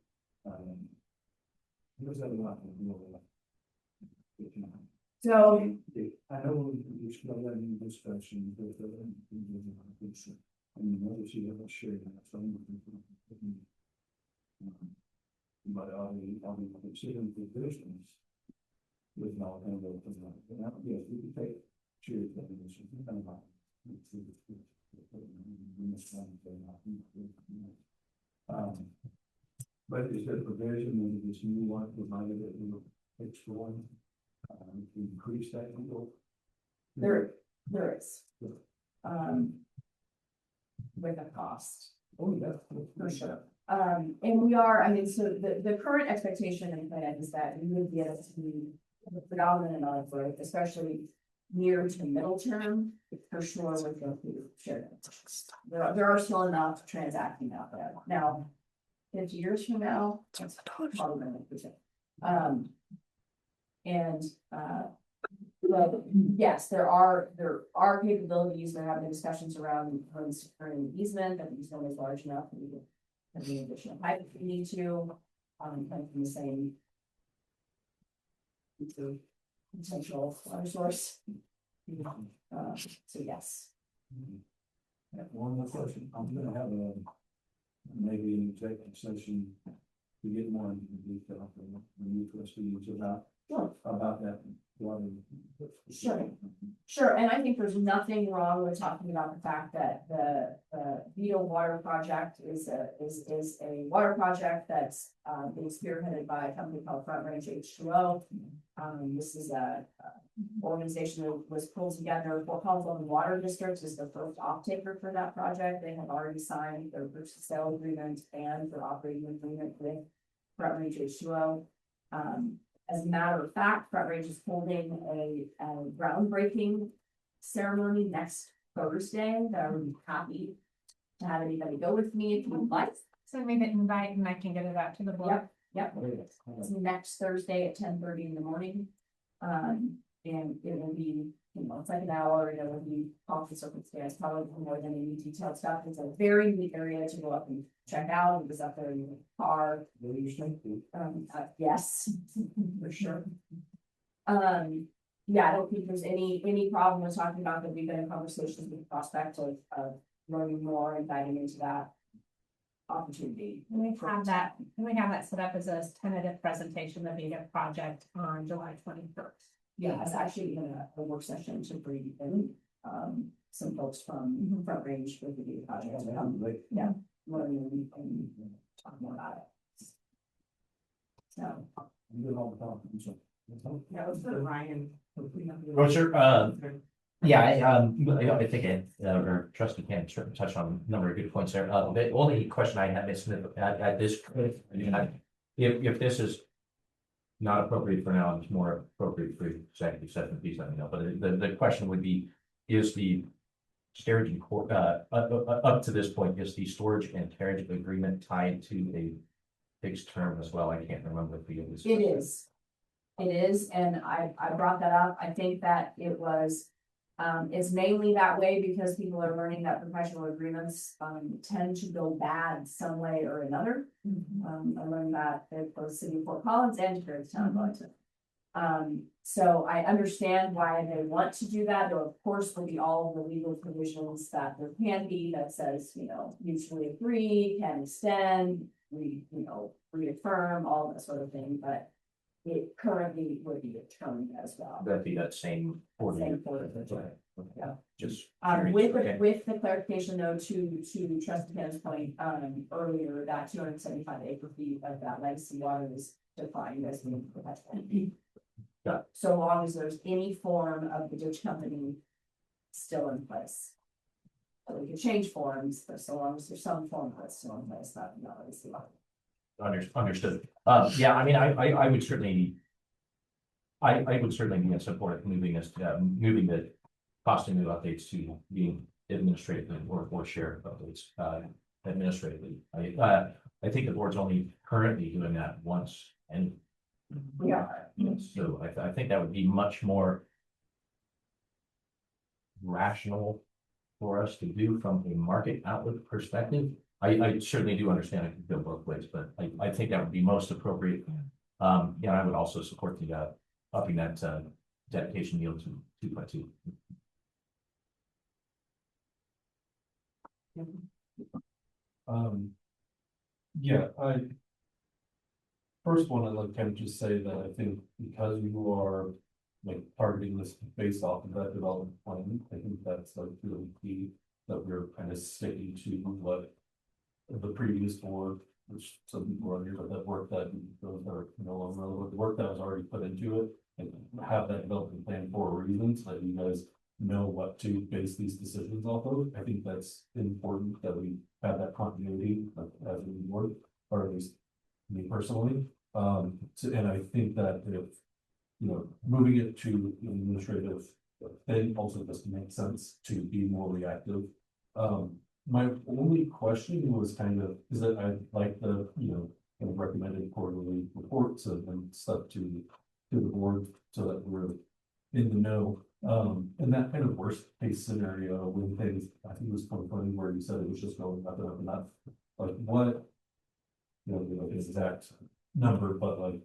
What does that allow? So, I know we should have that in discussion, but I mean, obviously, I'm not sure that some. But are we considering the business? With no kind of, yes, we can take. Sure. But is there provision in this new one provided that we will extra one? To increase that deal? there is. With a cost. Oh, yeah. For sure. And we are, I mean, so the current expectation and plan is that we would be able to be the predominant amount of growth, especially near to middle term, for sure with the share. There are still enough transacting out there. Now, 50 years from now, it's probably not 100%. But yes, there are capabilities, there have been discussions around securing easement, that the easement is large enough. We would have the additional pipe if we need to, come from the same. Potential water source. So yes. Yeah, one more question, I'm gonna have maybe an executive session to get more into the detail from the new trustees about that water. Sure, and I think there's nothing wrong with talking about the fact that the Vito Water Project is a water project that's being spearheaded by a company called Front Range H2O. This is a organization that was pulled together. Fort Collins Water District is the first off-taker for that project. They have already signed their purchase and sale agreement and their operating agreement with Front Range H2O. As a matter of fact, Front Range is holding a groundbreaking ceremony next Thursday that I would be happy to have anybody go with me if you would like. Send me the invite and I can get it out to the board. Yep. It's next Thursday at 10:30 in the morning. And it will be, it's like an hour, it will be off the circumstance, probably more than any detailed stuff. It's a very neat area to go up and check out. It was up there in the car. Yes, for sure. Yeah, I don't think there's any problem with talking about that. We've been in conversations with the prospect of learning more and diving into that opportunity. And we have that set up as a tentative presentation of the project on July 21st. Yeah, it's actually in a work session to bring in some folks from Front Range with the data project to come, learn and talk more about it. So. Yeah, let's go to Ryan. Roger, yeah, I think our trustee can certainly touch on a number of good points there. The only question I had is at this, if this is not appropriate for now, it's more appropriate for executive session, please let me know. But the question would be, is the storage and up to this point, is the storage and carriage agreement tied to a fixed term as well? I can't remember if it was. It is, and I brought that up. I think that it was, it's mainly that way because people are learning that professional agreements tend to go bad some way or another. I learned that at both City of Fort Collins and Town of Wellington. So I understand why they want to do that. There of course will be all of the legal provisions that there can be that says, mutually agree, can extend, reaffirm, all that sort of thing, but it currently would be a term as well. That'd be that same. Same Yeah, just. With the clarification though, to Trustee Ken's point, earlier, that 275 acre feet of that legacy water is defined as being professional. Yeah. So long as there's any form of the ditch company still in place. So we can change forms, but so long as there's some form that's still in place, not legacy water. Understood. Yeah, I mean, I would certainly. I would certainly be in support of moving this, moving the cost of new updates to being administratively or share updates, administratively. I think the board's only currently doing that once and. Yeah. So I think that would be much more rational for us to do from a market outlook perspective. I certainly do understand it can go both ways, but I think that would be most appropriate I would also support the, upping that, dedication yield to 2.2. Yeah, first one, I'd like to kind of just say that I think because you are like targeting this based off of that development plan, I think that's like really key, that we're kind of sticking to what the previous board, which some people are here, but that work that those are no longer relevant, the work that was already put into it, and have that development plan for a reason, so that you guys know what to base these decisions off of. I think that's important that we have that continuity as a board, or at least me personally. And I think that if, moving it to an administrative thing also just makes sense to be more reactive. My only question was kind of, is that I like the, kind of recommended quarterly reports and stuff to the board so that we're in the know. And that kind of worst case scenario when things, I think it was 2020 where you said it was just going up and up and up. Like what, the exact number, but like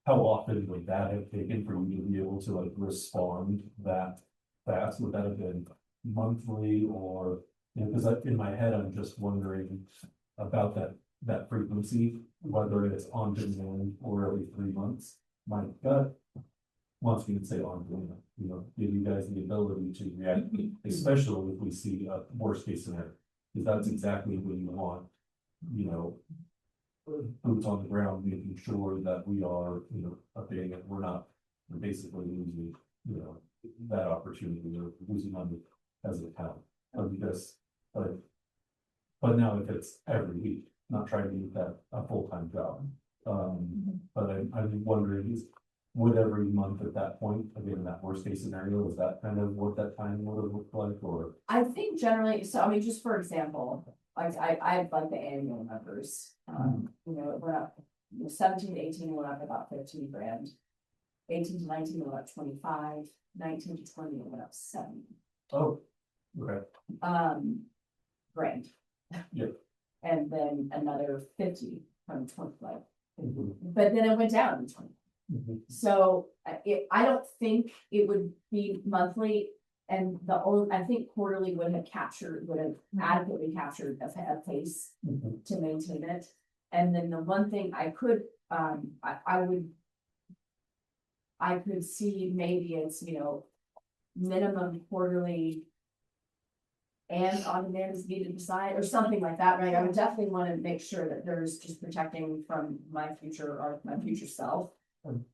how often would that have taken for you to be able to like respond that fast? Would that have been monthly or, because in my head, I'm just wondering about that frequency, whether it's on demand or every 3 months. My gut wants me to say on demand, give you guys the ability to react, especially if we see a worst case scenario, because that's exactly what you want, boots on the ground, making sure that we are, updating it. We're basically losing, that opportunity or losing on it as a town. But now if it's every week, not trying to make that a full-time job. But I'm wondering, would every month at that point, again, that worst case scenario, is that kind of what that time would have looked like, or? I think generally, so I mean, just for example, like I've like the annual numbers, it went up, 17 to 18 went up about 15 grand. 18 to 19 went up 25, 19 to 20 went up 7. Oh, okay. Grand. Yeah. And then another 50 from 25, Mhm. but then it went down to 20. Mhm. So I don't think it would be monthly, and I think quarterly would have adequately captured a pace Mhm. to maintain it. And then the one thing I could, I could see maybe it's, minimum quarterly and on demand is needed beside, or something like that, right? I would definitely want to make sure that there's just protecting from my future or my future self,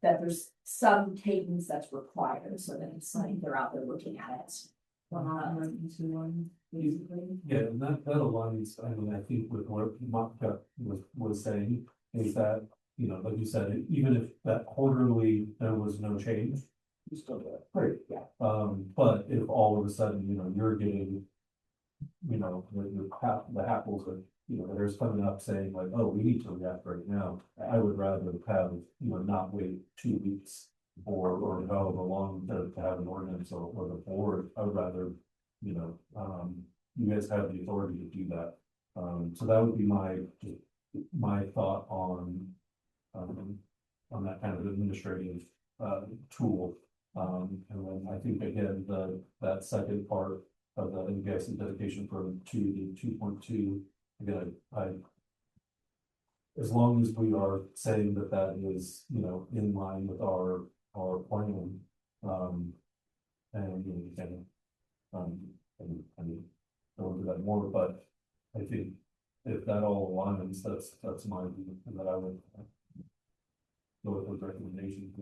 that there's some cadence that's required, so that it's like they're out there looking at it. Basically. Yeah, and that aligns, I mean, I think with what Monica was saying, is that, like you said, even if that quarterly, there was no change, you still get it. Great. Yeah. But if all of a sudden, you're getting, the apples that, that are coming up saying like, oh, we need to react right now. I would rather have, not wait 2 weeks or however long to have an ordinance or the board. I would rather, you guys have the authority to do that. So that would be my thought on that kind of administrative tool. And then I think again, that second part of the investment dedication from 2 to 2.2, again, I as long as we are saying that is, in line with our plan, and I mean, go into that more, but I think if that all aligns, that's my view, and that I would go with those recommendations.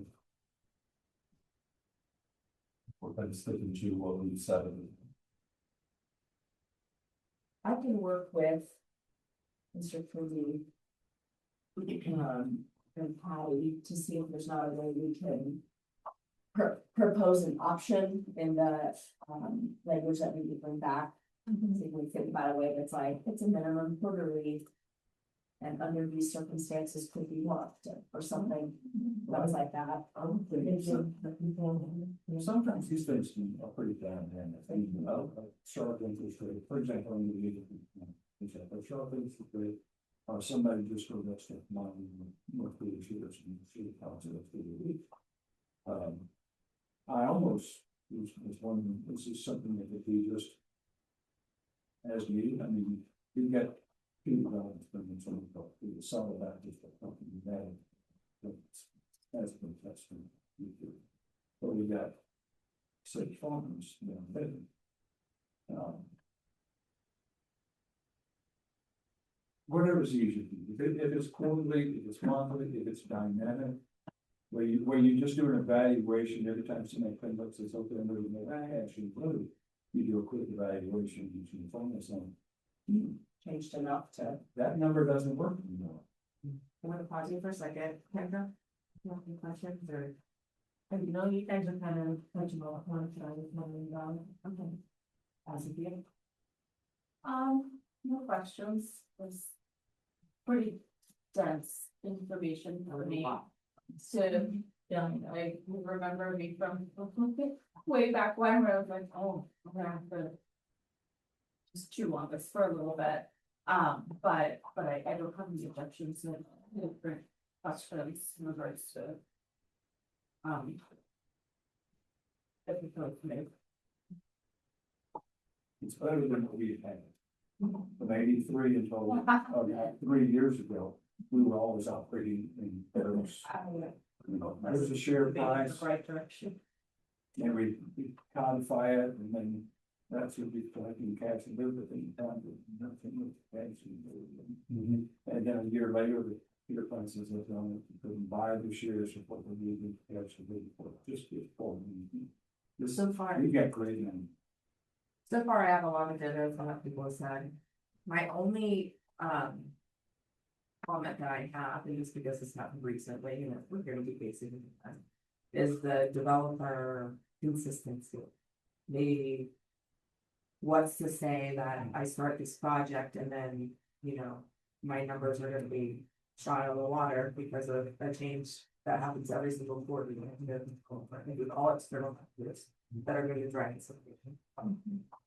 We're kind of sticking to what we've said. I can work with Mr. Fruity and Patty to see if there's not a way we can propose an option in the language that we could bring back. See if we think about a way that's like, it's a minimum quarterly, and under these circumstances could be locked or something that was like that. Sometimes these things are pretty damn handy. Sharp interest rate, for example, in the sharp interest rate, or somebody just go next to mine, North Korea shares and city council of the. I almost was wondering, this is something that could be just. As needed, I mean, you get two developments from the solid Baptist company that. That's been tested. But we got. Six farmers, you know, whatever's easy, if it's quarterly, if it's monthly, if it's dynamic. Where you just do an evaluation every time somebody comes up, says, okay, I'm going to actually include. You do a quick evaluation using the phone or something. Changed enough to. That number doesn't work anymore. I'm gonna pause you for a second, Kendra. You have any questions or? And you know, you guys are kind of touching on one side of $1 million. Okay. As of yet. No questions. It's pretty dense information for me. So, yeah, I remember me from way back when where I was like, oh, I'm gonna have to just chew on this for a little bit. But I don't have any objections to different questions in regards to. If we go from there. It's better than what we had. From '83 until 3 years ago, we were always operating in those. You know, there's a share price. Right direction. And we codify it, and then that's what we collecting cash and everything, nothing with cash and. And then a year later, the share prices have gone, you couldn't buy the shares of what we needed cash and for, just get for. This, So far. you got great money. So far, I have a lot of dinners on what people have said. My only, comment that I have, and just because it's happened recently, and we're gonna be facing it, is the developer consistency. Maybe what's to say that I start this project and then, you know, my numbers are gonna be shot out of the water because of a change that happens every single quarter. With all external factors that are gonna drive something.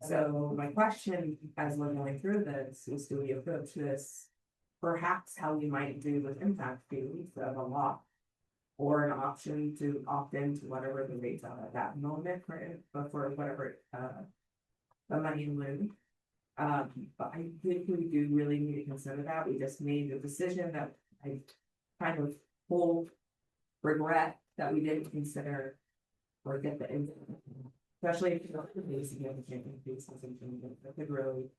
So my question, as we're going through this, is do we approach this perhaps how we might do with impact fees of a lot? Or an option to opt into whatever the rates are at that moment for whatever the money in lieu. But I think we do really need to consider that. We just made the decision that I kind of full regret that we didn't consider or get the input, especially if you don't have any significant increases in terms of that could really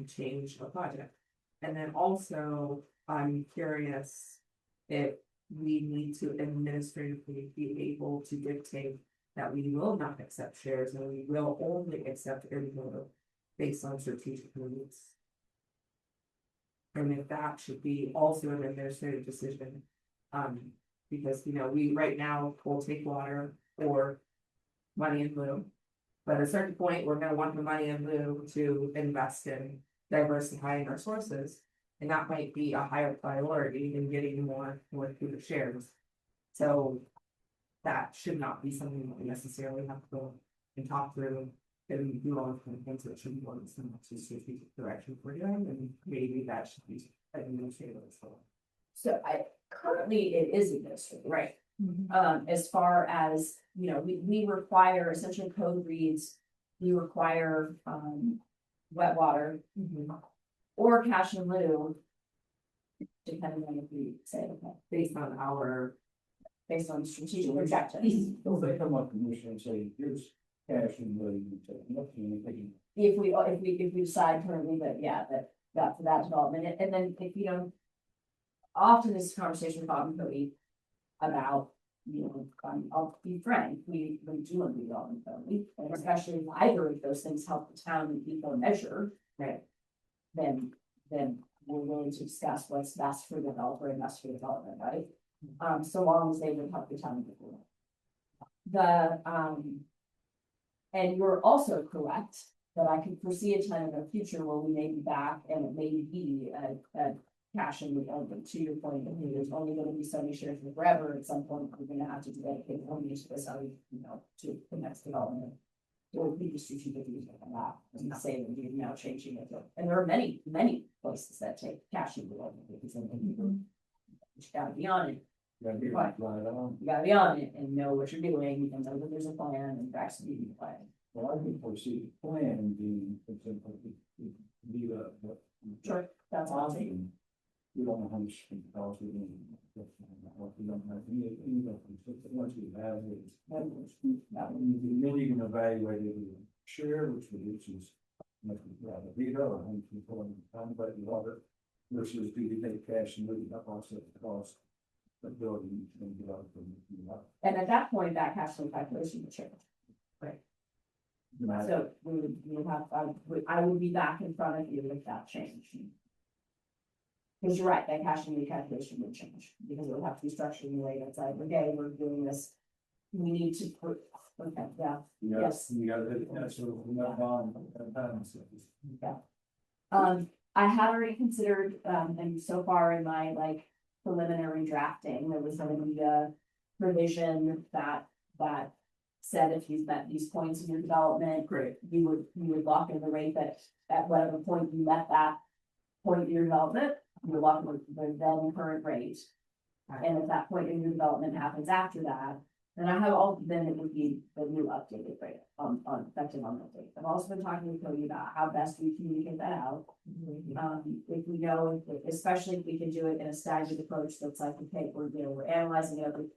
change a project. And then also, I'm curious if we need to administratively be able to dictate that we will not accept shares and we will only accept input based on strategic needs. And if that should be also an administrative decision, because, you know, we right now will take water or money in lieu. But at a certain point, we're gonna want the money in lieu to invest in diversifying our sources. And that might be a higher priority than getting more through the shares. So that should not be something that we necessarily have to go and talk through and do all the things that should be on some strategic direction for doing, and maybe that should be administrative as well. So currently it is administrative, right? As far as, you know, we require, essentially code reads, we require, wet water. Or cash in lieu. Depending on if we say, okay, based on strategic objectives. Don't they come up and say, here's cash and lieu, you take nothing. If we decide currently that, yeah, that for that development, and then if you know. Often this conversation with Bob and Cody about, you know, I'll be frank, we do a redevelopment Cody, and especially if either of those things help the town and people measure, right? Then we're willing to discuss what's best for the developer and best for development, right? So long as they would help the town. And you're also correct that I could foresee a time in the future where we may be back and it may be a cash and redevelopment. To your point, there's only going to be so many shares for forever. At some point, we're going to have to dedicate money to this, you know, to the next development. Or we just strategic use of that, and say that you're now changing it, and there are many, many places that take cash in below. You gotta be on it, Yeah, you Right. right on. you gotta be on it and know what you're doing, and know that there's a plan and executing the plan. Well, I can foresee the plan being, for example, leave a. Sure, that's awesome. We don't know how much calls we need. We don't have any, once we have it. You really can evaluate it, with share, which reduces. Much rather be or how much we put on the time, but water versus do you take cash and really not offset the cost. Of building and developing. And at that point, that cash flow calculation would change. So we would have, I would be back in front of you if that changed. Because you're right, that cash flow calculation would change, because it would have to be structured in a way that's like, okay, we're doing this. We need to put, okay, yeah, Yes. You got it, that's sort of, not bond, yeah. I had already considered, and so far in my like preliminary drafting, there was gonna be a provision that said if you've met these points in your development, Great. you would lock in the rate that at whatever point you met that point in your development, you would lock in the then current rate. And if that point in your development happens after that, then then it would be the new updated rate on effective on that date. I've also been talking with Cody about how best we communicate that out. If we know, especially if we can do it in a staggered approach, that's like, okay, we're analyzing it every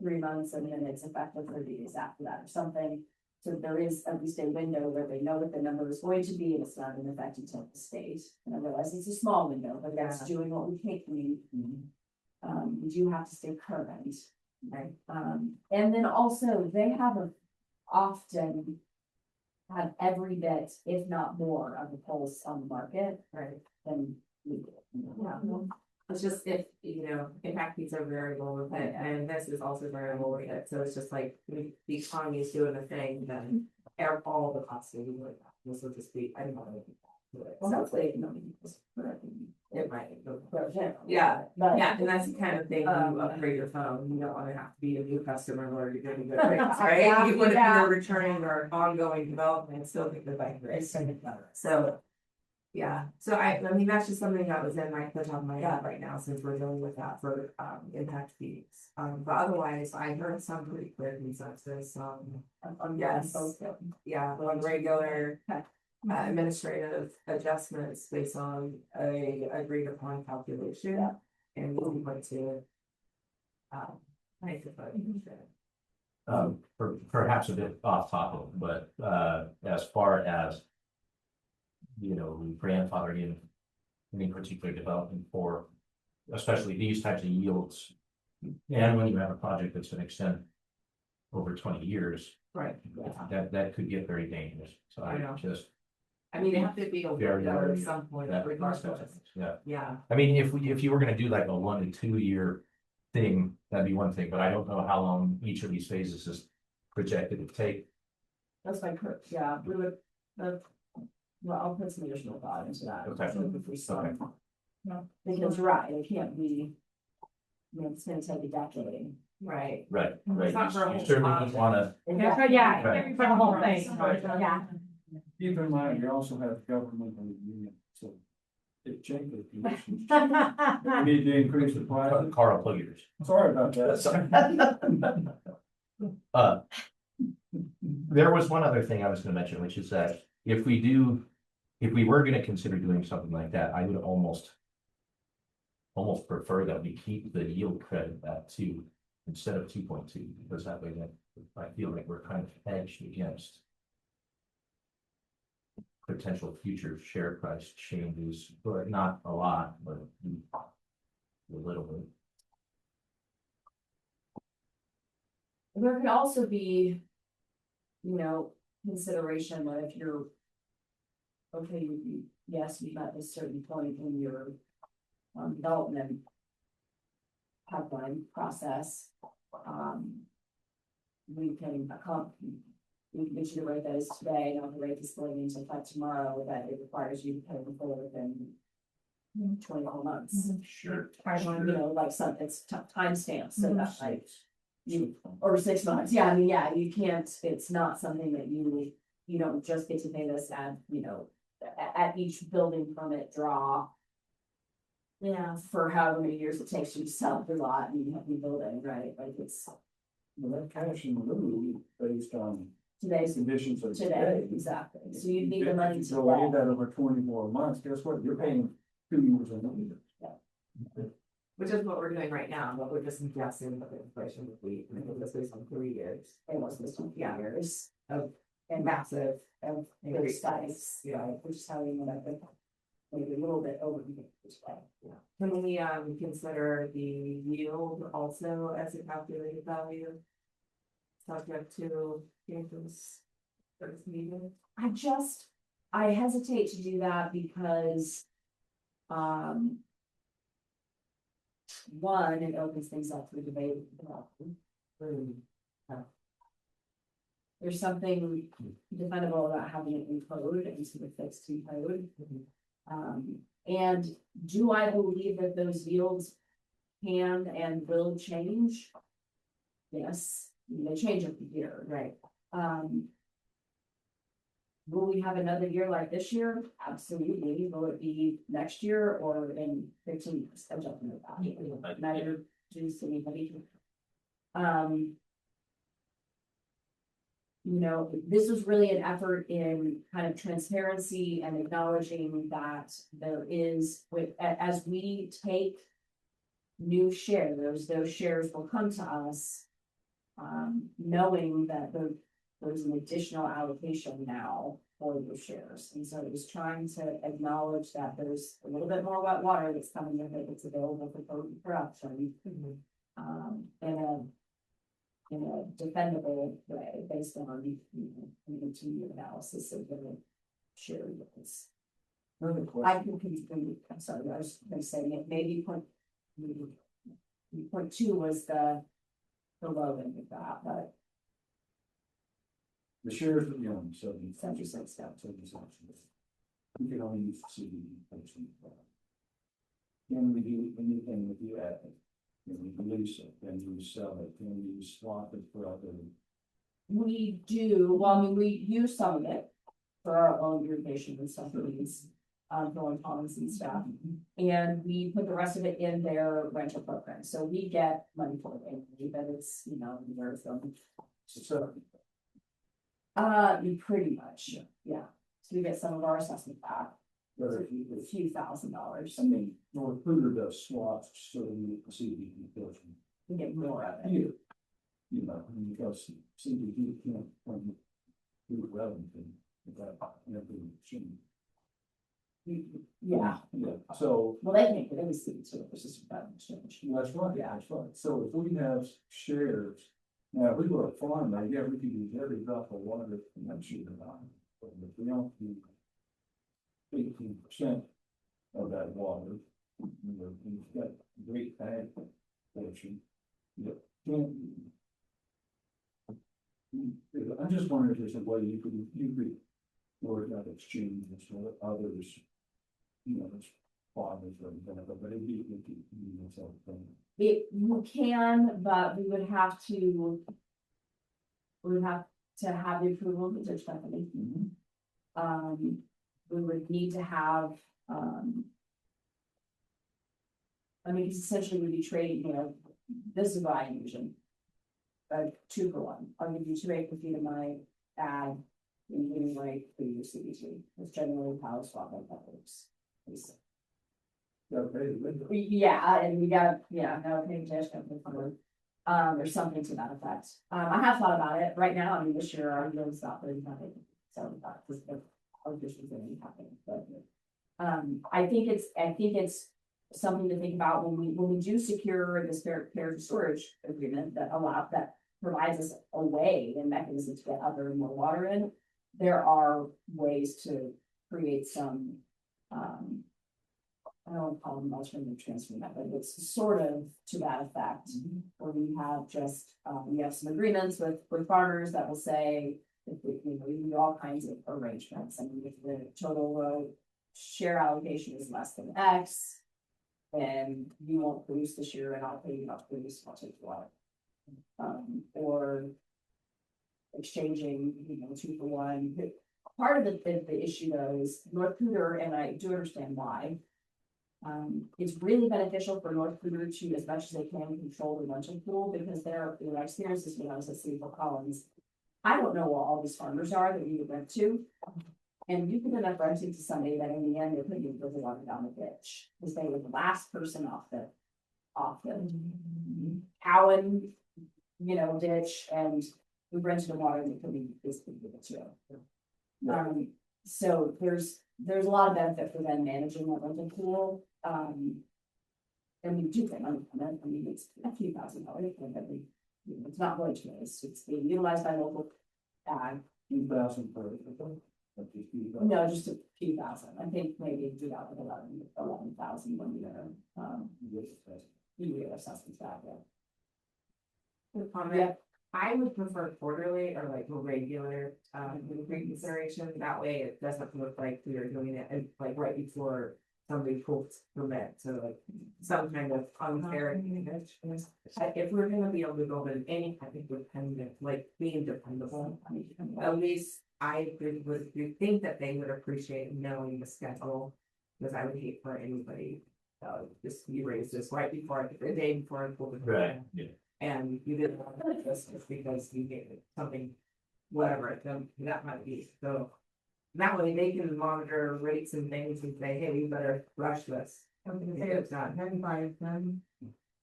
3 months and then it's effective 30 days after that or something. So there is at least a window where they know what the number is going to be and it's not in effect until the state. And I realize it's a small window, but that's doing what we can. We do have to stay current. Right. And then also they often have every bit, if not more, of the pulse on the market, right? Than we do. Yeah. It's just if impact fees are variable with it, and this is also variable with it, so it's just like, if the economy is doing a thing, then all the costs will be like that, this will just be, I don't know. Well, hopefully, It might. yeah, but Yeah, and that's the kind of thing, you upgrade your phone, you don't wanna have to be a new customer in order to get a good rates, right? Yeah, Even if yeah. you're returning or ongoing development, still get the bike rates. So. Yeah, so I mean, that's just something that was in the top of my head right now, since we're dealing with that for impact fees. But otherwise, I heard some pretty clear consensus, yes, yeah, on regular. Administrative adjustments based on a agreed upon calculation. Yeah. And we went to. Perhaps a bit off topic, but as far as. Grandfathering in any particular development for, especially these types of yields. And when you have a project that's gonna extend over 20 years, Right. that could get very dangerous. So I know. I mean, they have to be a Very window at early. some point, that- regardless. Yeah, Yeah, I mean, if you were gonna do like a 1 to 2 year thing, that'd be one thing, but I don't know how long each of these phases is projected to take. that's my, yeah, we would, well, I'll put some additional thought into that. Okay. So if we start. Okay. No, because you're right, it can't be. It's gonna take a decade. right. Right, It's not for a You whole certainly project. don't wanna, Yeah, Right. for the whole thing, Right. yeah. Keep in mind, you also have governmental union, so. It changes conditions. We need to increase the price. Carl, plug yours. Sorry about that. There was one other thing I was gonna mention, which is that if we were gonna consider doing something like that, I would almost prefer that we keep the yield credit at 2 instead of 2.2, because that way that I feel like we're kind of hedged against potential future share price changes, but not a lot, but a little bit. There can also be. Consideration that if you're. Okay, yes, you got this certain point in your. Development. Pipeline process. We can we can get you the rate that is today, not the rate that's going into effect tomorrow, that it requires you to pay the full within. 24 months, Sure. like it's timestamps, so that's like. Or 6 months, yeah, I mean, yeah, you can't, it's not something that you you don't just get to pay this at, you know, at each building permit draw. Yeah. For however many years it takes you to sell the lot and you have the building, right, like it's Well, that cash in lieu based on today's, conditions of today, today. exactly, so you need the money If you delay today. that over 24 months, guess what? You're paying 2 years in later. Which is what we're doing right now, but we're just guessing what the inflation would be, and it was based on 3 years. It was this one, Yeah. years Of and massive of big increase. size, Yeah. right, which is how you end up with maybe a little bit over this way. Can we consider the yield also as a calculated value? Subject to changes as needed? I hesitate to do that because, one, it opens things up for debate. There's something defendable about having it in code and sort of fixed in code. And do I believe that those yields can and will change? Yes, they change every year, right? Will we have another year like this year? Absolutely. Will it be next year or in 15 years? I don't know that. Neither does anybody. You know, this was really an effort in kind of transparency and acknowledging that there is, as we take new shares, those shares will come to us, knowing that there's an additional allocation now for those shares. And so it was trying to acknowledge that there's a little bit more wet water that's coming in, that it's available for production. In a defendable way, based on, you know, the 2-year analysis of the share yields. Another I question. can, I'm sorry, I was gonna say, maybe point 2 was the low end of that, but The shares that you own, 76 down. 76. You can only use the CD person. Can we do anything with the asset? Can we release it? Can we sell it? Can we swap it for other? We do, well, I mean, we use some of it for our own irrigation and stuff, these, growing ponds and stuff. And we put the rest of it in their rental program, so we get money for it, but it's, you know, there's some. So, Pretty much, yeah, so we get some of our assessment back, whether a few $1,000s, I mean, North Pluto does swaps, so you can see the person. we get more of it. Here, you know, because CBD can't come through Wellington without every machine. Yeah, Yeah, so well, they can't get any seeds, so it's just about change. that's right, that's right. So if we have shares, now if we go to farm, I yeah, we can use every drop of water from that shooting on. But if we don't do 18% of that water, you know, we've got great ag portion. You can't. I'm just wondering if there's a way you could work out exchanges with others, you know, as farmers or whatever, but it'd be, you know, something. You can, but we would have to have the approval of the judge company. We would need to have, I mean, it's essentially we'd be trading, you know, this is what I envision. 2 for 1, I'll give you 2 acre-feet of my ag, and give me like 3 years CBT, it's generally how swap like that works. Yeah, and we got, now paying judge company for, or something to that effect. I have thought about it, right now, I mean, this year, our yield's not really nothing, so that was the, our addition is going to happen, but. I think it's something to think about when we do secure this fair storage agreement that provides us a way and mechanism to get other and more water in. There are ways to create some, I don't call them alternative transfer method, it's sort of to that effect. Where we have just, we have some agreements with farmers that will say, if we, you know, we do all kinds of arrangements, and if the total share allocation is less than X, then you won't produce this year and I'll pay you not to produce, I'll take the water. Or exchanging, 2-for-1. Part of the issue though is North Cooter, and I do understand why. It's really beneficial for North Cooter to, as much as they can, control the rental pool, because I experienced this when I was at City of Collins. I don't know what all these farmers are that you would rent to. And you could end up renting to somebody that in the end, they're putting the water down the ditch, because they were the last person off the Cowan, ditch, and we rented the water and they could be basically give it to them. So there's a lot of benefit for them managing that rental pool. And we do get money from it. I mean, it's a few $1,000s, but it's not going to waste. It's being utilized by local ag. 2,000 per. No, just a few thousand. I think maybe do that with 11,000 when you get assessments back there. Good comment. I would prefer quarterly or like a regular, reconsideration. That way it doesn't look like we are doing it and like right before somebody pulls permit. So like some kind of unfair. If we're gonna be able to go in any kind of dependent, like being dependable, at least I would think that they would appreciate knowing the schedule. Because I would hate for anybody, just you raise this right before, the day before I pull the permit. Right, yeah. And you didn't want this just because you gave it something, whatever, then that might be, so. That way they can monitor rates and things and say, hey, we better rush this. It's not.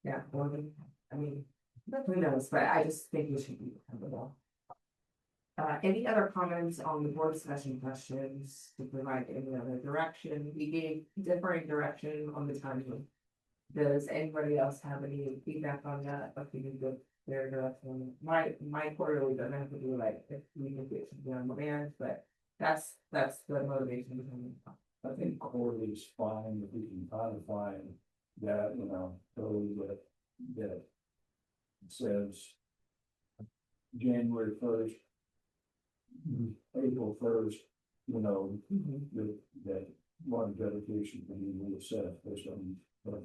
Yeah, or I mean, who knows, but I just think we should be dependable. Any other comments on the board discussion questions to provide any other direction? We gave differing direction on the timing. Does anybody else have any feedback on that? If we can go their direction, my quarterly doesn't have to do like if we can get something on demand, but that's the motivation behind it. I think quarterly is fine if we can codify that, so that says January 1st, April 1st, that water dedication can be reassessed based on. That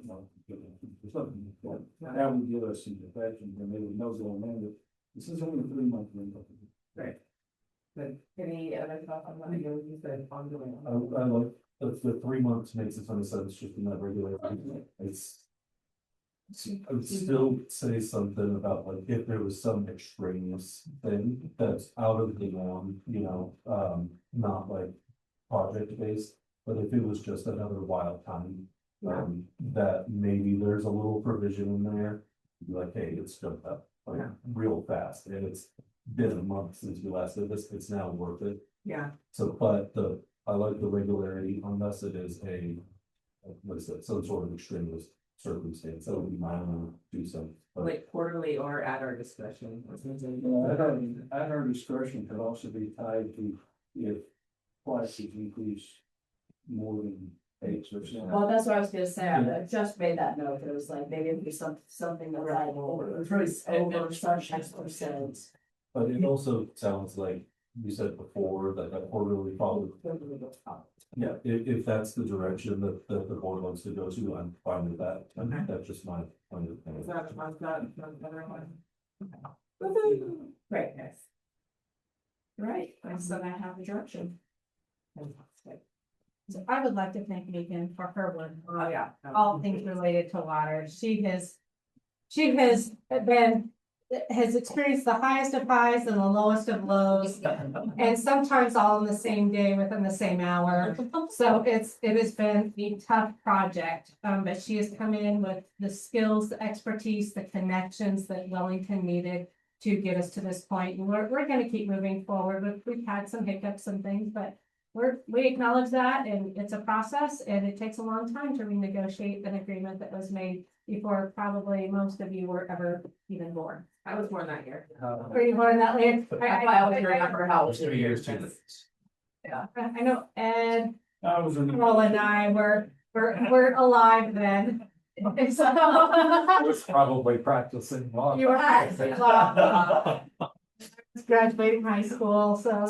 would give us some protection, and they would know going in that this is only a 3-month window. Right. But any other thoughts on that? You said ongoing. I like, if the 3 months makes a ton of sense, just in that regular, I would still say something about like, if there was some extraneous thing that's out of the norm, not like project based, but if it was just another wild time. That maybe there's a little provision in there, be like, hey, it's jumped up like real fast, and it's been a month since we last did this, it's now worth it. Yeah. So, but I like the regularity unless it is what is it, some sort of extraneous circumstance, that would be my own do something. Like quarterly or at our discretion. At our discretion could also be tied to if prices increase more than 8%. Well, that's what I was gonna say. I just made that note. It was like maybe it'd be something that like over such %. But it also sounds like you said before that quarterly follow. Yeah, if that's the direction that the board wants to go to, I'm fine with that. That's just my point of view. Great, nice. Right, so I have the direction. So I would like to thank Megan for her work Oh, on yeah. all things related to water. She has experienced the highest of highs and the lowest of lows. And sometimes all in the same day within the same hour. So it has been a tough project, but she has come in with the skills, the expertise, the connections that Wellington needed to get us to this point. And we're gonna keep moving forward. We've had some hiccups and things, but we acknowledge that, and it's a process, and it takes a long time to renegotiate an agreement that was made before probably most of you were ever even born. I was born that year. Were you born that late? I always remember how it was 3 years too. Yeah. I know Ed, I was in. Paul and I were alive then. So I was probably practicing law. you were practicing law. Graduating high school, so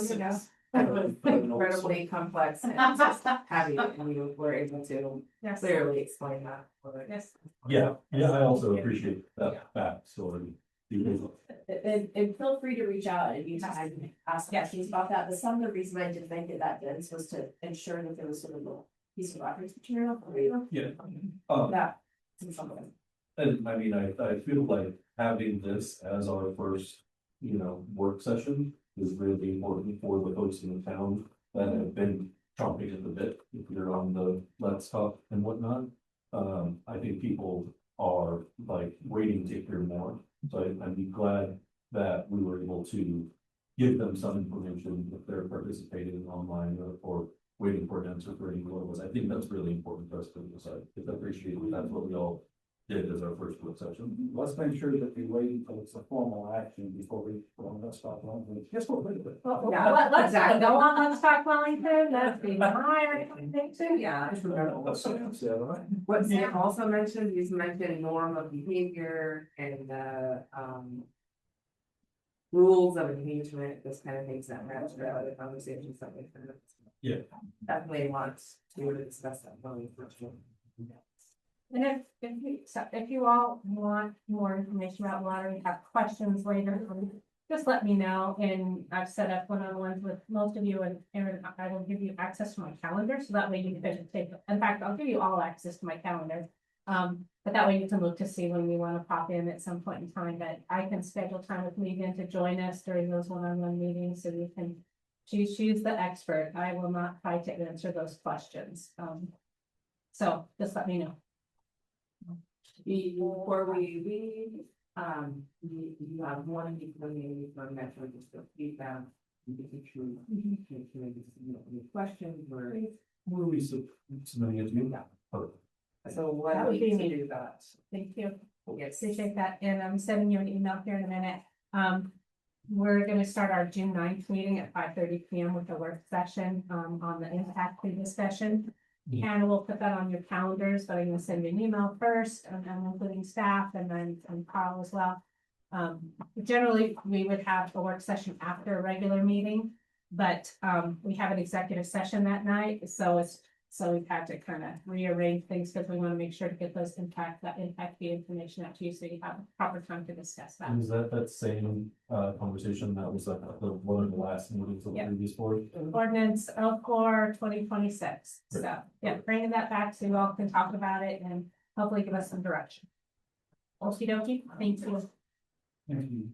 It was incredibly complex and just heavy, and we were able to Yes. clearly explain that. Yes. Yeah, I also appreciate that backstory. And feel free to reach out if you have ask questions about that, but some of the reason I did make it that dense was to ensure that there was sort of a piece of reference material for you. Yeah. That. Something. And I mean, I feel like having this as our first, work session is really important for the folks in the town that have been chomping at the bit, if you're on the Let's Talk and whatnot. I think people are like waiting to hear more, so I'd be glad that we were able to give them some information if they're participating online or waiting for an answer for any logos. I think that's really important for us to decide. It's appreciated. That's what we all did as our first work session. Let's make sure that we wait until it's a formal action before we, let's stop on. Just a little bit. Yeah, let's go on, let's talk Wellington, that's the higher thing too. Yeah. What What Sam also mentioned, he's mentioned norm of behavior and the, rules of engagement, this kind of things that match the other conversations that we've had. Yeah. Definitely wants to discuss that going first. And if you all want more information about lottery, have questions later, just let me know, and I've set up one-on-ones with most of you, and Aaron, I will give you access to my calendar, so that way you can take, in fact, I'll give you all access to my calendar. But that way you can look to see when we want to pop in at some point in time, but I can schedule time with Megan to join us during those one-on-one meetings, so you can she's the expert. I will not try to answer those questions. So just let me know. Before we leave, you have one maybe from Metro just for feedback. You can make sure any questions or. Were we submitting it to you? Okay. So what That do would we be need to me. do that? Thank you. Yes. Appreciate that, and I'm sending you an email here in a minute. We're gonna start our June 9th meeting at 5:30 p.m. with a work session, on the impact fee discussion. And we'll put that on your calendars, but I'm gonna send you an email first, and then including staff and then Carl as well. Generally, we would have a work session after a regular meeting, but, we have an executive session that night, so we've had to kind of rearrange things because we want to make sure to get those impact fee information out to you, so you have proper time to discuss that. And is that same conversation that was at one of the last meetings of the Yeah. previous board? Ordinance 04/2026. So, yeah, bringing that back so you all can talk about it and hopefully give us some direction. Okey dokey, thank you. Thank you.